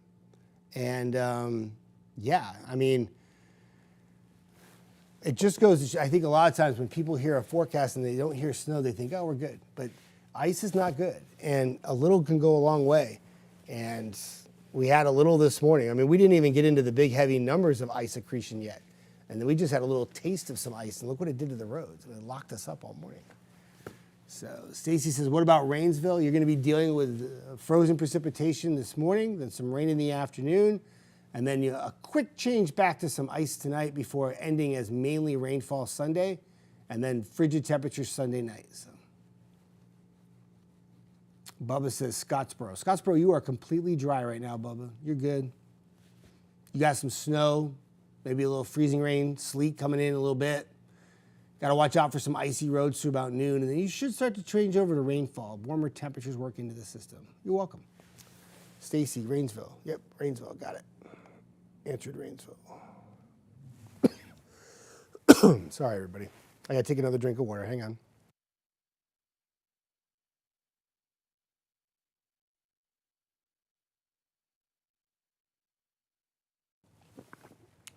A: And yeah, I mean, it just goes to show, I think a lot of times when people hear a forecast and they don't hear snow, they think, oh, we're good. But ice is not good, and a little can go a long way. And we had a little this morning. I mean, we didn't even get into the big, heavy numbers of ice accretion yet. And then we just had a little taste of some ice, and look what it did to the roads. It locked us up all morning. So Stacy says, what about Rainsville? You're going to be dealing with frozen precipitation this morning, then some rain in the afternoon, and then a quick change back to some ice tonight before ending as mainly rainfall Sunday, and then frigid temperatures Sunday night. So Bubba says Scottsboro. Scottsboro, you are completely dry right now, Bubba. You're good. You got some snow, maybe a little freezing rain, sleet coming in a little bit. Got to watch out for some icy roads through about noon, and then you should start to change over to rainfall. Warmer temperatures work into the system. You're welcome. Stacy, Rainsville. Yep, Rainsville, got it. Answered Rainsville. Sorry, everybody. I got to take another drink of water. Hang on.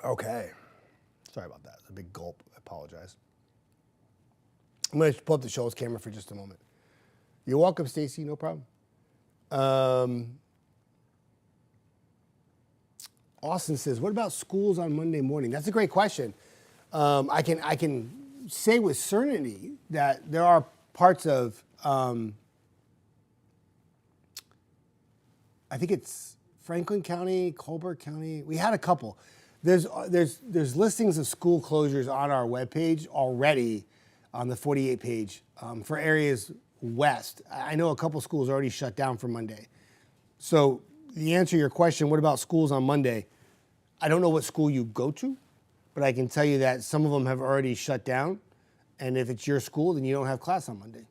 A: Okay. Sorry about that. It's a big gulp. I apologize. I'm going to pull up the Shoals camera for just a moment. You're welcome, Stacy. No problem. Austin says, what about schools on Monday morning? That's a great question. I can say with certainty that there are parts of, I think it's Franklin County, Colbert County. We had a couple. There's listings of school closures on our webpage already on the 48 page for areas west. I know a couple schools already shut down for Monday. So the answer to your question, what about schools on Monday? I don't know what school you go to, but I can tell you that some of them have already shut down. And if it's your school, then you don't have class on Monday.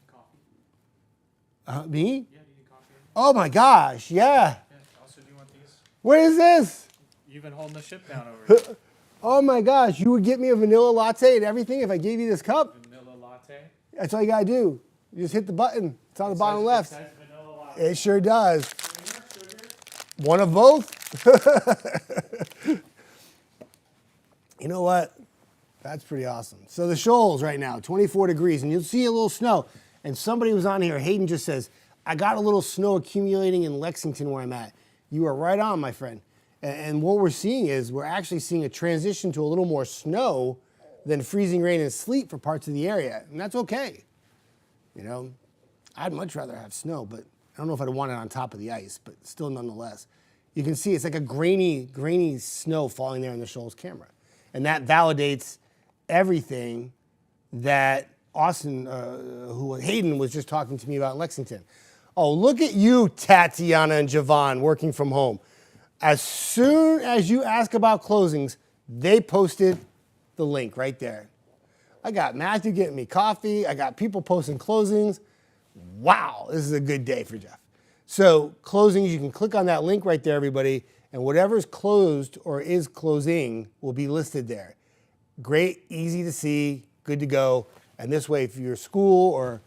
C: Coffee.
A: Me?
C: Yeah, do you need coffee?
A: Oh my gosh, yeah.
C: Yeah. Also, do you want these?
A: What is this?
C: You've been holding the ship down over here.
A: Oh my gosh, you would get me a vanilla latte and everything if I gave you this cup?
C: Vanilla latte.
A: That's all you gotta do. You just hit the button. It's on the bottom
C: It
A: left.
C: says vanilla latte.
A: It sure does.
C: Sugar.
A: One of both? You know what? That's pretty awesome. So the Shoals right now, 24 degrees, and you'll see a little snow. And somebody was on here, Hayden just says, I got a little snow accumulating in Lexington where I'm at. You are right on, my friend. And what we're seeing is we're actually seeing a transition to a little more snow than freezing rain and sleet for parts of the area. And that's okay. You know, I'd much rather have snow, but I don't know if I'd want it on top of the ice, but still nonetheless. You can see it's like a grainy snow falling there in the Shoals camera. And that validates everything that Austin, Hayden was just talking to me about in Lexington. Oh, look at you, Tatiana and Javon, working from home. As soon as you ask about closings, they posted the link right there. I got Matthew getting me coffee. I got people posting closings. Wow, this is a good day for Jeff. So closings, you can click on that link right there, everybody, and whatever's closed or is closing will be listed there. Great, easy to see, good to go. And this way, if your school or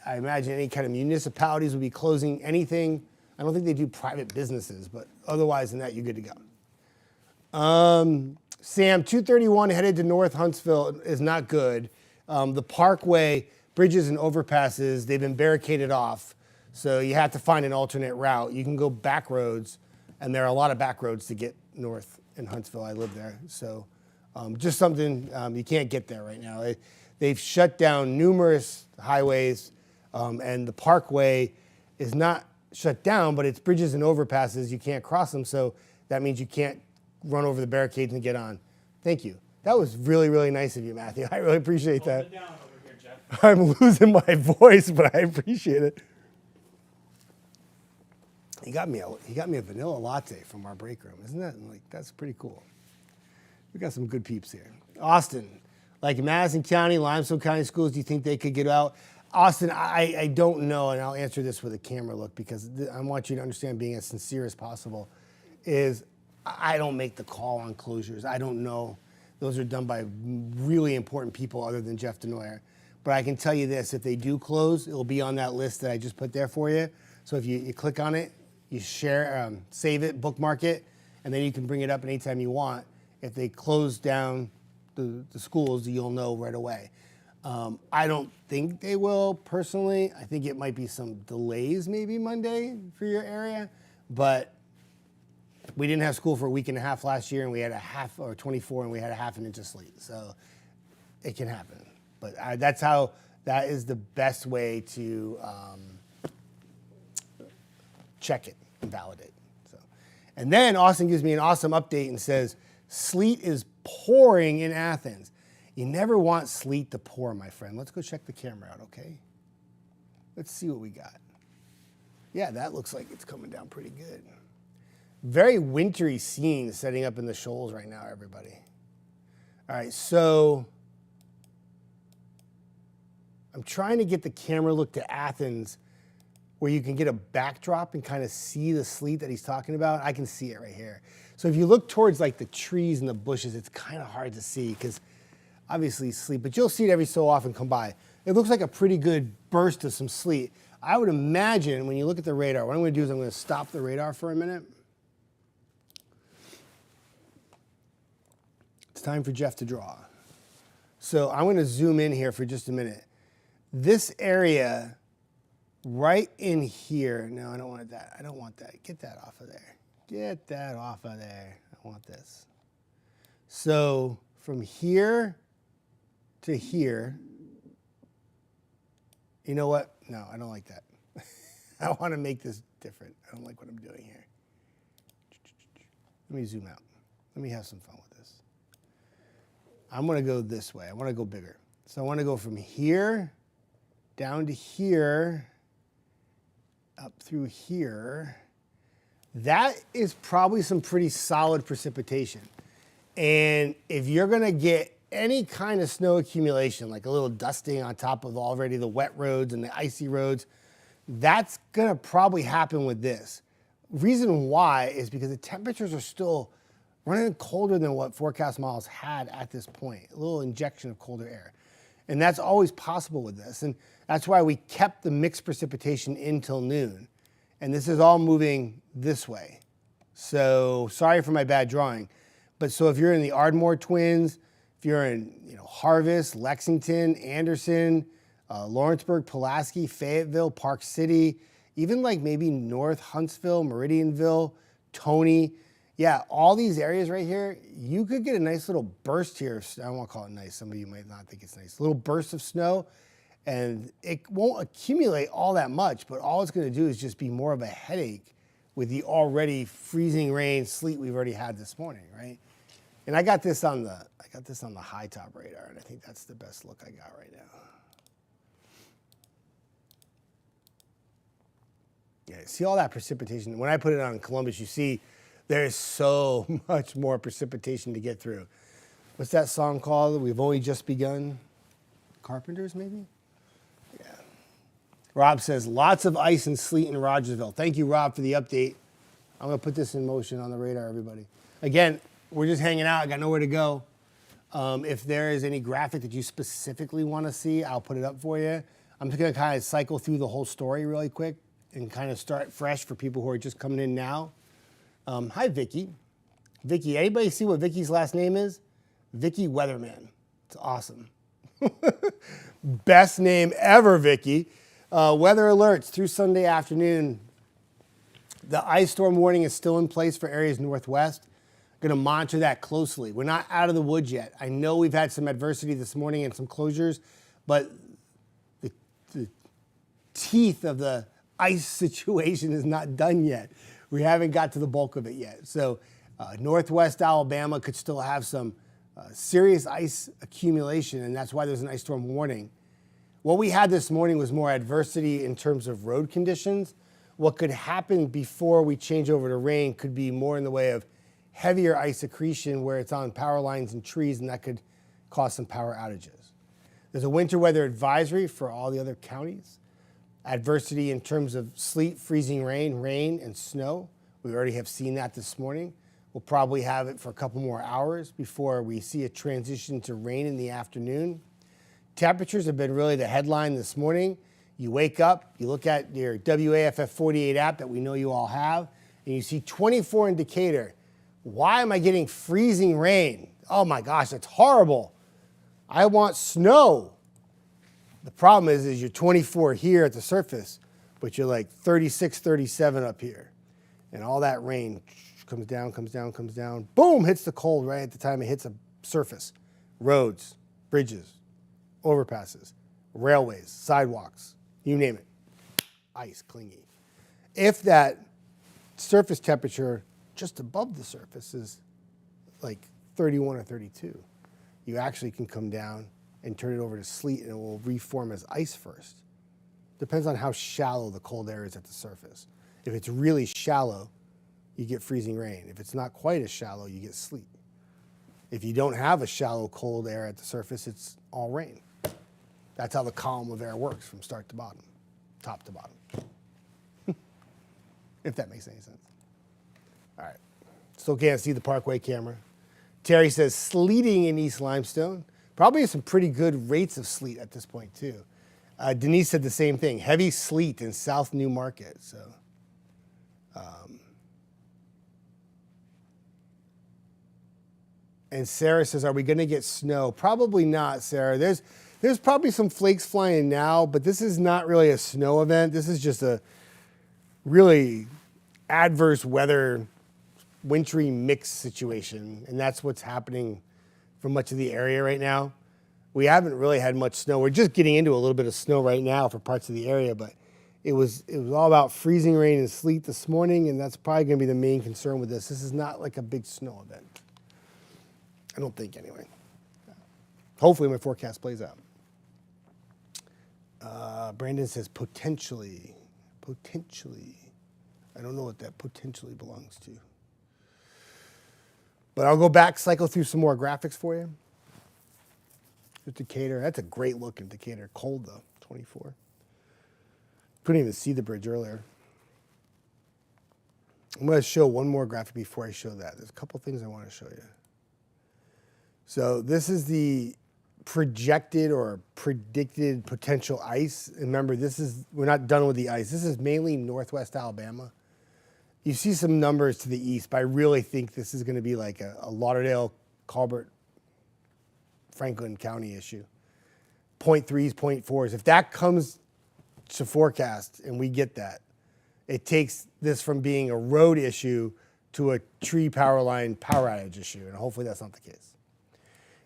A: I imagine any kind of municipalities will be closing anything. I don't think they do private businesses, but otherwise than that, you're good to go. Sam, 231 headed to North Huntsville is not good. The Parkway, bridges and overpasses, they've been barricaded off. So you have to find an alternate route. You can go back roads, and there are a lot of back roads to get north in Huntsville. I live there. So just something, you can't get there right now. They've shut down numerous highways, and the Parkway is not shut down, but it's bridges and overpasses. You can't cross them, so that means you can't run over the barricades and get on. Thank you. That was really, really nice of you, Matthew. I really appreciate that.
C: Hold it down over here, Jeff.
A: I'm losing my voice, but I appreciate it. He got me a vanilla latte from our break room. Isn't that that's pretty cool? We got some good peeps here. Austin, like Madison County, Limestone County schools, do you think they could get out? Austin, I don't know, and I'll answer this with a camera look because I want you to understand, being as sincere as possible, is I don't make the call on closures. I don't know. Those are done by really important people other than Jeff Desnoyers. But I can tell you this, if they do close, it'll be on that list that I just put there for you. So if you click on it, you share, save it, bookmark it, and then you can bring it up anytime you want. If they close down the schools, you'll know right away. I don't think they will, personally. I think it might be some delays maybe Monday for your area, but we didn't have school for a week and a half last year, and we had a half, or 24, and we had a half an inch of sleet. So it can happen. But that is the best way to check it and validate. So, and then Austin gives me an awesome update and says, sleet is pouring in Athens. You never want sleet to pour, my friend. Let's go check the camera out, okay? Let's see what we got. Yeah, that looks like it's coming down pretty good. Very wintry scene setting up in the Shoals right now, everybody. All right, so I'm trying to get the camera look to Athens where you can get a backdrop and kind of see the sleet that he's talking about. I can see it right here. So if you look towards like the trees and the bushes, it's kind of hard to see because obviously sleet, but you'll see it every so often come by. It looks like a pretty good burst of some sleet. I would imagine when you look at the radar, what I'm going to do is I'm going to stop the radar for a minute. It's time for Jeff to draw. So I'm going to zoom in here for just a minute. This area right in here, no, I don't want that. I don't want that. Get that off of there. Get that off of there. I want this. So from here to here, you know what? No, I don't like that. I want to make this different. I don't like what I'm doing here. Let me zoom out. Let me have some fun with this. I'm going to go this way. I want to go bigger. So I want to go from here down to here, up through here. That is probably some pretty solid precipitation. And if you're going to get any kind of snow accumulation, like a little dusting on top of already the wet roads and the icy roads, that's going to probably happen with this. Reason why is because the temperatures are still running colder than what forecast models had at this point, a little injection of colder air. And that's always possible with this. And that's why we kept the mixed precipitation until noon. And this is all moving this way. So sorry for my bad drawing. But so if you're in the Ardmore Twins, if you're in Harvest, Lexington, Anderson, Lawrenceburg, Pulaski, Fayetteville, Park City, even like maybe North Huntsville, Meridianville, Tony, yeah, all these areas right here, you could get a nice little burst here. I don't want to call it nice. Some of you might not think it's nice. A little burst of snow, and it won't accumulate all that much, but all it's going to do is just be more of a headache with the already freezing rain, sleet we've already had this morning, right? And I got this on the high top radar, and I think that's the best look I got right now. Yeah, see all that precipitation. When I put it on Columbus, you see there's so much more precipitation to get through. What's that song called? We've only just begun. Carpenters, maybe? Yeah. Rob says, lots of ice and sleet in Rogersville. Thank you, Rob, for the update. I'm going to put this in motion on the radar, everybody. Again, we're just hanging out. I got nowhere to go. If there is any graphic that you specifically want to see, I'll put it up for you. I'm just going to kind of cycle through the whole story really quick and kind of start fresh for people who are just coming in now. Hi, Vicky. Vicky, anybody see what Vicky's last name is? Vicky Weatherman. It's awesome. Best name ever, Vicky. Weather alerts through Sunday afternoon. The ice storm warning is still in place for areas northwest. Going to monitor that closely. We're not out of the woods yet. I know we've had some adversity this morning and some closures, but the teeth of the ice situation is not done yet. We haven't got to the bulk of it yet. So northwest Alabama could still have some serious ice accumulation, and that's why there's an ice storm warning. What we had this morning was more adversity in terms of road conditions. What could happen before we change over to rain could be more in the way of heavier ice accretion where it's on power lines and trees, and that could cause some power outages. There's a winter weather advisory for all the other counties. Adversity in terms of sleet, freezing rain, rain, and snow. We already have seen that this morning. We'll probably have it for a couple more hours before we see a transition to rain in the afternoon. Temperatures have been really the headline this morning. You wake up, you look at your WAFF 48 app that we know you all have, and you see 24 in Decatur. Why am I getting freezing rain? Oh my gosh, that's horrible. I want snow. The problem is you're 24 here at the surface, but you're like 36, 37 up here. And all that rain comes down, comes down, comes down. Boom, hits the cold right at the time it hits a surface. Roads, bridges, overpasses, railways, sidewalks, you name it. Ice, clingy. If that surface temperature just above the surface is like 31 or 32, you actually can come down and turn it over to sleet, and it will reform as ice first. Depends on how shallow the cold air is at the surface. If it's really shallow, you get freezing rain. If it's not quite as shallow, you get sleet. If you don't have a shallow cold air at the surface, it's all rain. That's how the column of air works from start to bottom, top to bottom. If that makes any sense. All right. Still can't see the Parkway camera. Terry says sleeting in East Limestone. Probably some pretty good rates of sleet at this point, too. Denise said the same thing. Heavy sleet in South New Market. So, and Sarah says, are we going to get snow? Probably not, Sarah. There's probably some flakes flying now, but this is not really a snow event. This is just a really adverse weather, wintry mix situation, and that's what's happening for much of the area right now. We haven't really had much snow. We're just getting into a little bit of snow right now for parts of the area, but it was all about freezing rain and sleet this morning, and that's probably going to be the main concern with this. This is not like a big snow event. I don't think, anyway. Hopefully my forecast plays out. Brandon says potentially. Potentially. I don't know what that potentially belongs to. But I'll go back, cycle through some more graphics for you. Here's Decatur. That's a great look in Decatur. Cold, though, 24. Couldn't even see the bridge earlier. I'm going to show one more graphic before I show that. There's a couple things I want to show you. So this is the projected or predicted potential ice. And remember, we're not done with the ice. This is mainly northwest Alabama. You see some numbers to the east, but I really think this is going to be like a Lauderdale, Colbert, Franklin County issue. 0.3s, 0.4s. If that comes to forecast and we get that, it takes this from being a road issue to a tree power line power outage issue. And hopefully that's not the case.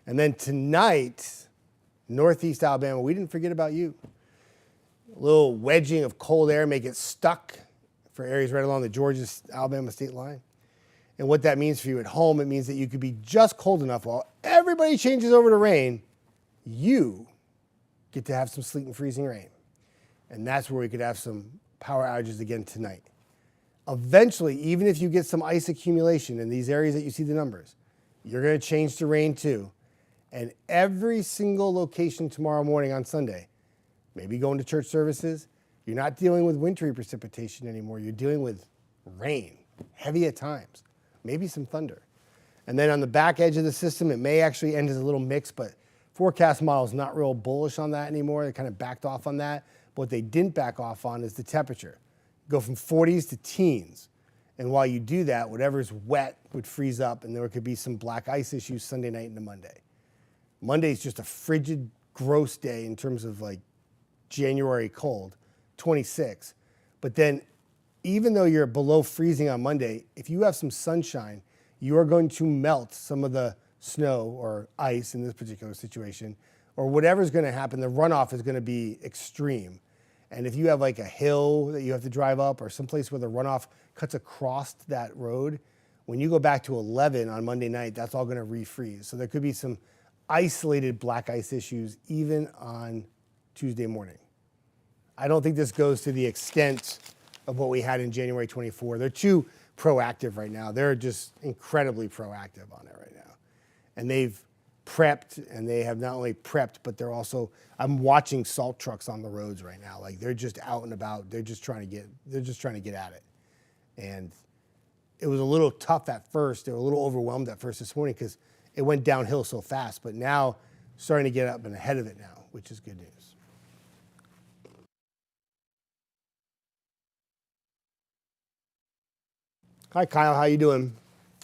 A: And then tonight, northeast Alabama, we didn't forget about you. A little wedging of cold air may get stuck for areas right along the Georgia-Alabama state line. And what that means for you at home, it means that you could be just cold enough while everybody changes over to rain, you get to have some sleet and freezing rain. And that's where we could have some power outages again tonight. Eventually, even if you get some ice accumulation in these areas that you see the numbers, you're going to change to rain too. And every single location tomorrow morning on Sunday, maybe going to church services, you're not dealing with wintry precipitation anymore. You're dealing with rain, heavy at times, maybe some thunder. And then on the back edge of the system, it may actually end as a little mix, but forecast model is not real bullish on that anymore. They kind of backed off on that. But what they didn't back off on is the temperature. Go from 40s to teens. And while you do that, whatever's wet would freeze up, and there could be some black ice issues Sunday night into Monday. Monday's just a frigid, gross day in terms of like January cold, 26. But then even though you're below freezing on Monday, if you have some sunshine, you are going to melt some of the snow or ice in this particular situation, or whatever's going to happen. The runoff is going to be extreme. And if you have like a hill that you have to drive up or someplace where the runoff cuts across that road, when you go back to 11 on Monday night, that's all going to refreeze. So there could be some isolated black ice issues even on Tuesday morning. I don't think this goes to the extent of what we had in January 24. They're too proactive right now. They're just incredibly proactive on it right now. And they've prepped, and they have not only prepped, but they're also, I'm watching salt trucks on the roads right now. Like they're just out and about. They're just trying to get at it. And it was a little tough at first. They were a little overwhelmed at first this morning because it went downhill so fast, but now starting to get up and ahead of it now, which is good news. Hi, Kyle. How you doing?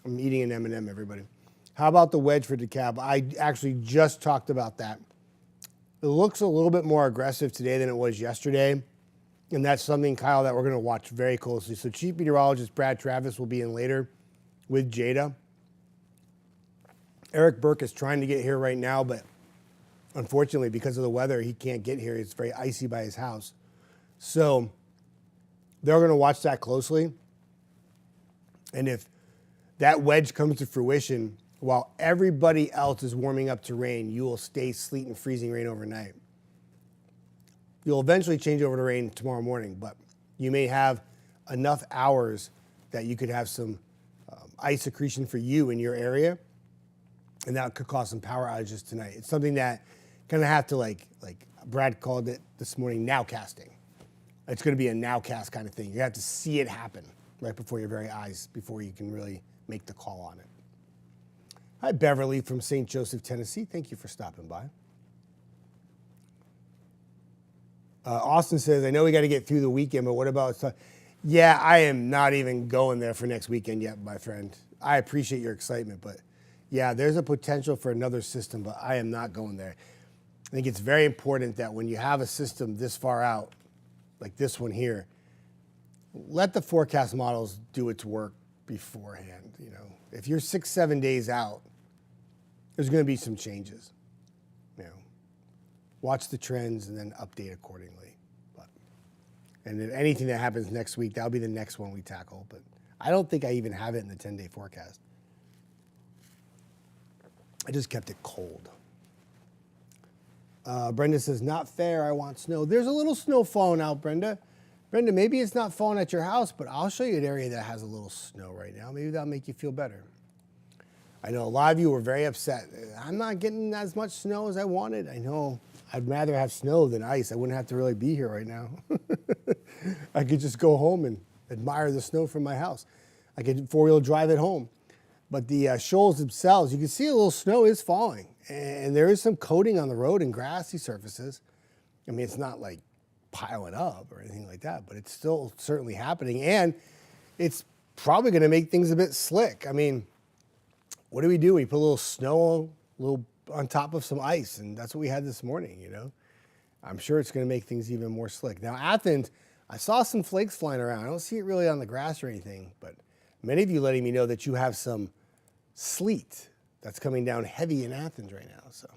A: I'm eating an M&M, everybody. How about the wedge for DeKalb? I actually just talked about that. It looks a little bit more aggressive today than it was yesterday, and that's something, Kyle, that we're going to watch very closely. So Chief Meteorologist Brad Travis will be in later with Jada. Eric Burke is trying to get here right now, but unfortunately, because of the weather, he can't get here. It's very icy by his house. So they're going to watch that closely. And if that wedge comes to fruition, while everybody else is warming up to rain, you will stay sleet and freezing rain overnight. You'll eventually change over to rain tomorrow morning, but you may have enough hours that you could have some ice accretion for you in your area, and that could cause some power outages tonight. It's something that Gonna have to like Brad called it this morning, nowcasting. It's gonna be a nowcast kind of thing. You have to see it happen right before your very eyes before you can really make the call on it. Hi, Beverly from St. Joseph, Tennessee. Thank you for stopping by. Austin says, I know we got to get through the weekend, but what about... Yeah, I am not even going there for next weekend yet, my friend. I appreciate your excitement, but yeah, there's a potential for another system, but I am not going there. I think it's very important that when you have a system this far out, like this one here, let the forecast models do its work beforehand. You know, if you're 6-7 days out, there's going to be some changes. You know, watch the trends and then update accordingly. And then anything that happens next week, that'll be the next one we tackle. But I don't think I even have it in the 10-day forecast. I just kept it cold. Brenda says, not fair, I want snow. There's a little snow falling out, Brenda. Brenda, maybe it's not falling at your house, but I'll show you an area that has a little snow right now. Maybe that'll make you feel better. I know a lot of you were very upset. I'm not getting as much snow as I wanted. I know I'd rather have snow than ice. I wouldn't have to really be here right now. I could just go home and admire the snow from my house. I could four-wheel drive it home. But the shoals themselves, you can see a little snow is falling. And there is some coating on the road and grassy surfaces. I mean, it's not like piling up or anything like that, but it's still certainly happening. And it's probably going to make things a bit slick. I mean, what do? We put a little snow on top of some ice, and that's what we had this morning, you know. I'm sure it's going to make things even more slick. Now, Athens, I saw some flakes flying around. I don't see it really on the grass or anything, but many of you letting me know that you have some sleet that's coming down heavy in Athens right now. So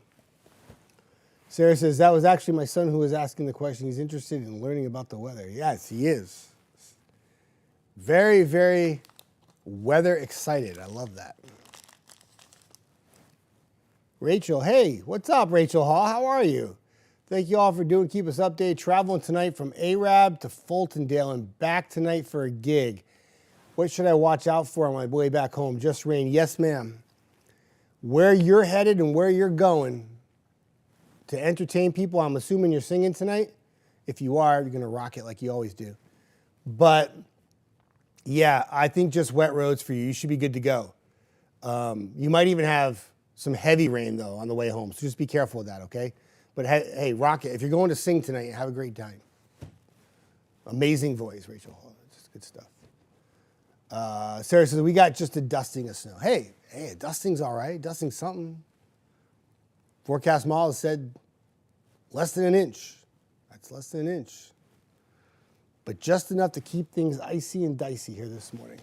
A: Sarah says, that was actually my son who was asking the question. He's interested in learning about the weather. Yes, he is. Very, very weather excited. I love that. Rachel, hey, what's up, Rachel Hall? How are you? Thank you all for keep us updated. Traveling tonight from Arab to Fultondale and back tonight for a gig. What should I watch out for on my way back home? Just rain. Yes, ma'am. Where you're headed and where you're going to entertain people, I'm assuming you're singing tonight. If you are, you're going to rock it like you always do. But, yeah, I think just wet roads for you. You should be good to go. You might even have some heavy rain, though, on the way home. So just be careful with that, okay? But, hey, rock it. If you're going to sing tonight, have a great time. Amazing voice, Rachel Hall. Just good stuff. Sarah says, we got just a dusting of snow. Hey, a dusting's all right. Dusting's something. Forecast model said less than an inch. That's less than an inch. But just enough to keep things icy and dicey here this morning.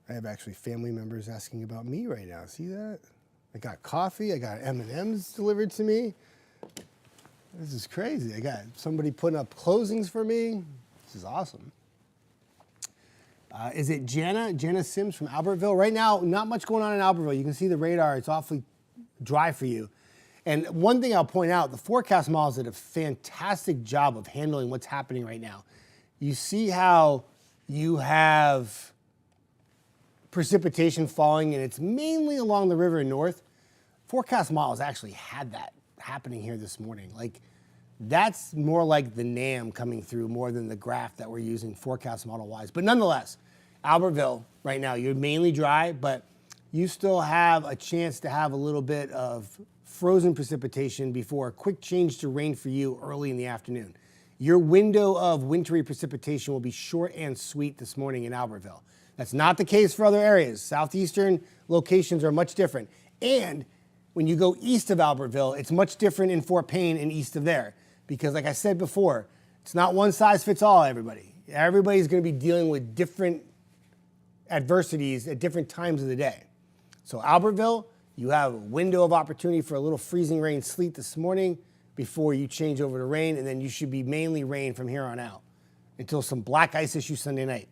A: I have actually family members asking about me right now. See that? I got coffee. I got M&Ms delivered to me. This is crazy. I got somebody putting up closings for me. This is awesome. Is it Jana? Jana Sims from Albertville. Right now, not much going on in Albertville. You can see the radar. It's awfully dry for you. And one thing I'll point out, the forecast models did a fantastic job of handling what's happening right now. You see how you have precipitation falling, and it's mainly along the river north. Forecast models actually had that happening here this morning. Like, that's more like the NAM coming through more than the graph that we're using forecast model-wise. But nonetheless, Albertville, right now, you're mainly dry, but you still have a chance to have a little bit of frozen precipitation before a quick change to rain for you early in the afternoon. Your window of wintry precipitation will be short and sweet this morning in Albertville. That's not the case for other areas. Southeastern locations are much different. And when you go east of Albertville, it's much different in Fort Payne and east of there. Because like I said before, it's not one size fits all, everybody. Everybody's going to be dealing with different adversities at different times of the day. So Albertville, you have a window of opportunity for a little freezing rain, sleet this morning before you change over to rain, and then you should be mainly rain from here on out until some black ice issue Sunday night.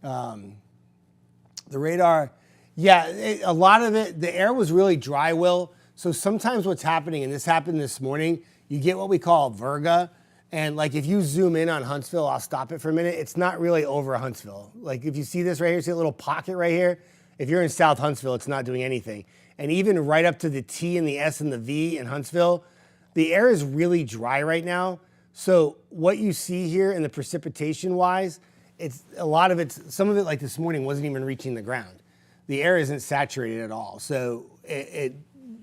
A: The radar, yeah, a lot of it, the air was really dry, Will. So sometimes what's happening, and this happened this morning, you get what we call virga, And like if you zoom in on Huntsville, I'll stop it for a minute. It's not really over Huntsville. Like if you see this right here, see a little pocket right here? If you're in South Huntsville, it's not doing anything. And even right up to the T and the S and the V in Huntsville, the air is really dry right now. So what you see here in the precipitation wise, it's a lot of some of it like this morning wasn't even reaching the ground. The air isn't saturated at all. So it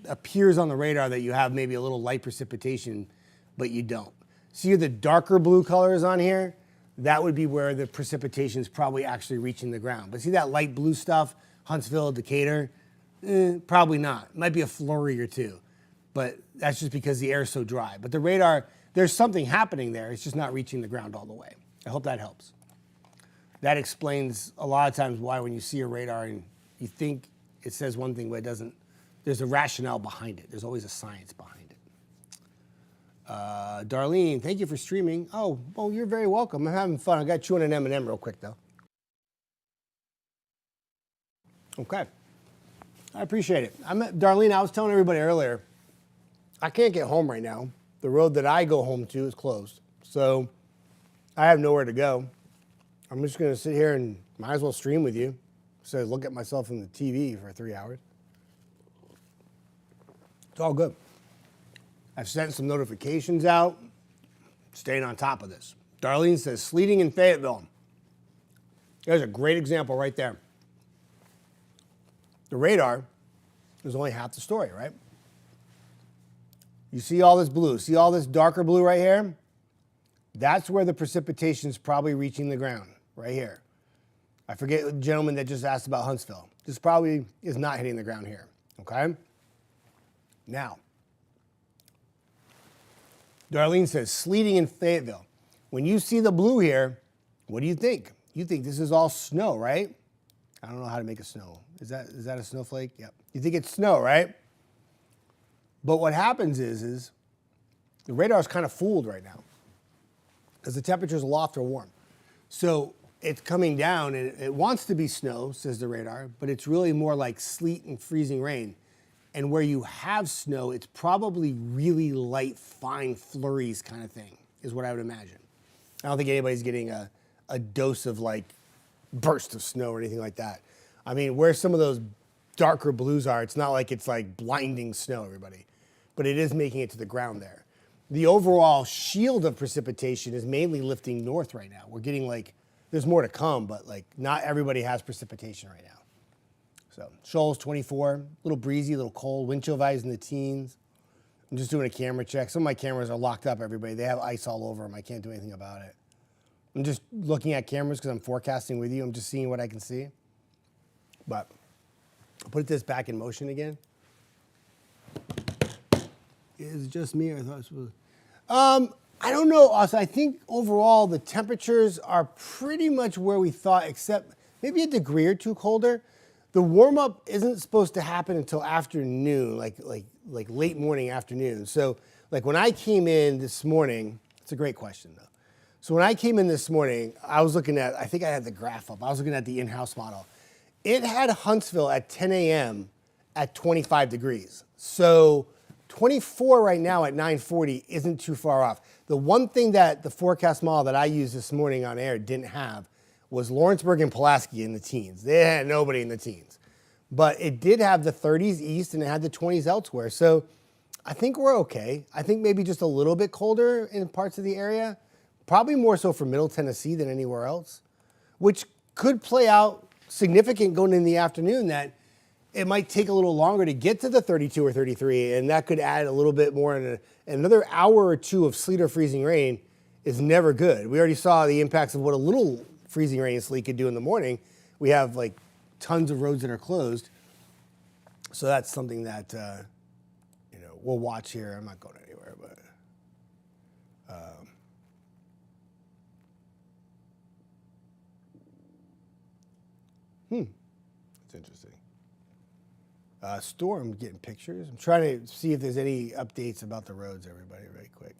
A: appears on the radar that you have maybe a little light precipitation, but you don't. See the darker blue colors on here? That would be where the precipitation is probably actually reaching the ground. But see that light blue stuff, Huntsville, Decatur? Probably not. It might be a flurry or two, but that's just because the air is so dry. But the radar, there's something happening there. It's just not reaching the ground all the way. I hope that helps. That explains a lot of times why when you see a radar and you think it says one thing, but it doesn't, there's a rationale behind it. There's always a science behind it. Darlene, thank you for streaming. Oh, well, you're very welcome. I'm having fun. I got chewing an M&M real quick, though. Okay. I appreciate it. Darlene, I was telling everybody earlier, I can't get home right now. The road that I go home to is closed. So I have nowhere to go. I'm just going to sit here and might as well stream with you. So look at myself in the TV for 3 hours. It's all good. I've sent some notifications out, staying on top of this. Darlene says, sleeting in Fayetteville. There's a great example right there. The radar is only half the story, right? You see all this blue, see all this darker blue right here? That's where the precipitation is probably reaching the ground, right here. I forget the gentleman that just asked about Huntsville. This probably is not hitting the ground here, okay? Now, Darlene says, sleeting in Fayetteville. When you see the blue here, what do you think? You think this is all snow, right? I don't know how to make a snow. Is that a snowflake? Yep. You think it's snow, right? But what happens is the radar is kind of fooled right now because the temperatures aloft are warm. So it's coming down and it wants to be snow, says the radar, but it's really more like sleet and freezing rain. And where you have snow, it's probably really light, fine flurries kind of thing, is what I would imagine. I don't think anybody's getting a dose of like burst of snow or anything like that. I mean, where some of those darker blues are, it's not like it's like blinding snow, everybody, but it is making it to the ground there. The overall shield of precipitation is mainly lifting north right now. We're getting like, there's more to come, but like not everybody has precipitation right now. So Shoals 24, a little breezy, a little cold, wind chill values in the teens. I'm just doing a camera check. Some of my cameras are locked up, everybody. They have ice all over them. I can't do anything about it. I'm just looking at cameras because I'm forecasting with you. I'm just seeing what I can see. But I'll put this back in motion again. Is it just me or I thought it was supposed to? I don't know, Austin. I think overall the temperatures are pretty much where we thought, except maybe a degree or two colder. The warm-up isn't supposed to happen until afternoon, like late morning, afternoon. So like when I came in this morning, it's a great question though. So when I came in this morning, I was looking at, I think I had the graph up. I was looking at the in-house model. It had Huntsville at 10 a.m. at 25 degrees. So 24 right now at 9:40 isn't too far off. The one thing that the forecast model that I used this morning on air didn't have was Lawrenceburg and Pulaski in the teens. They had nobody in the teens. But it did have the 30s east and it had the 20s elsewhere. So I think we're okay. I think maybe just a little bit colder in parts of the area. Probably more so for Middle Tennessee than anywhere else, which could play out significant going in the afternoon that it might take a little longer to get to the 32 or 33, and that could add a little bit more. And another hour or two of sleet or freezing rain is never good. We already saw the impacts of what a little freezing rain and sleet could do in the morning. We have like tons of roads that are closed. So that's something that, we'll watch here. I'm not going anywhere, but. It's interesting. Storm getting pictures. I'm trying to see if there's any updates about the roads, everybody, right quick.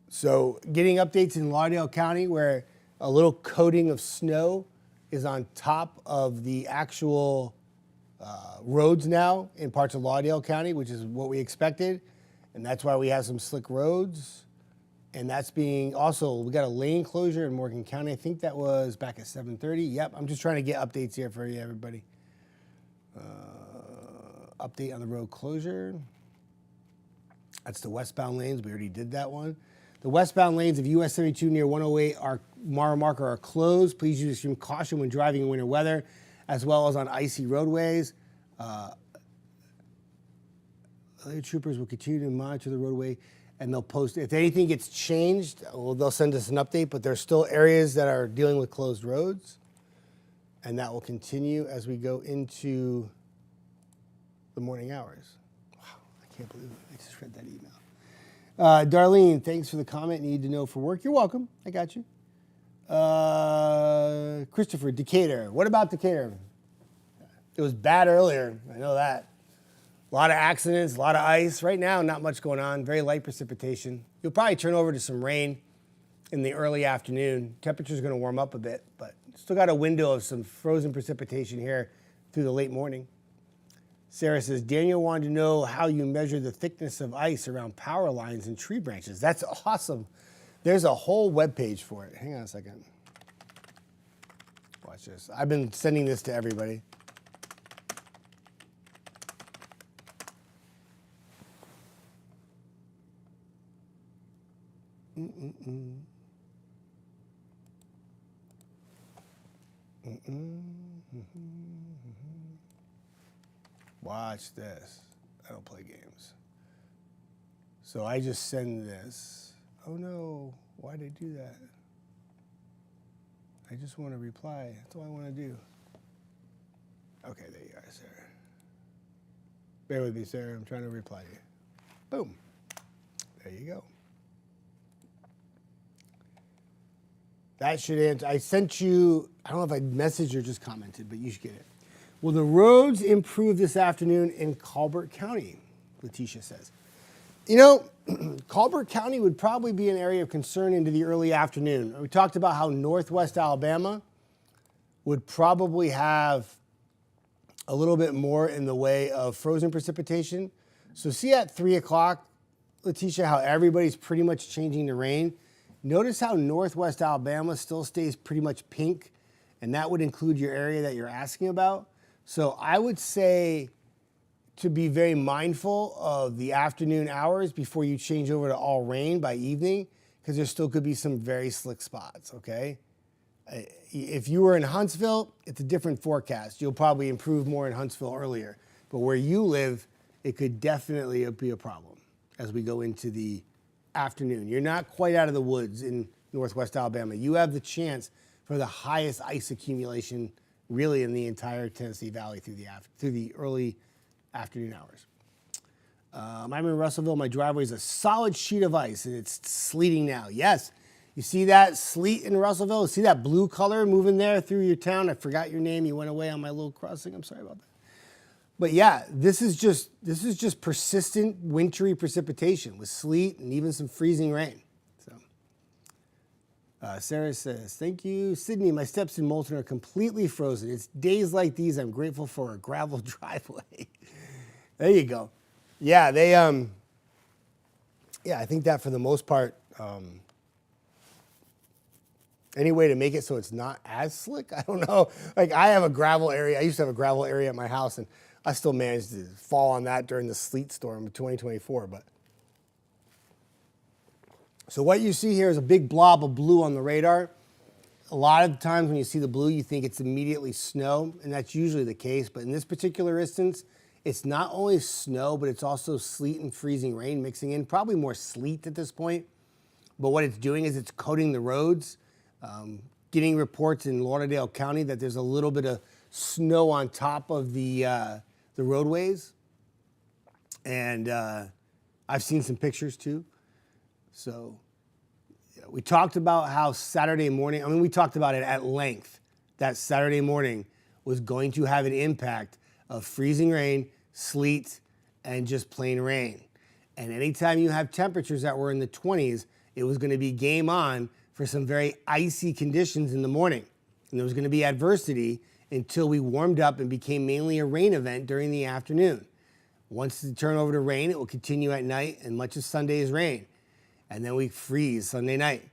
A: So getting updates in Lauderdale County where a little coating of snow is on top of the actual roads now in parts of Lauderdale County, which is what we expected. And that's why we have some slick roads. And that's being also, we got a lane closure in Morgan County. I think that was back at 7:30. Yep, I'm just trying to get updates here for you, everybody. Update on the road closure. That's the westbound lanes. We already did that one. The westbound lanes of US 72 near 108 are mile marker are closed. Please use extreme caution when driving in winter weather, as well as on icy roadways. Other troopers will continue to monitor the roadway, and they'll post if anything gets changed. Well, they'll send us an update. But there's still areas that are dealing with closed roads, and that will continue as we go into the morning hours. Wow, I can't believe it. I just read that email. Darlene, thanks for the comment. Need to know for work. You're welcome. I got you. Christopher, Decatur. What about Decatur? It was bad earlier. I know that. A lot of accidents, a lot of ice. Right now, not much going on. Very light precipitation. You'll probably turn over to some rain in the early afternoon. Temperature's going to warm up a bit, but still got a window of some frozen precipitation here through the late morning. Sarah says, Daniel wanted to know how you measure the thickness of ice around power lines and tree branches. That's awesome. There's a whole webpage for it. Hang on a second. Watch this. I've been sending this to everybody. Watch this. I don't play games. So I just send this. Oh no, why'd I do that? I just want to reply. That's all I want to do. Okay, there you are, Sarah. Bear with me, Sarah. I'm trying to reply to you. Boom. There you go. That should answer. I sent you, I don't know if I messaged or just commented, but you should get it. Will the roads improve this afternoon in Colbert County? Letitia says. You know, Colbert County would probably be an area of concern into the early afternoon. We talked about how northwest Alabama would probably have a little bit more in the way of frozen precipitation. So see at 3 o'clock, Letitia, how everybody's pretty much changing to rain. Notice how northwest Alabama still stays pretty much pink, and that would include your area that you're asking about. So I would say to be very mindful of the afternoon hours before you change over to all rain by evening, because there still could be some very slick spots, okay? If you were in Huntsville, it's a different forecast. You'll probably improve more in Huntsville earlier. But where you live, it could definitely be a problem as we go into the afternoon. You're not quite out of the woods in northwest Alabama. You have the chance for the highest ice accumulation really in the entire Tennessee Valley through the early afternoon hours. I'm in Russellville. My driveway is a solid sheet of ice, and it's sleeting now. Yes, you see that sleet in Russellville? See that blue color moving there through your town? I forgot your name. You went away on my little crossing. I'm sorry about that. But yeah, this is just persistent wintry precipitation with sleet and even some freezing rain. Sarah says, thank you. Sydney, my steps in Moulton are completely frozen. It's days like these I'm grateful for a gravel driveway. There you go. Yeah, I think that for the most part, any way to make it so it's not as slick, I don't know. Like I have a gravel area. I used to have a gravel area at my house, and I still managed to fall on that during the sleet storm of 2024, but. So what you see here is a big blob of blue on the radar. A lot of times when you see the blue, you think it's immediately snow, and that's usually the case. But in this particular instance, it's not only snow, but it's also sleet and freezing rain mixing in, probably more sleet at this point. But what it's doing is it's coating the roads. Getting reports in Lauderdale County that there's a little bit of snow on top of the roadways. And I've seen some pictures too. So we talked about how Saturday morning, we talked about it at length, that Saturday morning was going to have an impact of freezing rain, sleet, and just plain rain. And anytime you have temperatures that were in the 20s, it was going to be game on for some very icy conditions in the morning. And there was going to be adversity until we warmed up and became mainly a rain event during the afternoon. Once it turned over to rain, it will continue at night, and much of Sunday is rain. And then we freeze Sunday night.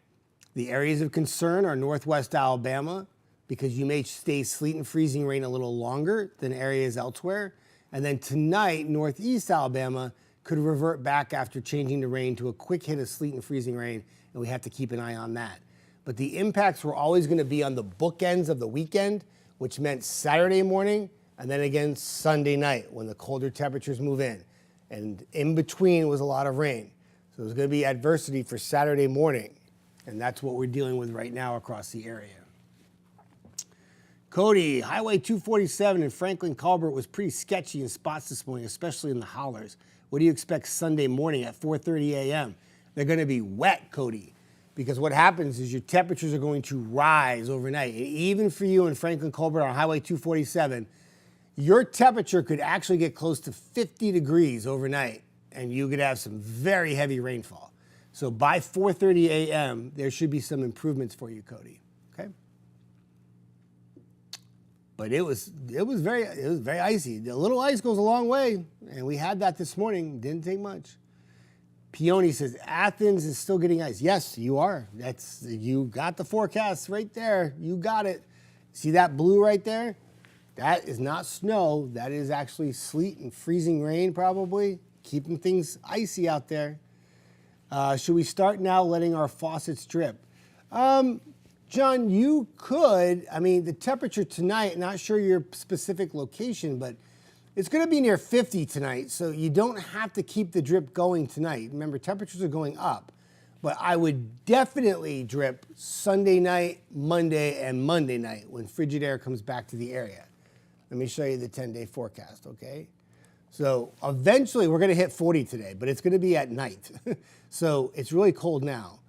A: The areas of concern are northwest Alabama, because you may stay sleet and freezing rain a little longer than areas elsewhere. And then tonight, northeast Alabama could revert back after changing the rain to a quick hit of sleet and freezing rain, and we have to keep an eye on that. But the impacts were always going to be on the bookends of the weekend, which meant Saturday morning and then again Sunday night when the colder temperatures move in. And in between was a lot of rain. So there's going to be adversity for Saturday morning, and that's what we're dealing with right now across the area. Cody, Highway 247 in Franklin Culbert was pretty sketchy in spots this morning, especially in the hollers. What do you expect Sunday morning at 4:30 a.m.? They're going to be wet, Cody, because what happens is your temperatures are going to rise overnight. And even for you in Franklin Culbert on Highway 247, your temperature could actually get close to 50 degrees overnight, and you could have some very heavy rainfall. So by 4:30 a.m., there should be some improvements for you, Cody. Okay. But it was very icy. A little ice goes a long way, and we had that this morning. Didn't take much. Peony says Athens is still getting ice. Yes, you are. You got the forecast right there. You got it. See that blue right there? That is not snow. That is actually sleet and freezing rain, probably keeping things icy out there. Should we start now letting our faucets drip? John, you could. I mean, the temperature tonight, not sure your specific location, but it's going to be near 50 tonight, so you don't have to keep the drip going tonight. Remember, temperatures are going up, but I would definitely drip Sunday night, Monday, and Monday night when frigid air comes back to the area. Let me show you the 10-day forecast, okay? So eventually we're going to hit 40 today, but it's going to be at night. So it's really cold now.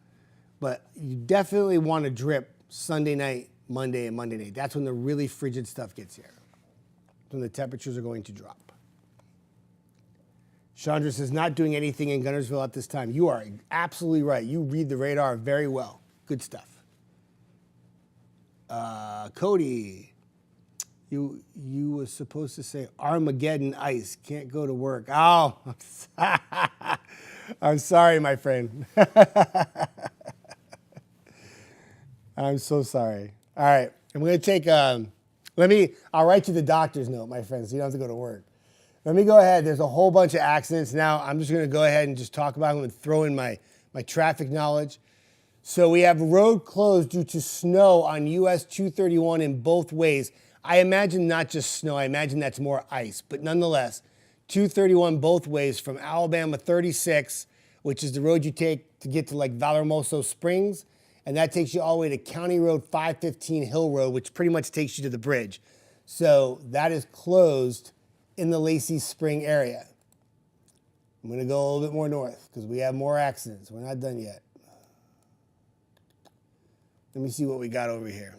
A: But you definitely want to drip Sunday night, Monday, and Monday night. That's when the really frigid stuff gets here. When the temperatures are going to drop. Chandra says, not doing anything in Gunnersville at this time. You are absolutely right. You read the radar very well. Good stuff. Cody, you were supposed to say Armageddon ice. Can't go to work. Oh, I'm sorry, my friend. I'm so sorry. All right, I'm going to take, I'll write you the doctor's note, my friend, so you don't have to go to work. Let me go ahead. There's a whole bunch of accidents now. I'm just going to go ahead and just talk about them and throw in my traffic knowledge. So we have road closed due to snow on US 231 in both ways. I imagine not just snow. I imagine that's more ice. But nonetheless, 231 both ways from Alabama 36, which is the road you take to get to like Vallehermoso Springs. And that takes you all the way to County Road 515 Hill Road, which pretty much takes you to the bridge. So that is closed in the Lacey Spring area. I'm going to go a little bit more north because we have more accidents. We're not done yet. Let me see what we got over here.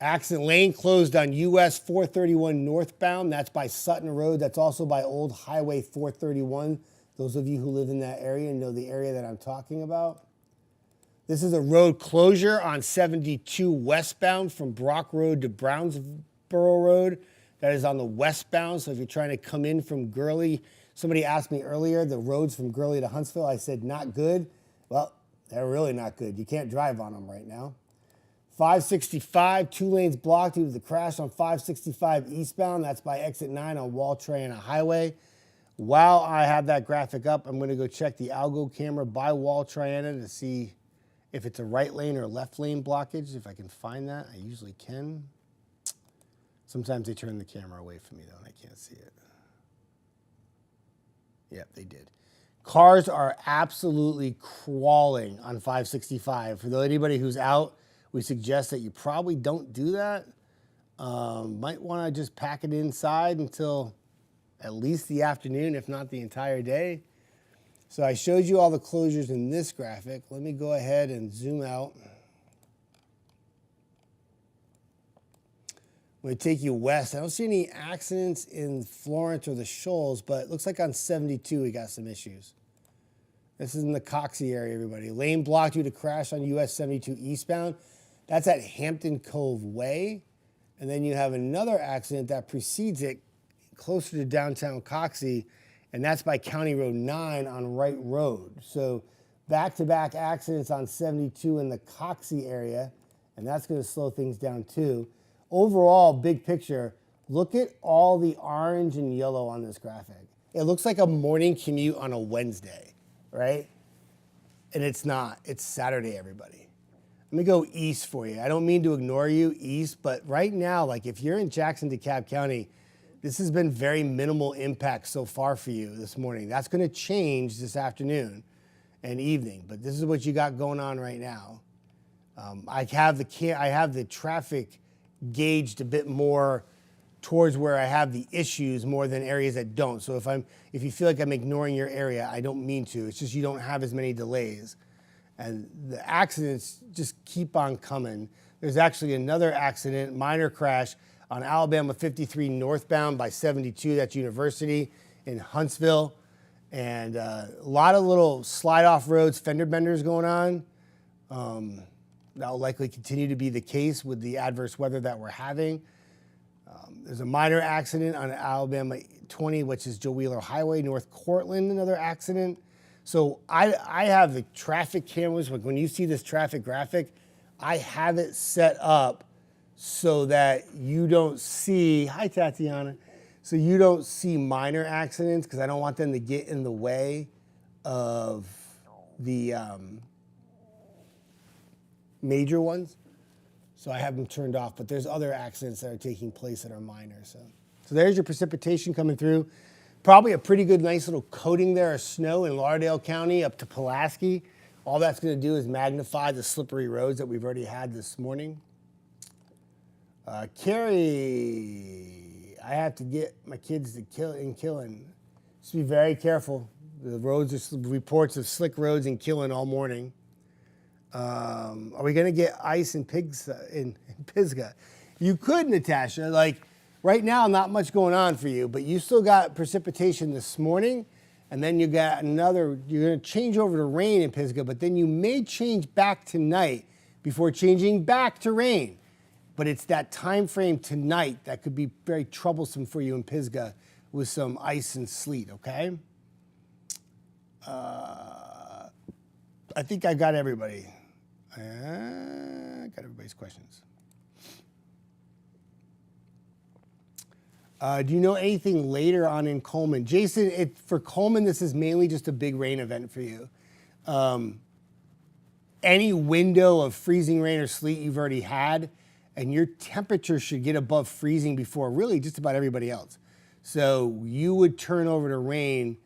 A: Accident lane closed on US 431 northbound. That's by Sutton Road. That's also by Old Highway 431. Those of you who live in that area know the area that I'm talking about. This is a road closure on 72 westbound from Brock Road to Brownsboro Road. That is on the westbound, so if you're trying to come in from Gurley, somebody asked me earlier, the roads from Gurley to Huntsville, I said not good. Well, they're really not good. You can't drive on them right now. 565, 2 lanes blocked due to the crash on 565 eastbound. That's by exit 9 on Wall Triana Highway. While I have that graphic up, I'm going to go check the Algo camera by Wall Triana to see if it's a right lane or left lane blockage. If I can find that, I usually can. Sometimes they turn the camera away from me though, and I can't see it. Yep, they did. Cars are absolutely crawling on 565. For anybody who's out, we suggest that you probably don't do that. Might want to just pack it inside until at least the afternoon, if not the entire day. So I showed you all the closures in this graphic. Let me go ahead and zoom out. I'm going to take you west. I don't see any accidents in Florence or the Shoals, but it looks like on 72 we got some issues. This is in the Coxie area, everybody. Lane blocked due to crash on US 72 eastbound. That's at Hampton Cove Way. And then you have another accident that precedes it closer to downtown Coxie, and that's by County Road 9 on Wright Road. So back-to-back accidents on 72 in the Coxie area, and that's going to slow things down too. Overall, big picture, look at all the orange and yellow on this graphic. It looks like a morning commute on a Wednesday, right? And it's not. It's Saturday, everybody. Let me go east for you. I don't mean to ignore you, east, but right now, like if you're in Jackson, DeKalb County, this has been very minimal impact so far for you this morning. That's going to change this afternoon and evening, but this is what you got going on right now. I have the traffic gauged a bit more towards where I have the issues more than areas that don't. So if you feel like I'm ignoring your area, I don't mean to. It's just you don't have as many delays. And the accidents just keep on coming. There's actually another accident, minor crash on Alabama 53 northbound by 72. That's University in Huntsville. And a lot of little slide off roads, fender benders going on. That will likely continue to be the case with the adverse weather that we're having. There's a minor accident on Alabama 20, which is Joe Wheeler Highway, North Cortland, another accident. So I have the traffic cameras. Like when you see this traffic graphic, I have it set up so that you don't see, hi Tatiana, so you don't see minor accidents because I don't want them to get in the way of the major ones. So I have them turned off, but there's other accidents that are taking place that are minor. So there's your precipitation coming through. Probably a pretty good, nice little coating there of snow in Lauderdale County up to Pulaski. All that's going to do is magnify the slippery roads that we've already had this morning. Carrie, I have to get my kids to Killen. Just be very careful. The roads are reports of slick roads in Killen all morning. Are we going to get ice in Pisgah? You could, Natasha. Like right now, not much going on for you, but you still got precipitation this morning, and then you got another. You're going to change over to rain in Pisgah, but then you may change back tonight before changing back to rain. But it's that time frame tonight that could be very troublesome for you in Pisgah with some ice and sleet. Okay. I think I got everybody. Got everybody's questions. Do you know anything later on in Coleman? Jason, for Coleman, this is mainly just a big rain event for you. Any window of freezing rain or sleet you've already had, and your temperature should get above freezing before really just about everybody else. So you would turn over to rain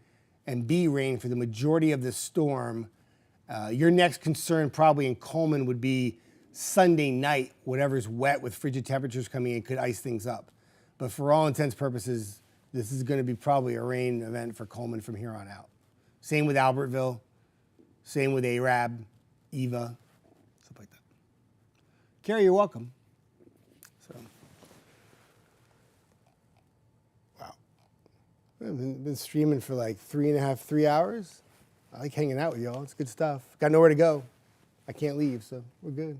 A: and be rain for the majority of this storm. Your next concern probably in Coleman would be Sunday night, whatever's wet with frigid temperatures coming in could ice things up. But for all intents and purposes, this is going to be probably a rain event for Coleman from here on out. Same with Albertville, same with Arab, Eva, stuff like that. Carrie, you're welcome. So, wow. I've been streaming for like 3 hours. I like hanging out with y'all. It's good stuff. Got nowhere to go. I can't leave, so we're good.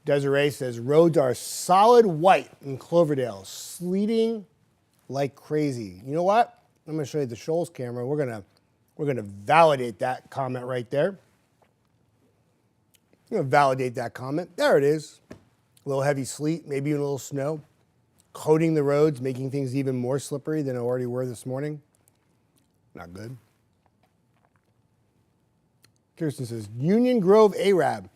A: Desiree says, roads are solid white in Cloverdale, sleeting like crazy. You know what? I'm going to show you the Shoals camera. We're gonna validate that comment right there. I'm going to validate that comment. There it is. A little heavy sleet, maybe even a little snow, coating the roads, making things even more slippery than they already were this morning. Not good. Kirsten says, Union Grove Arab.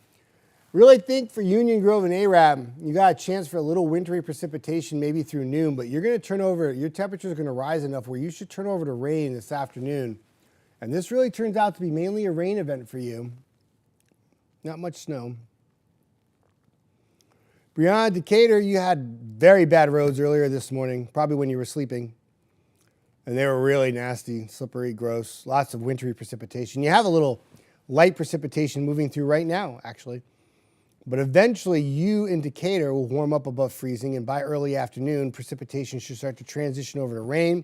A: Really think for Union Grove and Arab, you got a chance for a little wintry precipitation maybe through noon, but you're going to turn over, your temperatures are going to rise enough where you should turn over to rain this afternoon. And this really turns out to be mainly a rain event for you. Not much snow. Brianna Decatur, you had very bad roads earlier this morning, probably when you were sleeping. And they were really nasty, slippery, gross, lots of wintry precipitation. You have a little light precipitation moving through right now, actually. But eventually, you in Decatur will warm up above freezing, and by early afternoon, precipitation should start to transition over to rain,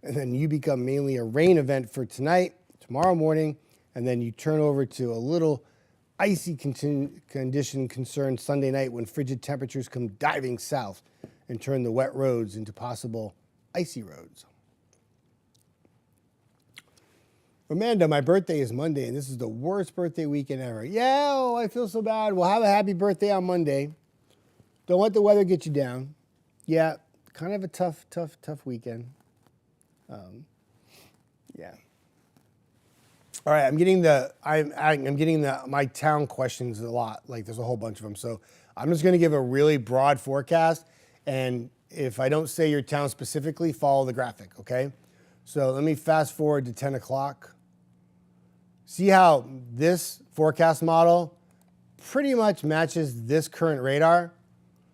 A: and then you become mainly a rain event for tonight, tomorrow morning, and then you turn over to a little icy condition concern Sunday night when frigid temperatures come diving south and turn the wet roads into possible icy roads. Amanda, my birthday is Monday, and this is the worst birthday weekend ever. Yeah, oh, I feel so bad. Well, have a happy birthday on Monday. Don't let the weather get you down. Yeah, kind of a tough weekend. Yeah. All right, I'm getting my town questions a lot. Like, there's a whole bunch of them. So I'm just going to give a really broad forecast, and if I don't say your town specifically, follow the graphic. Okay. So let me fast forward to 10 o'clock. See how this forecast model pretty much matches this current radar.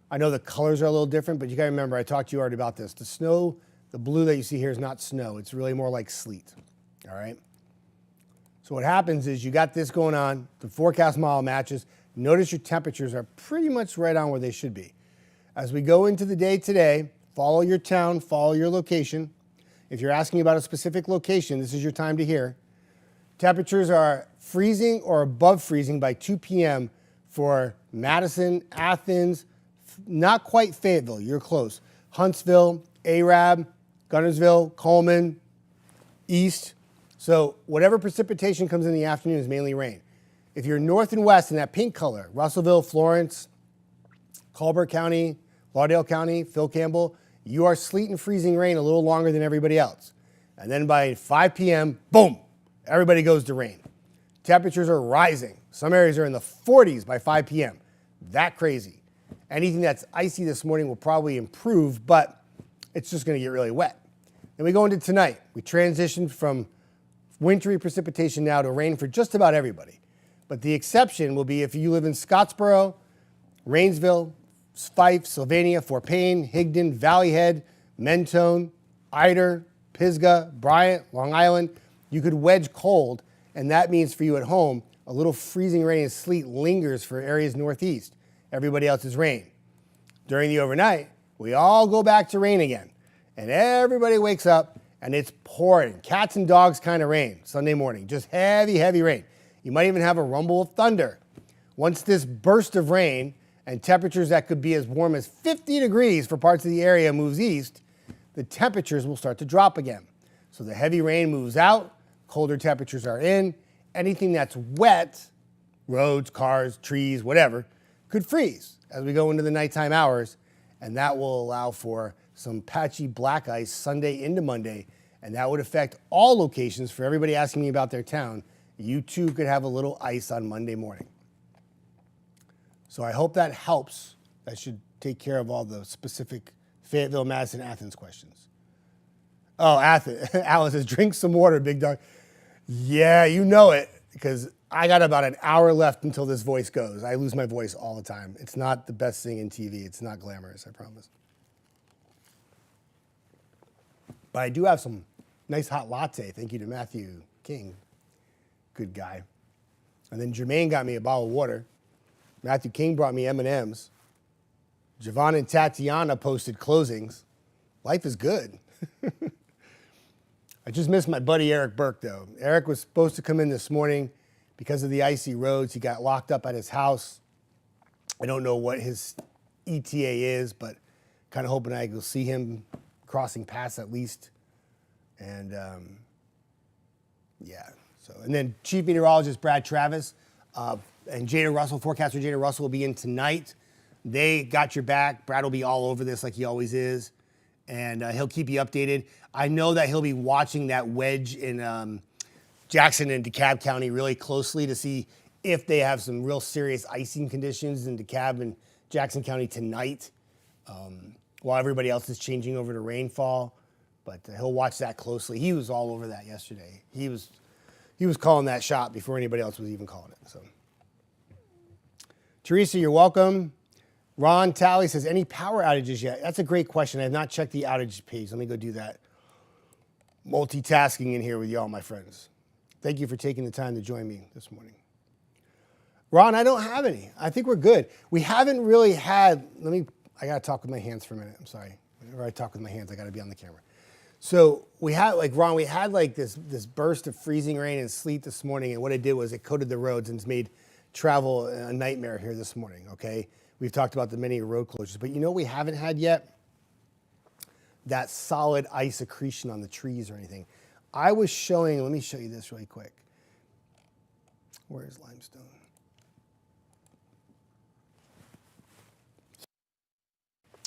A: I know the colors are a little different, but you gotta remember, I talked to you already about this. The snow, the blue that you see here is not snow. It's really more like sleet, all right? So what happens is you got this going on, the forecast model matches. Notice your temperatures are pretty much right on where they should be. As we go into the day today, follow your town, follow your location. If you're asking about a specific location, this is your time to hear. Temperatures are freezing or above freezing by 2 p.m. for Madison, Athens, not quite Fayetteville, you're close. Huntsville, Arab, Gunnersville, Coleman, East. So whatever precipitation comes in the afternoon is mainly rain. If you're north and west in that pink color, Russellville, Florence, Colbert County, Lauderdale County, Phil Campbell, you are sleet and freezing rain a little longer than everybody else. And then by 5 p.m., boom, everybody goes to rain. Temperatures are rising. Some areas are in the 40s by 5 p.m. That crazy. Anything that's icy this morning will probably improve, but it's just going to get really wet. Then we go into tonight. We transitioned from wintry precipitation now to rain for just about everybody. But the exception will be if you live in Scottsboro, Rainsville, Fife, Sylvania, Fort Payne, Higdon, Valley Head, Mentone, Eider, Pisgah, Bryant, Long Island. You could wedge cold, and that means for you at home, a little freezing rain and sleet lingers for areas northeast. Everybody else is rain. During the overnight, we all go back to rain again, and everybody wakes up, and it's pouring. Cats and dogs kind of rain Sunday morning, just heavy, heavy rain. You might even have a rumble of thunder. Once this burst of rain and temperatures that could be as warm as 50 degrees for parts of the area moves east, the temperatures will start to drop again. So the heavy rain moves out, colder temperatures are in. Anything that's wet, roads, cars, trees, whatever, could freeze as we go into the nighttime hours, and that will allow for some patchy black ice Sunday into Monday, and that would affect all locations. For everybody asking me about their town, you too could have a little ice on Monday morning. So I hope that helps. That should take care of all the specific Fayetteville, Madison, Athens questions. Oh, Athens. Alice says, drink some water, big dog. Yeah, you know it, because I got about an hour left until this voice goes. I lose my voice all the time. It's not the best thing in TV. It's not glamorous, I promise. But I do have some nice hot latte. Thank you to Matthew King. Good guy. And then Jermaine got me a bottle of water. Matthew King brought me M&Ms. Javon and Tatiana posted closings. Life is good. I just missed my buddy Eric Burke, though. Eric was supposed to come in this morning. Because of the icy roads, he got locked up at his house. I don't know what his ETA is, but kind of hoping I will see him crossing paths at least. And yeah. So, and then Chief Meteorologist Brad Travis and Jada Russell, forecaster Jada Russell will be in tonight. They got your back. Brad will be all over this like he always is. And he'll keep you updated. I know that he'll be watching that wedge in Jackson and DeKalb County really closely to see if they have some real serious icing conditions in DeKalb and Jackson County tonight, while everybody else is changing over to rainfall. But he'll watch that closely. He was all over that yesterday. He was calling that shot before anybody else was even calling it. So, Teresa, you're welcome. Ron Talley says, any power outages yet? That's a great question. I have not checked the outage page. Let me go do that. Multitasking in here with y'all, my friends. Thank you for taking the time to join me this morning. Ron, I don't have any. I think we're good. We haven't really had, I got to talk with my hands for a minute. I'm sorry. Whenever I talk with my hands, I got to be on the camera. So we had, like, Ron, we had like this burst of freezing rain and sleet this morning. And what it did was it coated the roads and it's made travel a nightmare here this morning, okay? We've talked about the many road closures. But you know what we haven't had yet? That solid ice accretion on the trees or anything. I was showing, let me show you this really quick. Where is limestone?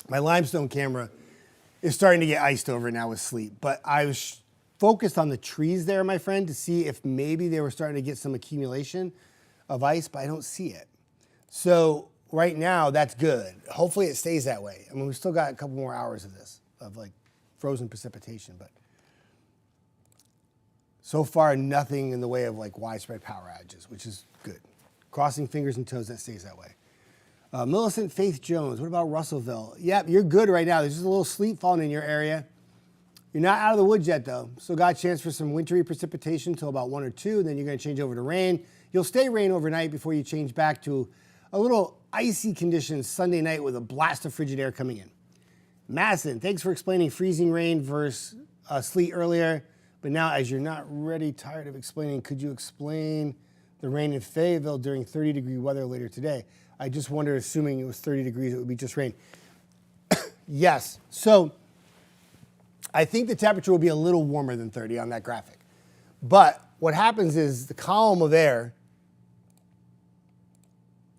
A: My limestone camera is starting to get iced over now with sleet, but I was focused on the trees there, my friend, to see if maybe they were starting to get some accumulation of ice, but I don't see it. So right now, that's good. Hopefully it stays that way. I mean, we've still got a couple more hours of this, of like frozen precipitation, but so far, nothing in the way of like widespread power outages, which is good. Crossing fingers and toes that stays that way. Millicent Faith Jones, what about Russellville? Yep, you're good right now. There's just a little sleet falling in your area. You're not out of the woods yet, though. Still got a chance for some wintry precipitation until about 1 or 2. Then you're going to change over to rain. You'll stay rain overnight before you change back to a little icy conditions Sunday night with a blast of frigid air coming in. Madison, thanks for explaining freezing rain versus sleet earlier. But now, as you're not ready, tired of explaining, could you explain the rain in Fayetteville during 30-degree weather later today? I just wonder, assuming it was 30 degrees, it would be just rain. Yes. So I think the temperature will be a little warmer than 30 on that graphic. But what happens is the column of air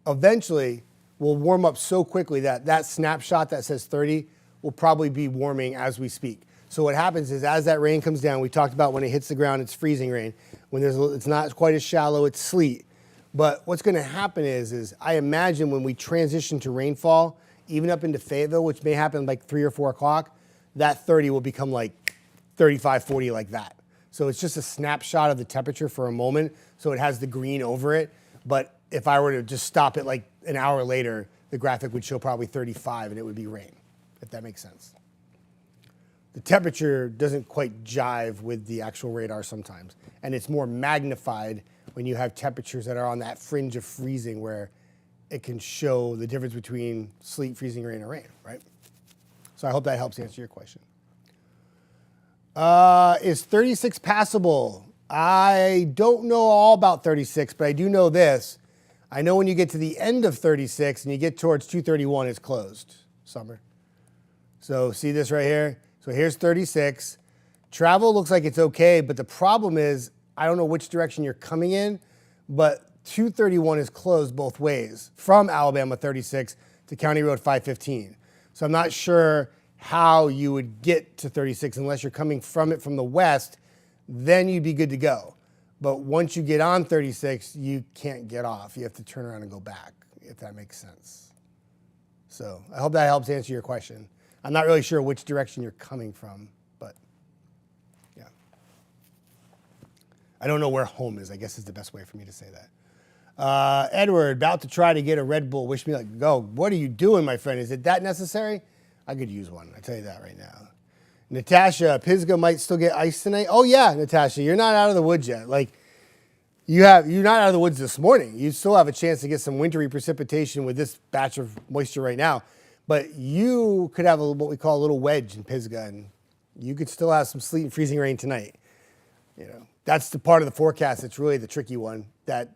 A: eventually will warm up so quickly that that snapshot that says 30 will probably be warming as we speak. So what happens is as that rain comes down, we talked about when it hits the ground, it's freezing rain. When it's not quite as shallow, it's sleet. But what's going to happen is I imagine when we transition to rainfall, even up into Fayetteville, which may happen like 3 or 4 o'clock, that 30 will become like 35, 40 like that. So it's just a snapshot of the temperature for a moment. So it has the green over it. But if I were to just stop it like an hour later, the graphic would show probably 35 and it would be rain, if that makes sense. The temperature doesn't quite jive with the actual radar sometimes. And it's more magnified when you have temperatures that are on that fringe of freezing where it can show the difference between sleet, freezing rain, and rain, right? So I hope that helps answer your question. Is 36 passable? I don't know all about 36, but I do know this. I know when you get to the end of 36 and you get towards 231, it's closed, Summer. So see this right here? So here's 36. Travel looks like it's okay, but the problem is I don't know which direction you're coming in, but 231 is closed both ways from Alabama 36 to County Road 515. So I'm not sure how you would get to 36 unless you're coming from it from the west, then you'd be good to go. But once you get on 36, you can't get off. You have to turn around and go back, if that makes sense. So I hope that helps answer your question. I'm not really sure which direction you're coming from, but yeah. I don't know where home is, I guess is the best way for me to say that. Edward, about to try to get a Red Bull. Wish me luck. Go. What are you doing, my friend? Is it that necessary? I could use one. I tell you that right now. Natasha, Pisgah might still get ice tonight. Oh yeah, Natasha, you're not out of the woods yet. Like you're not out of the woods this morning. You still have a chance to get some wintry precipitation with this batch of moisture right now. But you could have what we call a little wedge in Pisgah, and you could still have some sleet and freezing rain tonight. You know, that's the part of the forecast that's really the tricky one that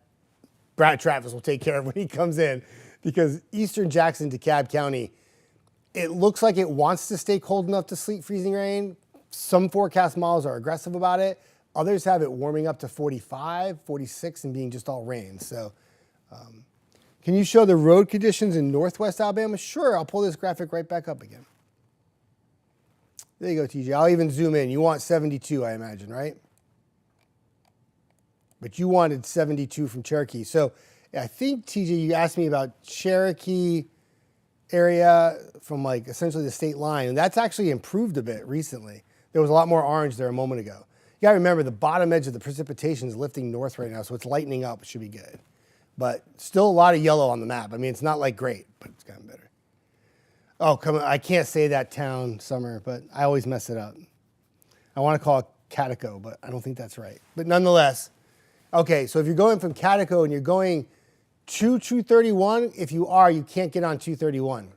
A: Brad Travis will take care of when he comes in, because eastern Jackson, DeKalb County, it looks like it wants to stay cold enough to sleet, freezing rain. Some forecast models are aggressive about it. Others have it warming up to 45, 46, and being just all rain. So can you show the road conditions in northwest Alabama? Sure, I'll pull this graphic right back up again. There you go, TJ. I'll even zoom in. You want 72, I imagine, right? But you wanted 72 from Cherokee. So I think, TJ, you asked me about Cherokee area from like essentially the state line, and that's actually improved a bit recently. There was a lot more orange there a moment ago. You gotta remember the bottom edge of the precipitation is lifting north right now, so it's lightening up. It should be good. But still a lot of yellow on the map. I mean, it's not like great, but it's gotten better. Oh, come on. I can't say that town, Summer, but I always mess it up. I want to call it Catico, but I don't think that's right. But nonetheless, okay, so if you're going from Catico and you're going to 231? If you are, you can't get on 231.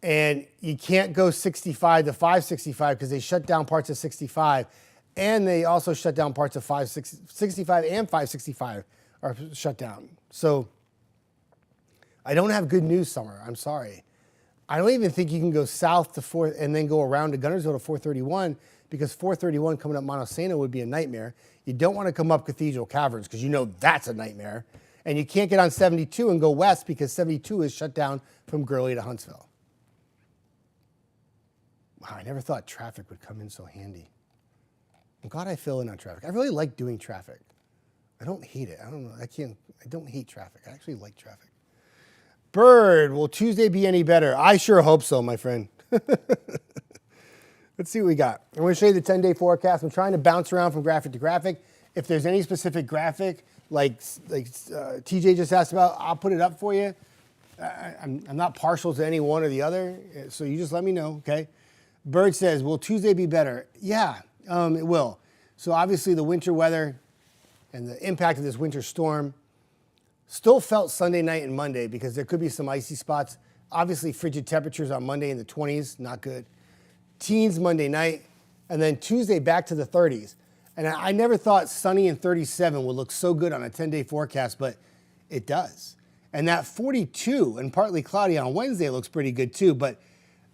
A: And you can't go 65 to 565 because they shut down parts of 65. And they also shut down parts of 65 and 565 are shut down. So I don't have good news, Summer. I'm sorry. I don't even think you can go south to 4th and then go around to Gunnersville to 431 because 431 coming up Montesano would be a nightmare. You don't want to come up Cathedral Caverns because you know that's a nightmare. And you can't get on 72 and go west because 72 is shut down from Gurley to Huntsville. Wow, I never thought traffic would come in so handy. I'm glad I fill in on traffic. I really like doing traffic. I don't hate it. I don't know. I don't hate traffic. I actually like traffic. Bird, will Tuesday be any better? I sure hope so, my friend. Let's see what we got. I'm going to show you the 10-day forecast. I'm trying to bounce around from graphic to graphic. If there's any specific graphic, like TJ just asked about, I'll put it up for you. I'm not partial to any one or the other, so you just let me know, okay? Bird says, will Tuesday be better? Yeah, it will. So obviously the winter weather and the impact of this winter storm still felt Sunday night and Monday because there could be some icy spots. Obviously frigid temperatures on Monday in the 20s, not good. Teens Monday night, and then Tuesday back to the 30s. And I never thought sunny and 37 would look so good on a 10-day forecast, but it does. And that 42 and partly cloudy on Wednesday looks pretty good too, but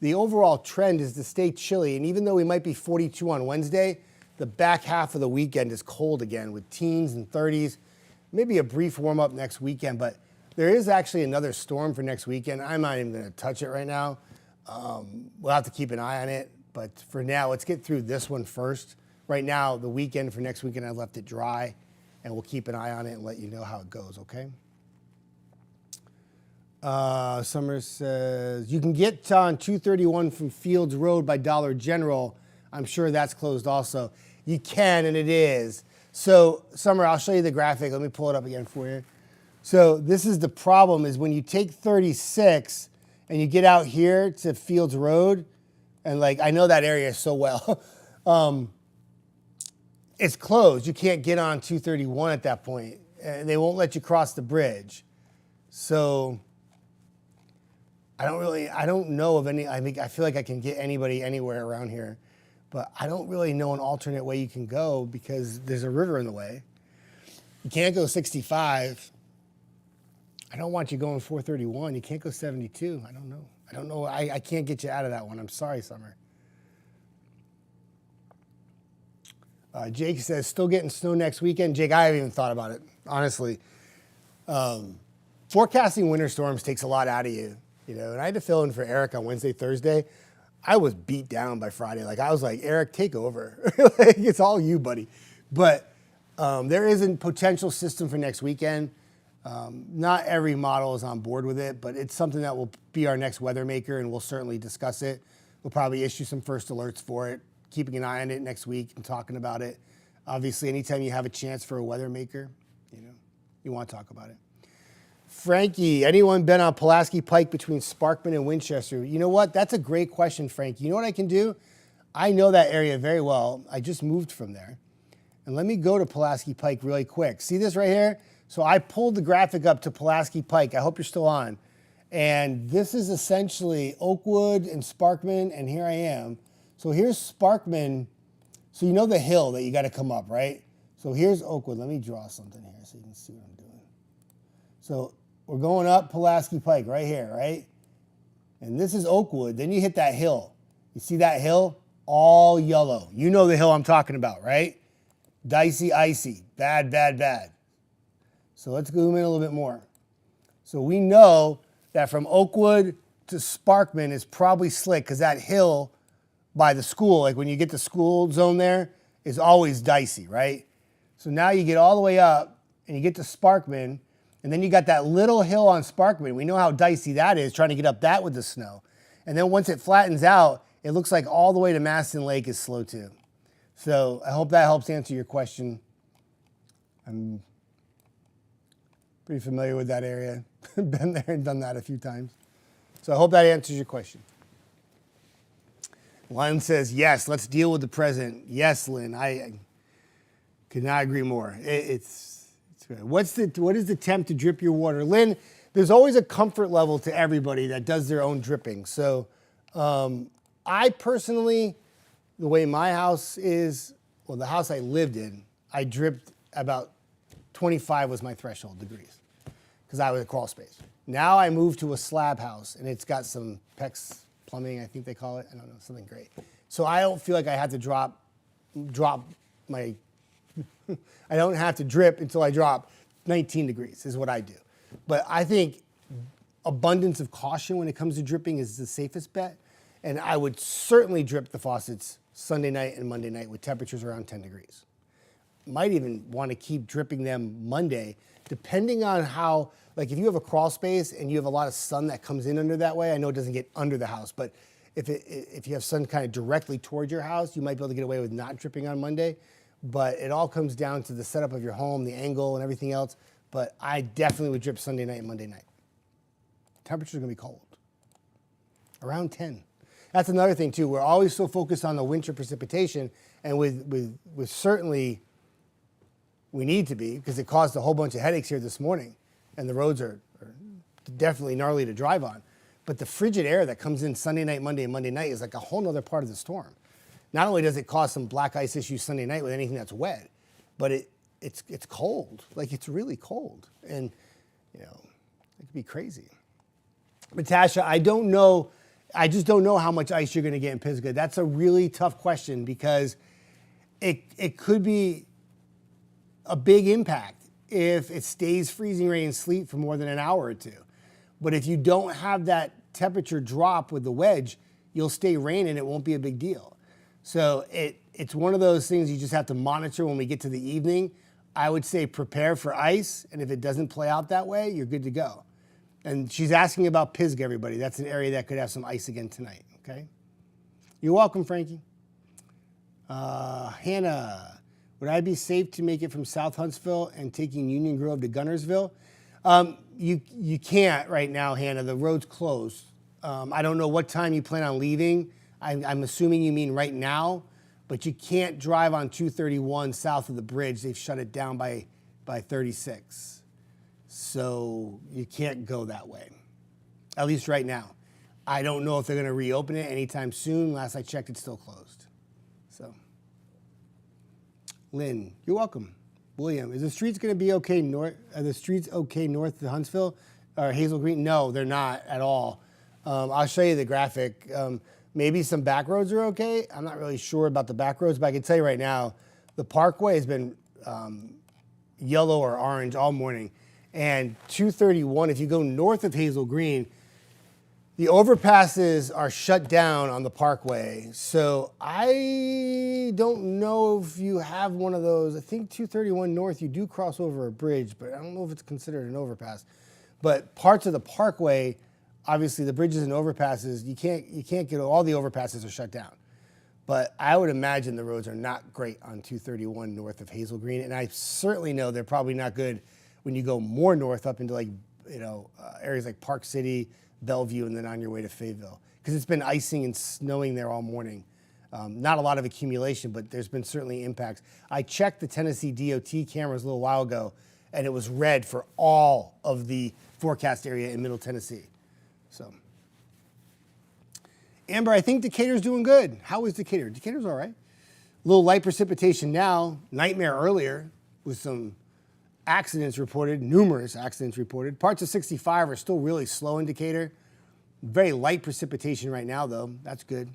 A: the overall trend is to stay chilly. And even though we might be 42 on Wednesday, the back half of the weekend is cold again with teens and 30s. Maybe a brief warm up next weekend, but there is actually another storm for next weekend. I'm not even going to touch it right now. We'll have to keep an eye on it. But for now, let's get through this one first. Right now, the weekend for next weekend, I left it dry, and we'll keep an eye on it and let you know how it goes, okay? Summer says, you can get on 231 from Fields Road by Dollar General. I'm sure that's closed also. You can, and it is. So, Summer, I'll show you the graphic. Let me pull it up again for you. So this is the problem is when you take 36 and you get out here to Fields Road, and like I know that area so well, it's closed. You can't get on 231 at that point, and they won't let you cross the bridge. So I don't know of any. I feel like I can get anybody anywhere around here, but I don't really know an alternate way you can go because there's a river in the way. You can't go 65. I don't want you going 431. You can't go 72. I don't know. I can't get you out of that one. I'm sorry, Summer. Jake says, still getting snow next weekend. Jake, I haven't even thought about it, honestly. Forecasting winter storms takes a lot out of you, you know. And I had to fill in for Eric on Wednesday, Thursday. I was beat down by Friday. Like, I was like, Eric, take over. Like, it's all you, buddy. But there is a potential system for next weekend. Not every model is on board with it, but it's something that will be our next weather maker, and we'll certainly discuss it. We'll probably issue some first alerts for it, keeping an eye on it next week and talking about it. Obviously, anytime you have a chance for a weather maker, you know, you want to talk about it. Frankie, anyone been on Pulaski Pike between Sparkman and Winchester? You know what? That's a great question, Frankie. You know what I can do? I know that area very well. I just moved from there. And let me go to Pulaski Pike really quick. See this right here? So I pulled the graphic up to Pulaski Pike. I hope you're still on. And this is essentially Oakwood and Sparkman, and here I am. So here's Sparkman. So you know the hill that you got to come up, right? So here's Oakwood. Let me draw something here so you can see what I'm doing. So we're going up Pulaski Pike right here, right? And this is Oakwood. Then you hit that hill. You see that hill? All yellow. You know the hill I'm talking about, right? Dicey, icy. Bad, bad, bad. So let's zoom in a little bit more. So we know that from Oakwood to Sparkman is probably slick because that hill by the school, like when you get to school zone there, is always dicey, right? So now you get all the way up and you get to Sparkman, and then you got that little hill on Sparkman. We know how dicey that is, trying to get up that with the snow. And then once it flattens out, it looks like all the way to Maston Lake is slow too. So I hope that helps answer your question. I'm pretty familiar with that area. Been there and done that a few times. So I hope that answers your question. Lynn says, yes, let's deal with the present. Yes, Lynn, I could not agree more. It's What is the temp to drip your water? Lynn, there's always a comfort level to everybody that does their own dripping. So I personally, the way my house is, well, the house I lived in, I dripped about 25 was my threshold degrees because I was a crawl space. Now I moved to a slab house and it's got some PEX plumbing, I think they call it. I don't know, something great. So I don't feel like I have to drop my, I don't have to drip until I drop 19 degrees is what I do. But I think abundance of caution when it comes to dripping is the safest bet. And I would certainly drip the faucets Sunday night and Monday night with temperatures around 10 degrees. Might even want to keep dripping them Monday, depending on how, like if you have a crawl space and you have a lot of sun that comes in under that way, I know it doesn't get under the house, but if you have sun kind of directly towards your house, you might be able to get away with not dripping on Monday. But it all comes down to the setup of your home, the angle and everything else. But I definitely would drip Sunday night and Monday night. Temperatures are gonna be cold, around 10. That's another thing too. We're always so focused on the winter precipitation, and with certainly we need to be, because it caused a whole bunch of headaches here this morning, and the roads are definitely gnarly to drive on. But the frigid air that comes in Sunday night, Monday, and Monday night is like a whole nother part of the storm. Not only does it cause some black ice issues Sunday night with anything that's wet, but it's cold. Like it's really cold, and you know it could be crazy. Natasha, I don't know. I just don't know how much ice you're going to get in Pisgah. That's a really tough question because it could be a big impact if it stays freezing rain and sleet for more than an hour or two. But if you don't have that temperature drop with the wedge, you'll stay rain and it won't be a big deal. So it's one of those things you just have to monitor when we get to the evening. I would say prepare for ice, and if it doesn't play out that way, you're good to go. And she's asking about Pisgah, everybody. That's an area that could have some ice again tonight, okay? You're welcome, Frankie. Hannah, would I be safe to make it from South Huntsville and taking Union Grove to Gunnersville? You can't right now, Hannah. The road's closed. I don't know what time you plan on leaving. I'm assuming you mean right now, but you can't drive on 231 south of the bridge. They've shut it down by 36. So you can't go that way, at least right now. I don't know if they're going to reopen it anytime soon. Last I checked, it's still closed. So, Lynn, you're welcome. William, is the streets going to be okay north? Are the streets okay north to Huntsville or Hazel Green? No, they're not at all. I'll show you the graphic. Maybe some back roads are okay. I'm not really sure about the back roads, but I can tell you right now, the Parkway has been yellow or orange all morning. And 231, if you go north of Hazel Green, the overpasses are shut down on the Parkway. So I don't know if you have one of those. I think 231 north, you do cross over a bridge, but I don't know if it's considered an overpass. But parts of the Parkway, obviously the bridges and overpasses, you can't get, all the overpasses are shut down. But I would imagine the roads are not great on 231 north of Hazel Green. And I certainly know they're probably not good when you go more north up into areas like Park City, Bellevue, and then on your way to Fayetteville. Because it's been icing and snowing there all morning. Not a lot of accumulation, but there's been certainly impacts. I checked the Tennessee DOT cameras a little while ago, and it was red for all of the forecast area in Middle Tennessee. So, Amber, I think Decatur's doing good. How is Decatur? Decatur's all right. A little light precipitation now. Nightmare earlier with some accidents reported, numerous accidents reported. Parts of 65 are still really slow in Decatur. Very light precipitation right now, though. That's good.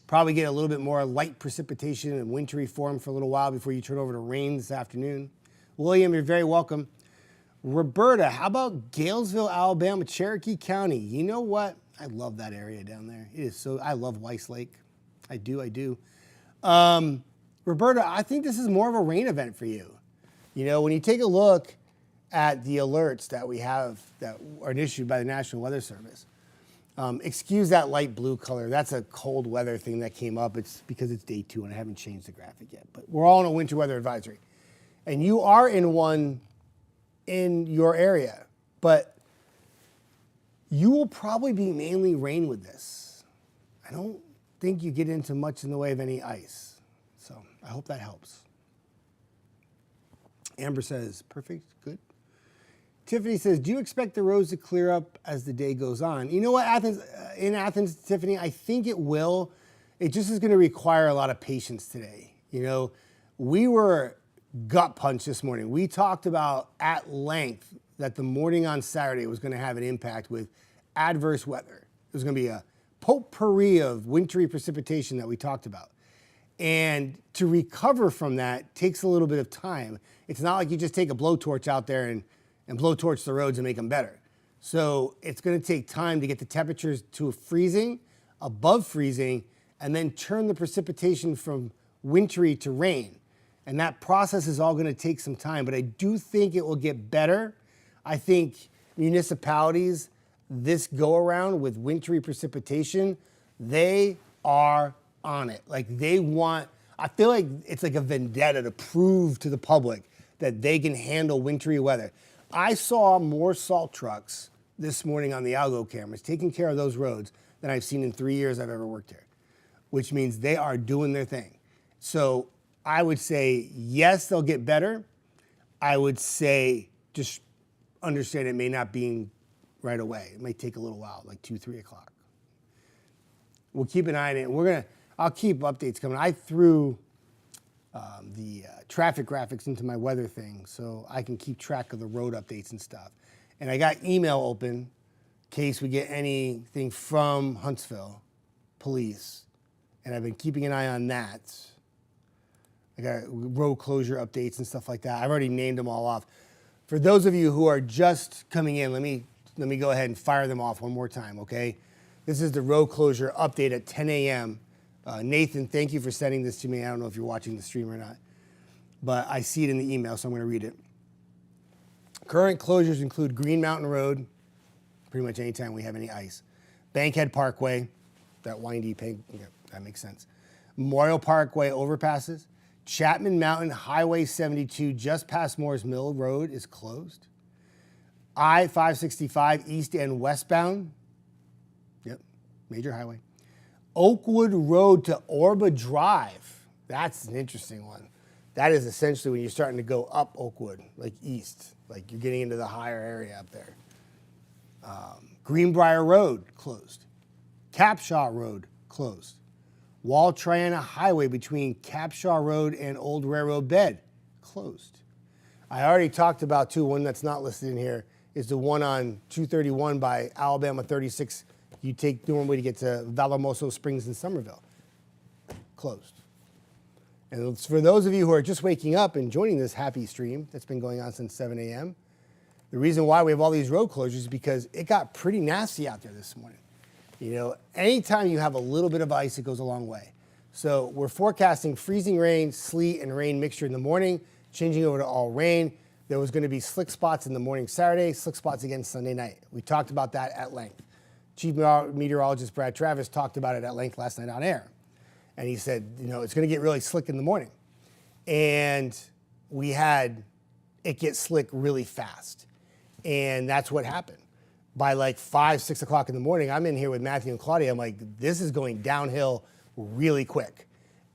A: Probably get a little bit more light precipitation and wintry form for a little while before you turn over to rain this afternoon. William, you're very welcome. Roberta, how about Galesville, Alabama, Cherokee County? You know what? I love that area down there. It is so, I love Weiss Lake. I do. Roberta, I think this is more of a rain event for you. You know, when you take a look at the alerts that we have that are issued by the National Weather Service, excuse that light blue color. That's a cold weather thing that came up. It's because it's day 2 and I haven't changed the graphic yet. But we're all in a winter weather advisory. And you are in one in your area. But you will probably be mainly rain with this. I don't think you get into much in the way of any ice. So I hope that helps. Amber says, perfect, good. Tiffany says, do you expect the roads to clear up as the day goes on? You know what, in Athens, Tiffany, I think it will. It just is going to require a lot of patience today. You know, we were gut punched this morning. We talked about at length that the morning on Saturday was going to have an impact with adverse weather. There's going to be a potpourri of wintry precipitation that we talked about. And to recover from that takes a little bit of time. It's not like you just take a blowtorch out there and blowtorch the roads and make them better. So it's going to take time to get the temperatures to freezing, above freezing, and then turn the precipitation from wintry to rain. And that process is all going to take some time, but I do think it will get better. I think municipalities this go around with wintry precipitation, they are on it. Like they want, I feel like it's like a vendetta to prove to the public that they can handle wintry weather. I saw more salt trucks this morning on the algo cameras taking care of those roads than I've seen in 3 years I've ever worked here, which means they are doing their thing. So I would say, yes, they'll get better. I would say just understand it may not be right away. It might take a little while, like 2, 3 o'clock. We'll keep an eye on it. I'll keep updates coming. I threw the traffic graphics into my weather thing so I can keep track of the road updates and stuff. And I got email open in case we get anything from Huntsville police. And I've been keeping an eye on that. I got road closure updates and stuff like that. I've already named them all off. For those of you who are just coming in, let me go ahead and fire them off one more time, okay? This is the road closure update at 10 a.m. Nathan, thank you for sending this to me. I don't know if you're watching the stream or not, but I see it in the email, so I'm going to read it. Current closures include Green Mountain Road, pretty much anytime we have any ice. Bankhead Parkway, that windy pink, yeah, that makes sense. Memorial Parkway overpasses. Chapman Mountain Highway 72 just past Moore's Mill Road is closed. I-565 east and westbound, yep, major highway. Oakwood Road to Orba Drive, that's an interesting one. That is essentially when you're starting to go up Oakwood, like east, like you're getting into the higher area up there. Greenbrier Road closed. Capshaw Road closed. Wall Triana Highway between Capshaw Road and Old Railroad Bed closed. I already talked about too, one that's not listed in here is the one on 231 by Alabama 36. You take the one way to get to Valamoso Springs in Somerville. Closed. And it's for those of you who are just waking up and joining this happy stream that's been going on since 7 a.m., the reason why we have all these road closures is because it got pretty nasty out there this morning. You know, anytime you have a little bit of ice, it goes a long way. So we're forecasting freezing rain, sleet, and rain mixture in the morning, changing over to all rain. There was going to be slick spots in the morning Saturday, slick spots again Sunday night. We talked about that at length. Chief Meteorologist Brad Travis talked about it at length last night on air. And he said, you know, it's going to get really slick in the morning. And we had it get slick really fast. And that's what happened. By like 5, 6 o'clock in the morning, I'm in here with Matthew and Claudia. I'm like, this is going downhill really quick.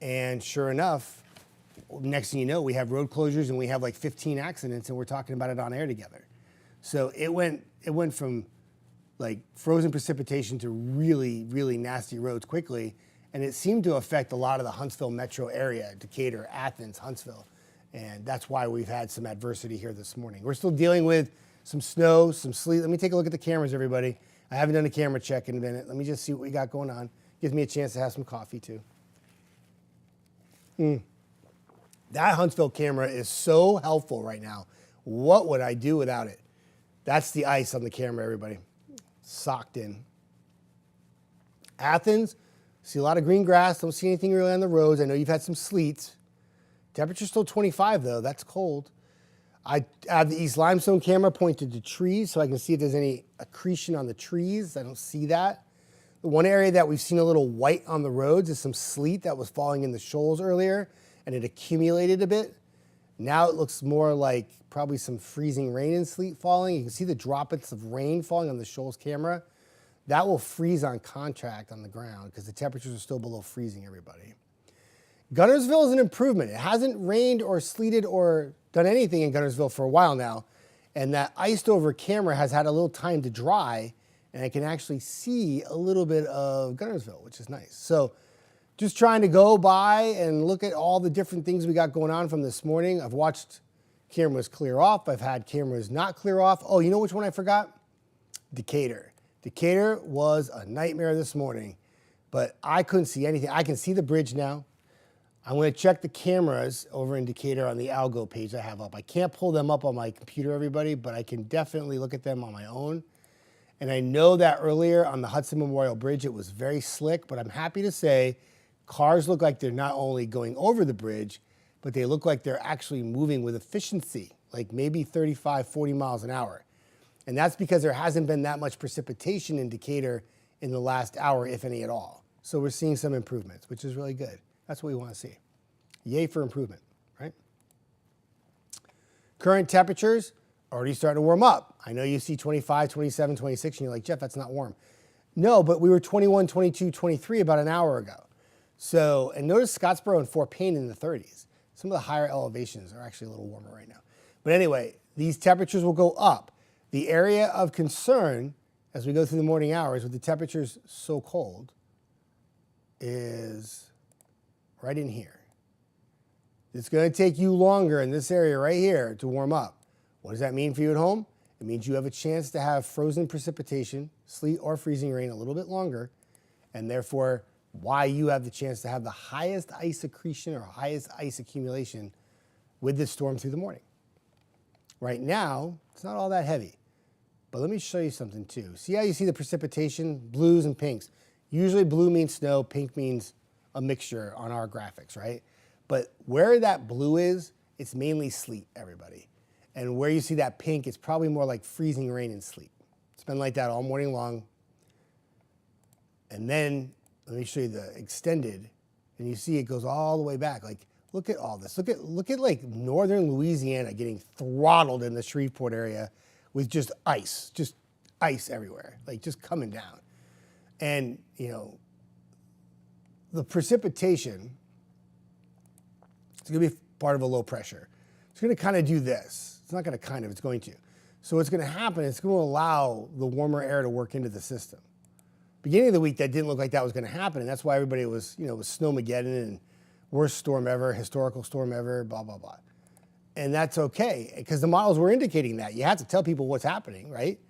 A: And sure enough, next thing you know, we have road closures and we have like 15 accidents and we're talking about it on air together. So it went from like frozen precipitation to really, really nasty roads quickly. And it seemed to affect a lot of the Huntsville metro area, Decatur, Athens, Huntsville. And that's why we've had some adversity here this morning. We're still dealing with some snow, some sleet. Let me take a look at the cameras, everybody. I haven't done a camera check in a minute. Let me just see what we got going on. Gives me a chance to have some coffee too. That Huntsville camera is so helpful right now. What would I do without it? That's the ice on the camera, everybody. Socked in. Athens, see a lot of green grass. Don't see anything really on the roads. I know you've had some sleet. Temperature's still 25 though. That's cold. I have the East Limestone camera pointed to trees so I can see if there's any accretion on the trees. I don't see that. The one area that we've seen a little white on the roads is some sleet that was falling in the shoals earlier and it accumulated a bit. Now it looks more like probably some freezing rain and sleet falling. You can see the droplets of rain falling on the shoals camera. That will freeze on contact on the ground because the temperatures are still below freezing, everybody. Gunnersville is an improvement. It hasn't rained or sleeted or done anything in Guntersville for a while now. And that iced over camera has had a little time to dry, and I can actually see a little bit of Guntersville, which is nice. So just trying to go by and look at all the different things we got going on from this morning. I've watched cameras clear off. I've had cameras not clear off. Oh, you know which one I forgot? Decatur. Decatur was a nightmare this morning, but I couldn't see anything. I can see the bridge now. I'm going to check the cameras over in Decatur on the Algo page I have up. I can't pull them up on my computer, everybody, but I can definitely look at them on my own. And I know that earlier on the Hudson Memorial Bridge, it was very slick, but I'm happy to say cars look like they're not only going over the bridge, but they look like they're actually moving with efficiency, like maybe 35, 40 miles an hour. And that's because there hasn't been that much precipitation in Decatur in the last hour, if any at all. So we're seeing some improvements, which is really good. That's what we want to see. Yay for improvement, right? Current temperatures already starting to warm up. I know you see 25, 27, 26, and you're like, Jeff, that's not warm. No, but we were 21, 22, 23 about an hour ago. So, and notice Scottsboro and Fort Payne in the 30s. Some of the higher elevations are actually a little warmer right now. But anyway, these temperatures will go up. The area of concern as we go through the morning hours with the temperatures so cold is right in here. It's going to take you longer in this area right here to warm up. What does that mean for you at home? It means you have a chance to have frozen precipitation, sleet or freezing rain a little bit longer, and therefore why you have the chance to have the highest ice accretion or highest ice accumulation with this storm through the morning. Right now, it's not all that heavy, but let me show you something too. See how you see the precipitation, blues and pinks? Usually blue means snow, pink means a mixture on our graphics, right? But where that blue is, it's mainly sleet, everybody. And where you see that pink, it's probably more like freezing rain and sleet. It's been like that all morning long. And then, let me show you the extended, and you see it goes all the way back. Like, look at all this. Look at like northern Louisiana getting throttled in the Shreveport area with just ice everywhere, like just coming down. And, you know, the precipitation, it's going to be part of a low pressure. It's going to kind of do this. It's not going to kind of, it's going to. So what's going to happen, it's going to allow the warmer air to work into the system. Beginning of the week, that didn't look like that was going to happen, and that's why everybody was, you know, was snowmageddon and worst storm ever, historical storm ever, blah, blah, blah. And that's okay, because the models were indicating that. You have to tell people what's happening, right?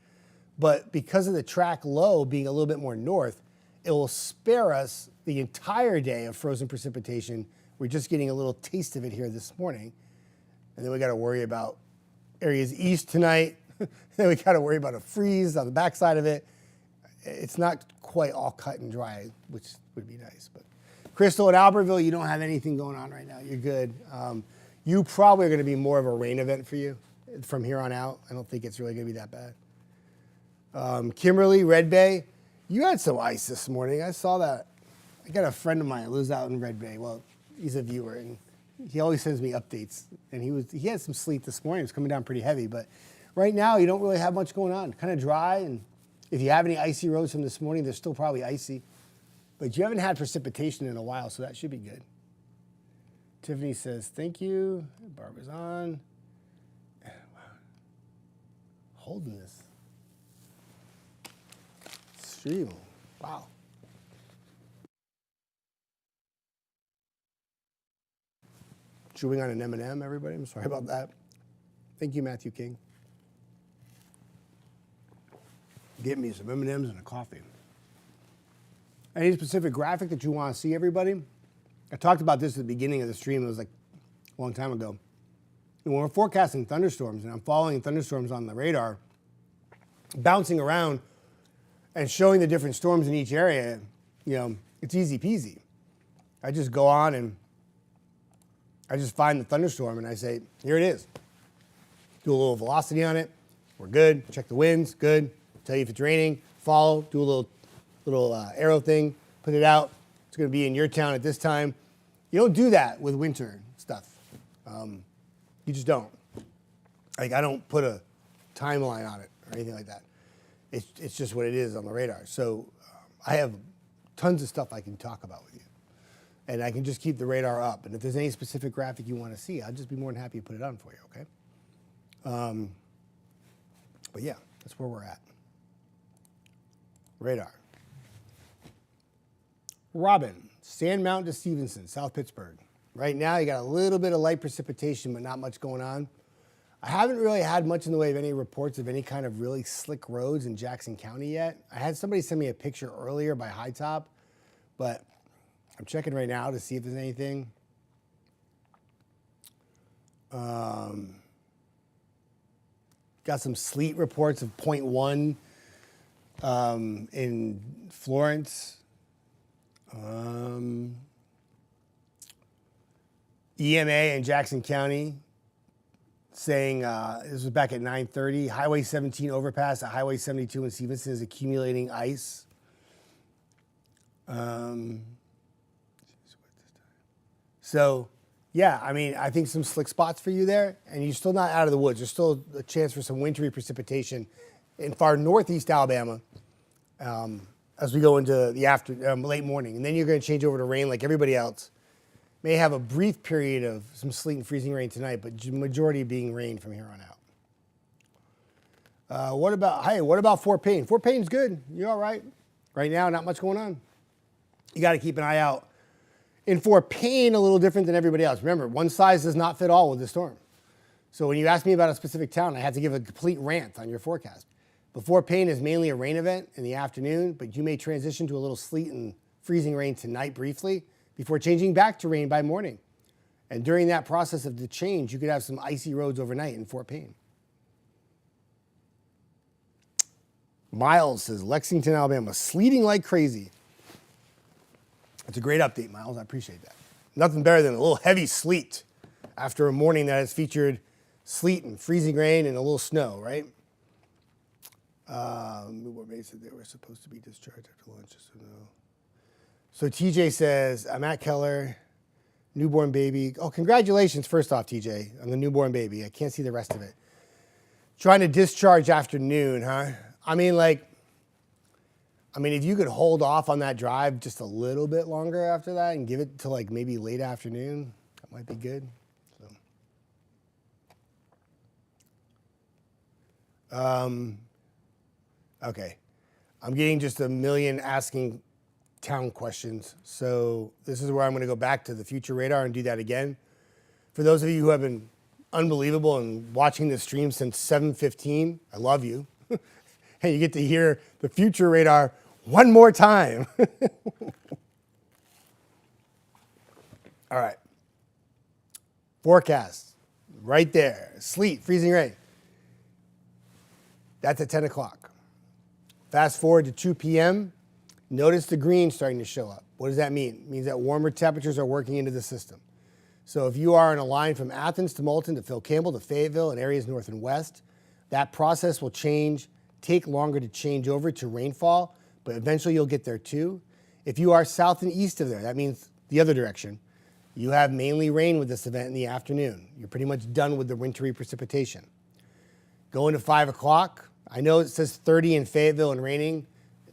A: But because of the track low being a little bit more north, it will spare us the entire day of frozen precipitation. We're just getting a little taste of it here this morning. And then we got to worry about areas east tonight. Then we got to worry about a freeze on the backside of it. It's not quite all cut and dry, which would be nice. But Crystal and Albertville, you don't have anything going on right now. You're good. You probably are going to be more of a rain event for you from here on out. I don't think it's really going to be that bad. Kimberly, Red Bay, you had some ice this morning. I saw that. I got a friend of mine who lives out in Red Bay. Well, he's a viewer, and he always sends me updates. And he had some sleet this morning. It was coming down pretty heavy. But right now, you don't really have much going on. Kind of dry, and if you have any icy roads from this morning, they're still probably icy. But you haven't had precipitation in a while, so that should be good. Tiffany says, thank you. Barbara's on. Holding this stream. Wow. Chewing on an M&M, everybody. I'm sorry about that. Thank you, Matthew King. Get me some M&Ms and a coffee. Any specific graphic that you want to see, everybody? I talked about this at the beginning of the stream. It was like a long time ago. And when we're forecasting thunderstorms, and I'm following thunderstorms on the radar, bouncing around and showing the different storms in each area, you know, it's easy peasy. I just go on and I just find the thunderstorm and I say, here it is. Do a little velocity on it. We're good. Check the winds. Good. Tell you if it's raining. Follow. Do a little arrow thing. Put it out. It's going to be in your town at this time. You don't do that with winter stuff. You just don't. Like, I don't put a timeline on it or anything like that. It's just what it is on the radar. So I have tons of stuff I can talk about with you. and I can just keep the radar up. And if there's any specific graphic you want to see, I'll just be more than happy to put it on for you, okay? But yeah, that's where we're at. Radar. Robin, Sand Mountain to Stevenson, South Pittsburgh. Right now, you got a little bit of light precipitation, but not much going on. I haven't really had much in the way of any reports of any kind of really slick roads in Jackson County yet. I had somebody send me a picture earlier by High Top, but I'm checking right now to see if there's anything. Got some sleet reports of 0.1 in Florence. EMA in Jackson County saying, this was back at 9:30, Highway 17 overpass at Highway 72 in Stevenson is accumulating ice. So, yeah, I mean, I think some slick spots for you there, and you're still not out of the woods. There's still a chance for some wintry precipitation in far northeast Alabama as we go into the late morning. And then you're going to change over to rain like everybody else. May have a brief period of some sleet and freezing rain tonight, but majority being rain from here on out. What about Fort Payne? Fort Payne's good. You're all right. Right now, not much going on. You got to keep an eye out. In Fort Payne, a little different than everybody else. Remember, one size does not fit all with the storm. So when you ask me about a specific town, I had to give a complete rant on your forecast. But Fort Payne is mainly a rain event in the afternoon, but you may transition to a little sleet and freezing rain tonight briefly before changing back to rain by morning. And during that process of the change, you could have some icy roads overnight in Fort Payne. Miles says, Lexington, Alabama, sleeting like crazy. It's a great update, Miles. I appreciate that. Nothing better than a little heavy sleet after a morning that has featured sleet and freezing rain and a little snow, right? Newport Bay said they were supposed to be discharged after lunch, so no. So TJ says, I'm at Keller, newborn baby. Oh, congratulations, first off, TJ, on the newborn baby. I can't see the rest of it. Trying to discharge afternoon, huh? I mean, if you could hold off on that drive just a little bit longer after that and give it to like maybe late afternoon, that might be good. So. Okay. I'm getting just a million asking town questions. So this is where I'm going to go back to the future radar and do that again. For those of you who have been unbelievable and watching this stream since 7:15, I love you. And you get to hear the future radar one more time. All right. Forecast. Right there. Sleet, freezing rain. That's at 10 o'clock. Fast forward to 2 p.m. Notice the green starting to show up. What does that mean? It means that warmer temperatures are working into the system. So if you are in a line from Athens to Moulton to Phil Campbell to Fayetteville and areas north and west, that process will take longer to change over to rainfall, but eventually you'll get there too. If you are south and east of there, that means the other direction. You have mainly rain with this event in the afternoon. You're pretty much done with the wintry precipitation. Going to 5 o'clock, I know it says 30 in Fayetteville and raining.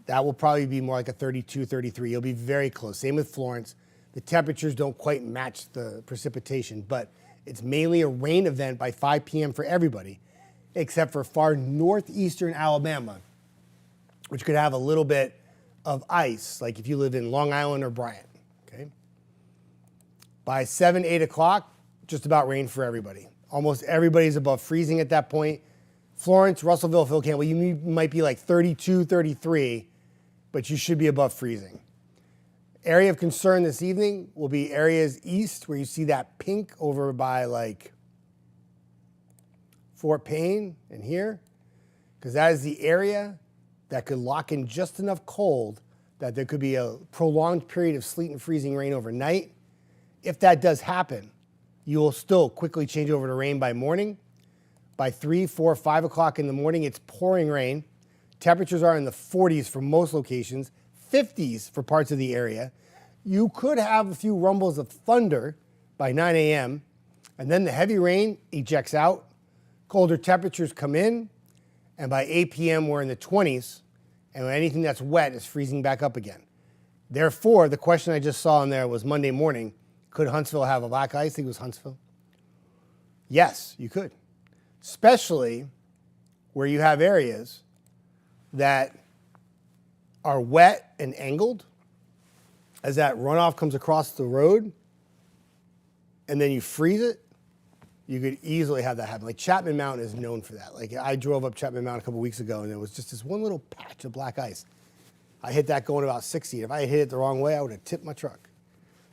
A: That will probably be more like a 32, 33. You'll be very close. Same with Florence. The temperatures don't quite match the precipitation, but it's mainly a rain event by 5 p.m. for everybody, except for far northeastern Alabama, which could have a little bit of ice, like if you live in Long Island or Bryant, okay? By 7, 8 o'clock, just about rain for everybody. Almost everybody's above freezing at that point. Florence, Russellville, Phil Campbell, you might be like 32, 33, but you should be above freezing. Area of concern this evening will be areas east where you see that pink over by like Fort Payne and here, because that is the area that could lock in just enough cold that there could be a prolonged period of sleet and freezing rain overnight. If that does happen, you will still quickly change over to rain by morning. By 3, 4, 5 o'clock in the morning, it's pouring rain. Temperatures are in the 40s for most locations, 50s for parts of the area. You could have a few rumbles of thunder by 9 a.m., and then the heavy rain ejects out. Colder temperatures come in, and by 8 p.m., we're in the 20s, and anything that's wet is freezing back up again. Therefore, the question I just saw in there was Monday morning, could Huntsville have a black ice? I think it was Huntsville. Yes, you could. Especially where you have areas that are wet and angled. As that runoff comes across the road and then you freeze it, you could easily have that happen. Like Chapman Mountain is known for that. Like I drove up Chapman Mountain a couple weeks ago and there was just this one little patch of black ice. I hit that going about 60. If I had hit it the wrong way, I would have tipped my truck.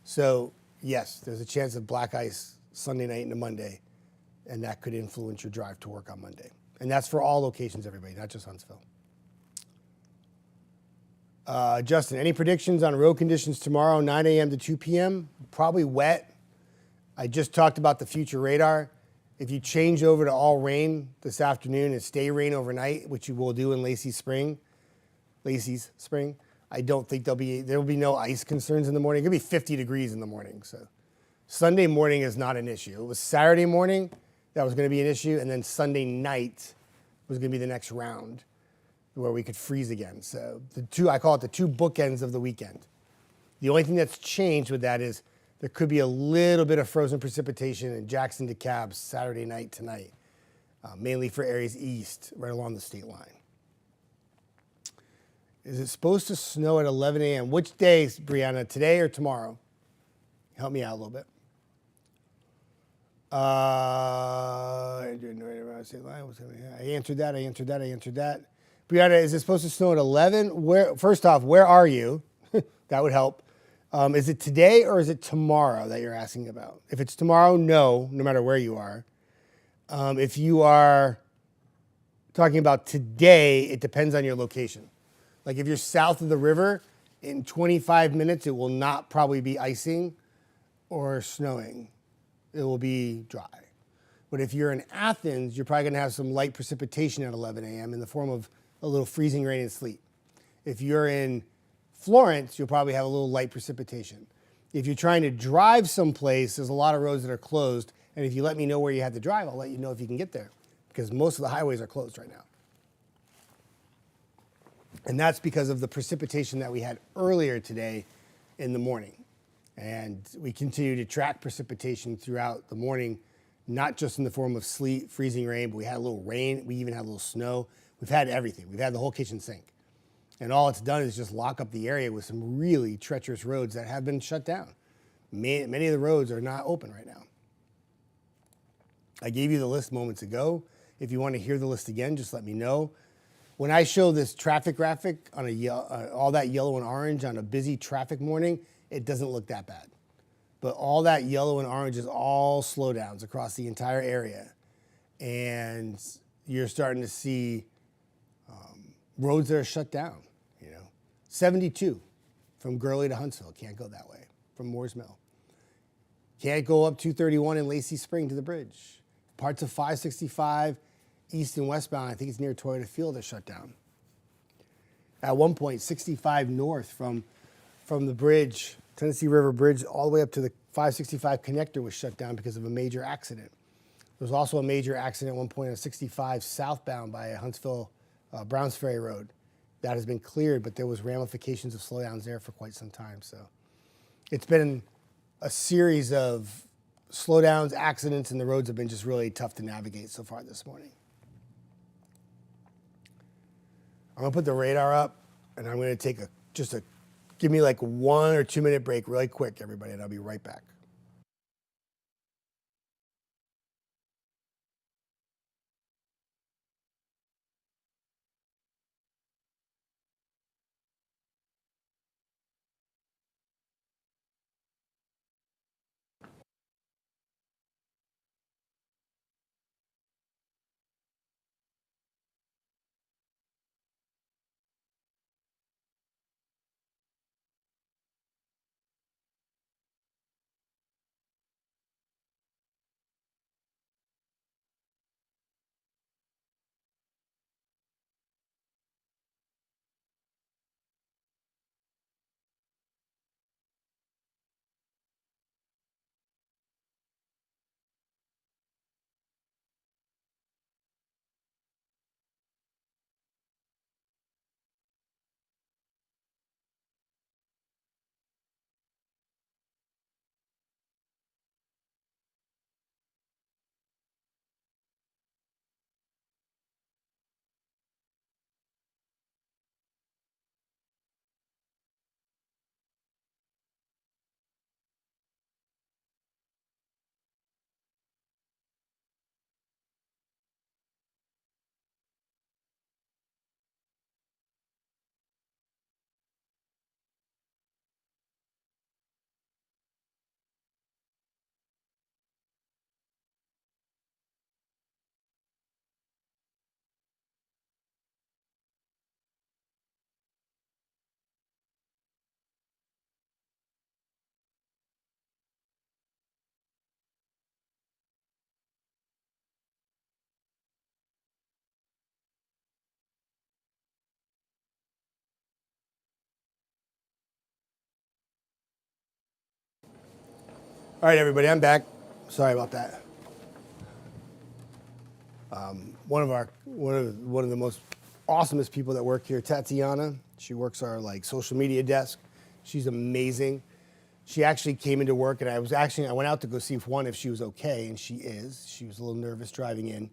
A: So yes, there's a chance of black ice Sunday night into Monday, and that could influence your drive to work on Monday. And that's for all locations, everybody, not just Huntsville. Justin, any predictions on road conditions tomorrow, 9 a.m. to 2 p.m.? Probably wet. I just talked about the future radar. If you change over to all rain this afternoon and stay rain overnight, which you will do in Lacey's Spring, I don't think there will be no ice concerns in the morning. It could be 50 degrees in the morning. So Sunday morning is not an issue. It was Saturday morning that was going to be an issue, and then Sunday night was going to be the next round where we could freeze again. So I call it the two bookends of the weekend. The only thing that's changed with that is there could be a little bit of frozen precipitation in Jackson to DeKalb Saturday night tonight, mainly for areas east, right along the state line. Is it supposed to snow at 11 a.m.? Which days, Brianna, today or tomorrow? Help me out a little bit. I answered that. Brianna, is it supposed to snow at 11? First off, where are you? That would help. Is it today or is it tomorrow that you're asking about? If it's tomorrow, no matter where you are. If you are talking about today, it depends on your location. Like if you're south of the river, in 25 minutes, it will not probably be icing or snowing. It will be dry. But if you're in Athens, you're probably going to have some light precipitation at 11 a.m. in the form of a little freezing rain and sleet. If you're in Florence, you'll probably have a little light precipitation. If you're trying to drive someplace, there's a lot of roads that are closed. And if you let me know where you have to drive, I'll let you know if you can get there, because most of the highways are closed right now. And that's because of the precipitation that we had earlier today in the morning. And we continue to track precipitation throughout the morning, not just in the form of sleet, freezing rain, but we had a little rain. We even had a little snow. We've had everything. We've had the whole kitchen sink. And all it's done is just lock up the area with some really treacherous roads that have been shut down. Many of the roads are not open right now. I gave you the list moments ago. If you want to hear the list again, just let me know. When I show this traffic graphic on all that yellow and orange on a busy traffic morning, it doesn't look that bad. But all that yellow and orange is all slowdowns across the entire area. And you're starting to see roads that are shut down. 72 from Gurley to Huntsville, can't go that way, from Moores Mill. Can't go up 231 in Lacey Spring to the bridge. Parts of 565 east and westbound, I think it's near Toyota Field, are shut down. At one point, 65 north from the bridge, Tennessee River Bridge, all the way up to the 565 connector was shut down because of a major accident. There was also a major accident at one point on 65 southbound by Huntsville, Browns Ferry Road. That has been cleared, but there was ramifications of slowdowns there for quite some time. So it's been a series of slowdowns, accidents, and the roads have been just really tough to navigate so far this morning. I'm gonna put the radar up, and I'm gonna take give me like 1 or 2 minute break really quick, everybody, and I'll be right back. All right, everybody, I'm back. Sorry about that. One of the most awesomest people that work here, Tatiana. She works our social media desk. She's amazing. She actually came into work, and I went out to go see if she was okay, and she is. She was a little nervous driving in.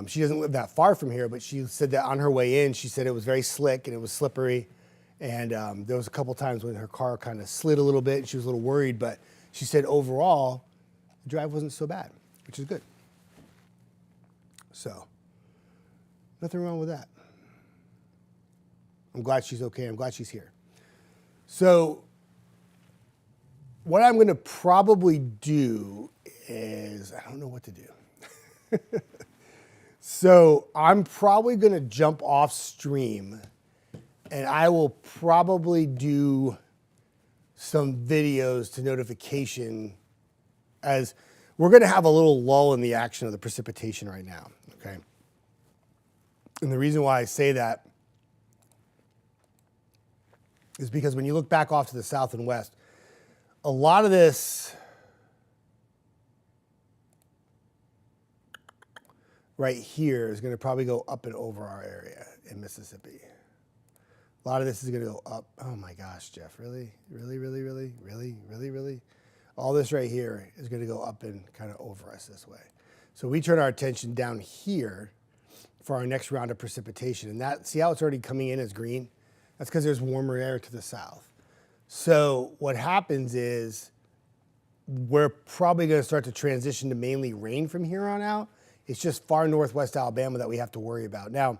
A: She doesn't live that far from here, but she said that on her way in, she said it was very slick and it was slippery, and there was a couple times when her car kind of slid a little bit, and she was a little worried, but she said overall, the drive wasn't so bad, which is good. So, nothing wrong with that. I'm glad she's okay. I'm glad she's here. So, what I'm going to probably do is, I don't know what to do. So, I'm probably going to jump off stream, and I will probably do some videos to notification, as we're going to have a little lull in the action of the precipitation right now, okay? And the reason why I say that is because when you look back off to the south and west, a lot of this right here is going to probably go up and over our area in Mississippi. A lot of this is going to go up. Oh my gosh, Jeff, really? Really, really, really, really, really, really? All this right here is going to go up and kind of over us this way. So we turn our attention down here for our next round of precipitation. And that, see how it's already coming in as green? That's because there's warmer air to the south. So what happens is we're probably going to start to transition to mainly rain from here on out. It's just far northwest Alabama that we have to worry about. Now,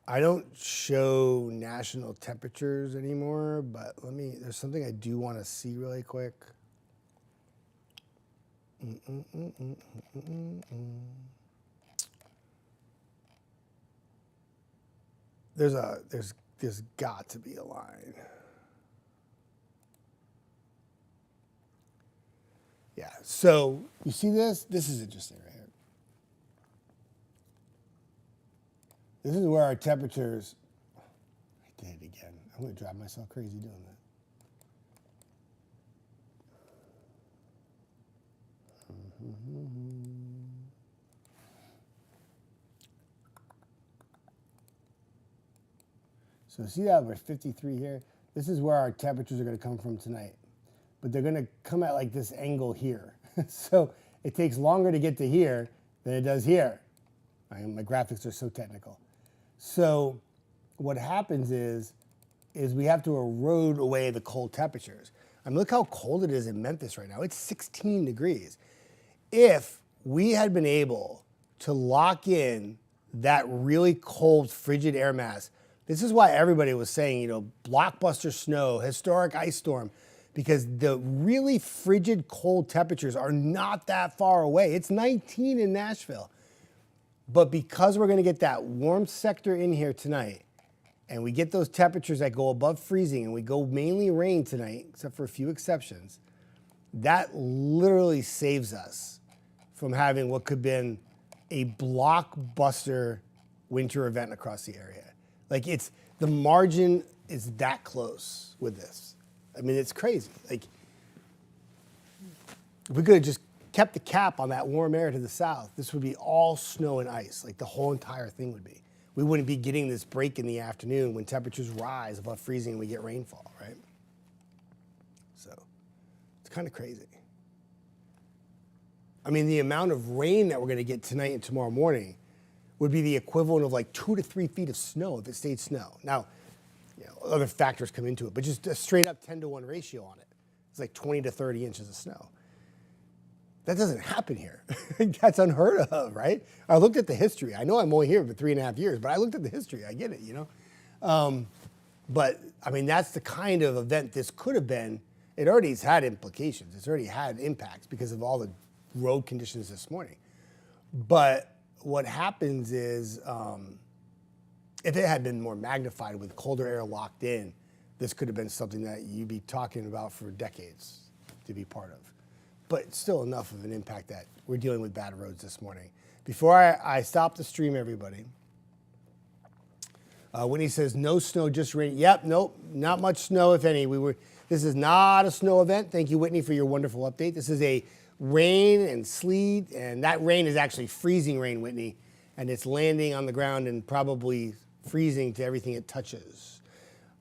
A: I don't show national temperatures anymore, but there's something I do want to see really quick. There's got to be a line. Yeah, so you see this? This is interesting right here. This is where our temperatures, I did it again. I'm going to drive myself crazy doing that. So see that we're 53 here? This is where our temperatures are going to come from tonight. But they're going to come at like this angle here. So it takes longer to get to here than it does here. My graphics are so technical. So what happens is we have to erode away the cold temperatures. I mean, look how cold it is in Memphis right now. It's 16 degrees. If we had been able to lock in that really cold, frigid air mass, this is why everybody was saying, blockbuster snow, historic ice storm, because the really frigid cold temperatures are not that far away. It's 19 in Nashville. But because we're going to get that warm sector in here tonight, and we get those temperatures that go above freezing, and we go mainly rain tonight, except for a few exceptions, that literally saves us from having what could have been a blockbuster winter event across the area. Like, the margin is that close with this. I mean, it's crazy. Like, if we could have just kept the cap on that warm air to the south, this would be all snow and ice. Like, the whole entire thing would be. We wouldn't be getting this break in the afternoon when temperatures rise above freezing and we get rainfall, right? So, it's kind of crazy. I mean, the amount of rain that we're going to get tonight and tomorrow morning would be the equivalent of like 2 to 3 feet of snow if it stayed snow. Now, other factors come into it, but just a straight up 10-to-1 ratio on it. It's like 20 to 30 inches of snow. That doesn't happen here. That's unheard of, right? I looked at the history. I know I'm only here for 3.5 years, but I looked at the history. I get it, But, I mean, that's the kind of event this could have been. It already has had implications. It's already had impacts because of all the road conditions this morning. But what happens is, if it had been more magnified with colder air locked in, this could have been something that you'd be talking about for decades to be part of. But still enough of an impact that we're dealing with bad roads this morning. Before I stop the stream, everybody, Whitney says, no snow, just rain. Yep, nope, not much snow, if any. We This is not a snow event. Thank you, Whitney, for your wonderful update. This is a rain and sleet, and that rain is actually freezing rain, Whitney, and it's landing on the ground and probably freezing to everything it touches.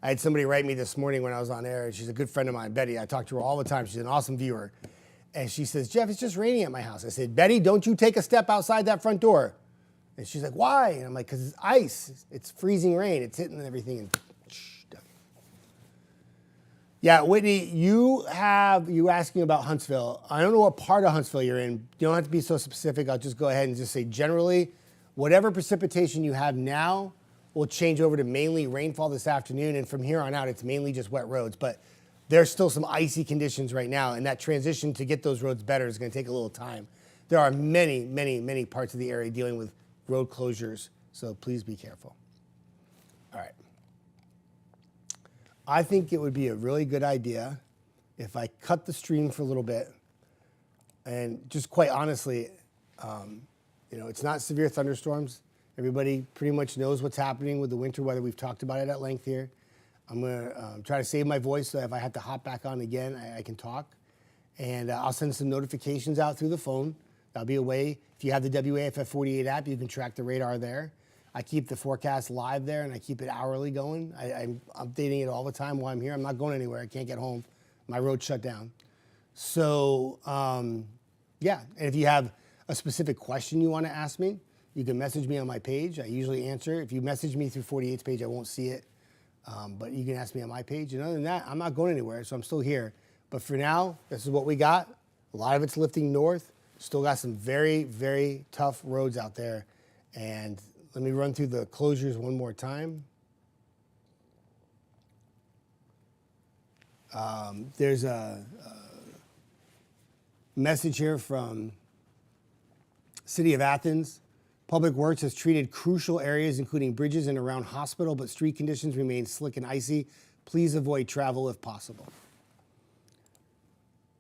A: I had somebody write me this morning when I was on air, and she's a good friend of mine, Betty. I talk to her all the time. She's an awesome viewer. And she says, Jeff, it's just raining at my house. I said, Betty, don't you take a step outside that front door. And she's like, why? And I'm like, because it's ice. It's freezing rain. It's hitting everything. And yeah, Whitney, you asking about Huntsville. I don't know what part of Huntsville you're in. You don't have to be so specific. I'll just go ahead and just say generally, whatever precipitation you have now will change over to mainly rainfall this afternoon. And from here on out, it's mainly just wet roads. But there's still some icy conditions right now. And that transition to get those roads better is going to take a little time. There are many, many, many parts of the area dealing with road closures. So please be careful. All right. I think it would be a really good idea if I cut the stream for a little bit. And just quite honestly, it's not severe thunderstorms. Everybody pretty much knows what's happening with the winter weather. We've talked about it at length here. I'm going to try to save my voice so that if I have to hop back on again, I can talk. And I'll send some notifications out through the phone. That'll be a way. If you have the WAFF 48 app, you can track the radar there. I keep the forecast live there, and I keep it hourly going. I'm updating it all the time while I'm here. I'm not going anywhere. I can't get home. My road's shut down. So, yeah. And if you have a specific question you want to ask me, you can message me on my page. I usually answer. If you message me through 48's page, I won't see it. But you can ask me on my page. And other than that, I'm not going anywhere, so I'm still here. But for now, this is what we got. A lot of it's lifting north. Still got some very, very tough roads out there. And let me run through the closures one more time. There's a message here from City of Athens. Public Works has treated crucial areas, including bridges and around hospital, but street conditions remain slick and icy. Please avoid travel if possible.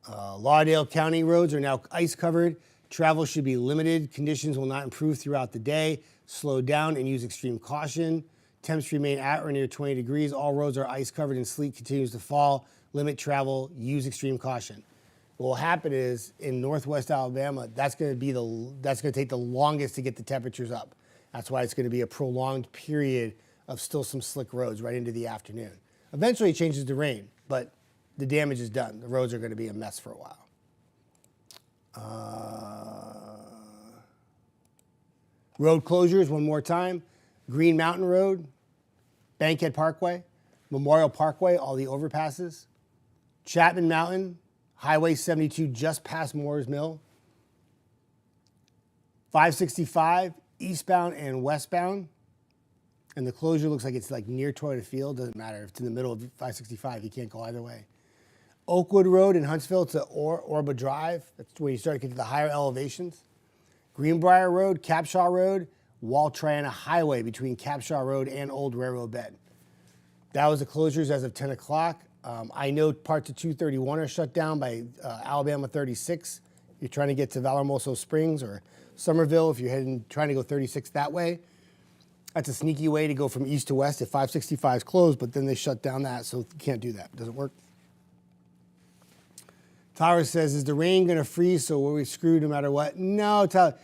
A: Lauderdale County roads are now ice covered. Travel should be limited. Conditions will not improve throughout the day. Slow down and use extreme caution. Temps remain at or near 20 degrees. All roads are ice covered and sleet continues to fall. Limit travel. Use extreme caution. What will happen is in Northwest Alabama, that's going to take the longest to get the temperatures up. That's why it's going to be a prolonged period of still some slick roads right into the afternoon. Eventually it changes to rain, but the damage is done. The roads are going to be a mess for a while. Road closures one more time. Green Mountain Road, Bankhead Parkway, Memorial Parkway, all the overpasses. Chapman Mountain, Highway 72 just past Moores Mill. 565 eastbound and westbound. And the closure looks like it's like near Toyota Field. Doesn't matter. If it's in the middle of 565, you can't go either way. Oakwood Road in Huntsville to Orba Drive. That's where you start to get to the higher elevations. Greenbrier Road, Capshaw Road, Wall Triana Highway between Capshaw Road and Old Railroad Bed. That was the closures as of 10 o'clock. I know parts of 231 are shut down by Alabama 36. You're trying to get to Valormoso Springs or Somerville if you're trying to go 36 that way. That's a sneaky way to go from east to west. If 565 is closed, but then they shut down that, so you can't do that. Doesn't work. Tyler says, is the rain going to freeze so we're screwed no matter what? No, Tyler,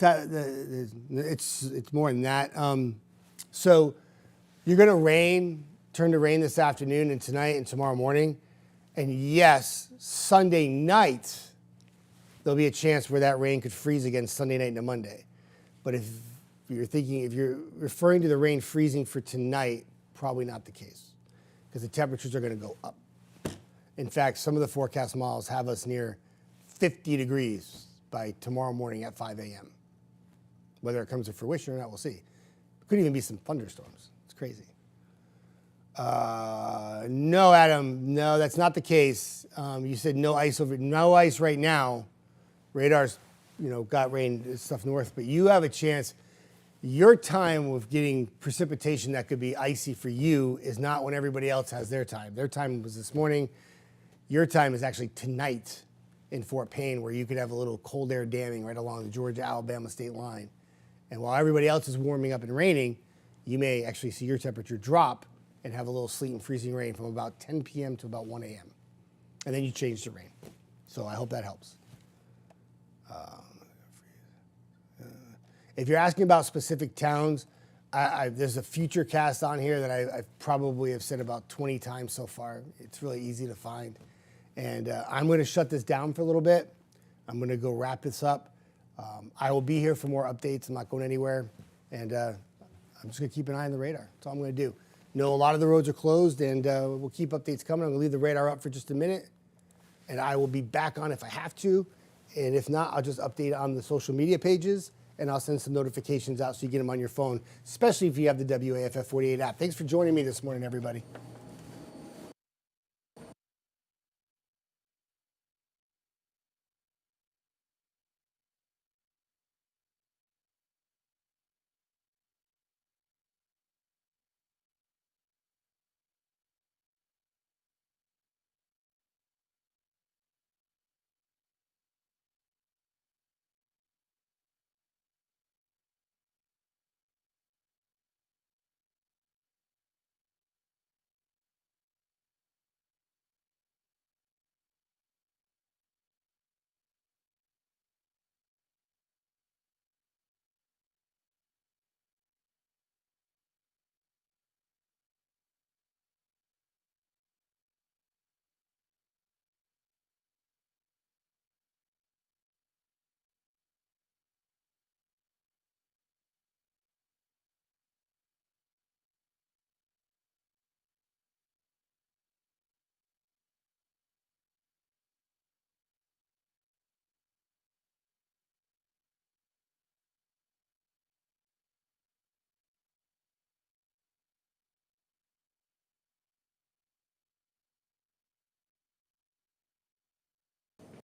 A: it's more than that. So you're going to turn to rain this afternoon and tonight and tomorrow morning. And yes, Sunday night, there'll be a chance where that rain could freeze again Sunday night into Monday. But if you're referring to the rain freezing for tonight, probably not the case because the temperatures are going to go up. In fact, some of the forecast models have us near 50 degrees by tomorrow morning at 5 a.m. Whether it comes to fruition or not, we'll see. Could even be some thunderstorms. It's crazy. No, Adam, no, that's not the case. You said no ice right now. Radar's, got rain stuff north, but you have a chance. Your time of getting precipitation that could be icy for you is not when everybody else has their time. Their time was this morning. Your time is actually tonight in Fort Payne, where you could have a little cold air damming right along the Georgia-Alabama state line. And while everybody else is warming up and raining, you may actually see your temperature drop and have a little sleet and freezing rain from about 10 p.m. to about 1 a.m. and then you change to rain. So I hope that helps. If you're asking about specific towns, there's a future cast on here that I probably have said about 20 times so far. It's really easy to find. And I'm going to shut this down for a little bit. I'm going to go wrap this up. I will be here for more updates. I'm not going anywhere. And I'm just going to keep an eye on the radar. That's all I'm going to do. No, a lot of the roads are closed, and we'll keep updates coming. I'm going to leave the radar up for just a minute. And I will be back on if I have to. And if not, I'll just update on the social media pages. And I'll send some notifications out so you get them on your phone, especially if you have the WAFF 48 app. Thanks for joining me this morning, everybody.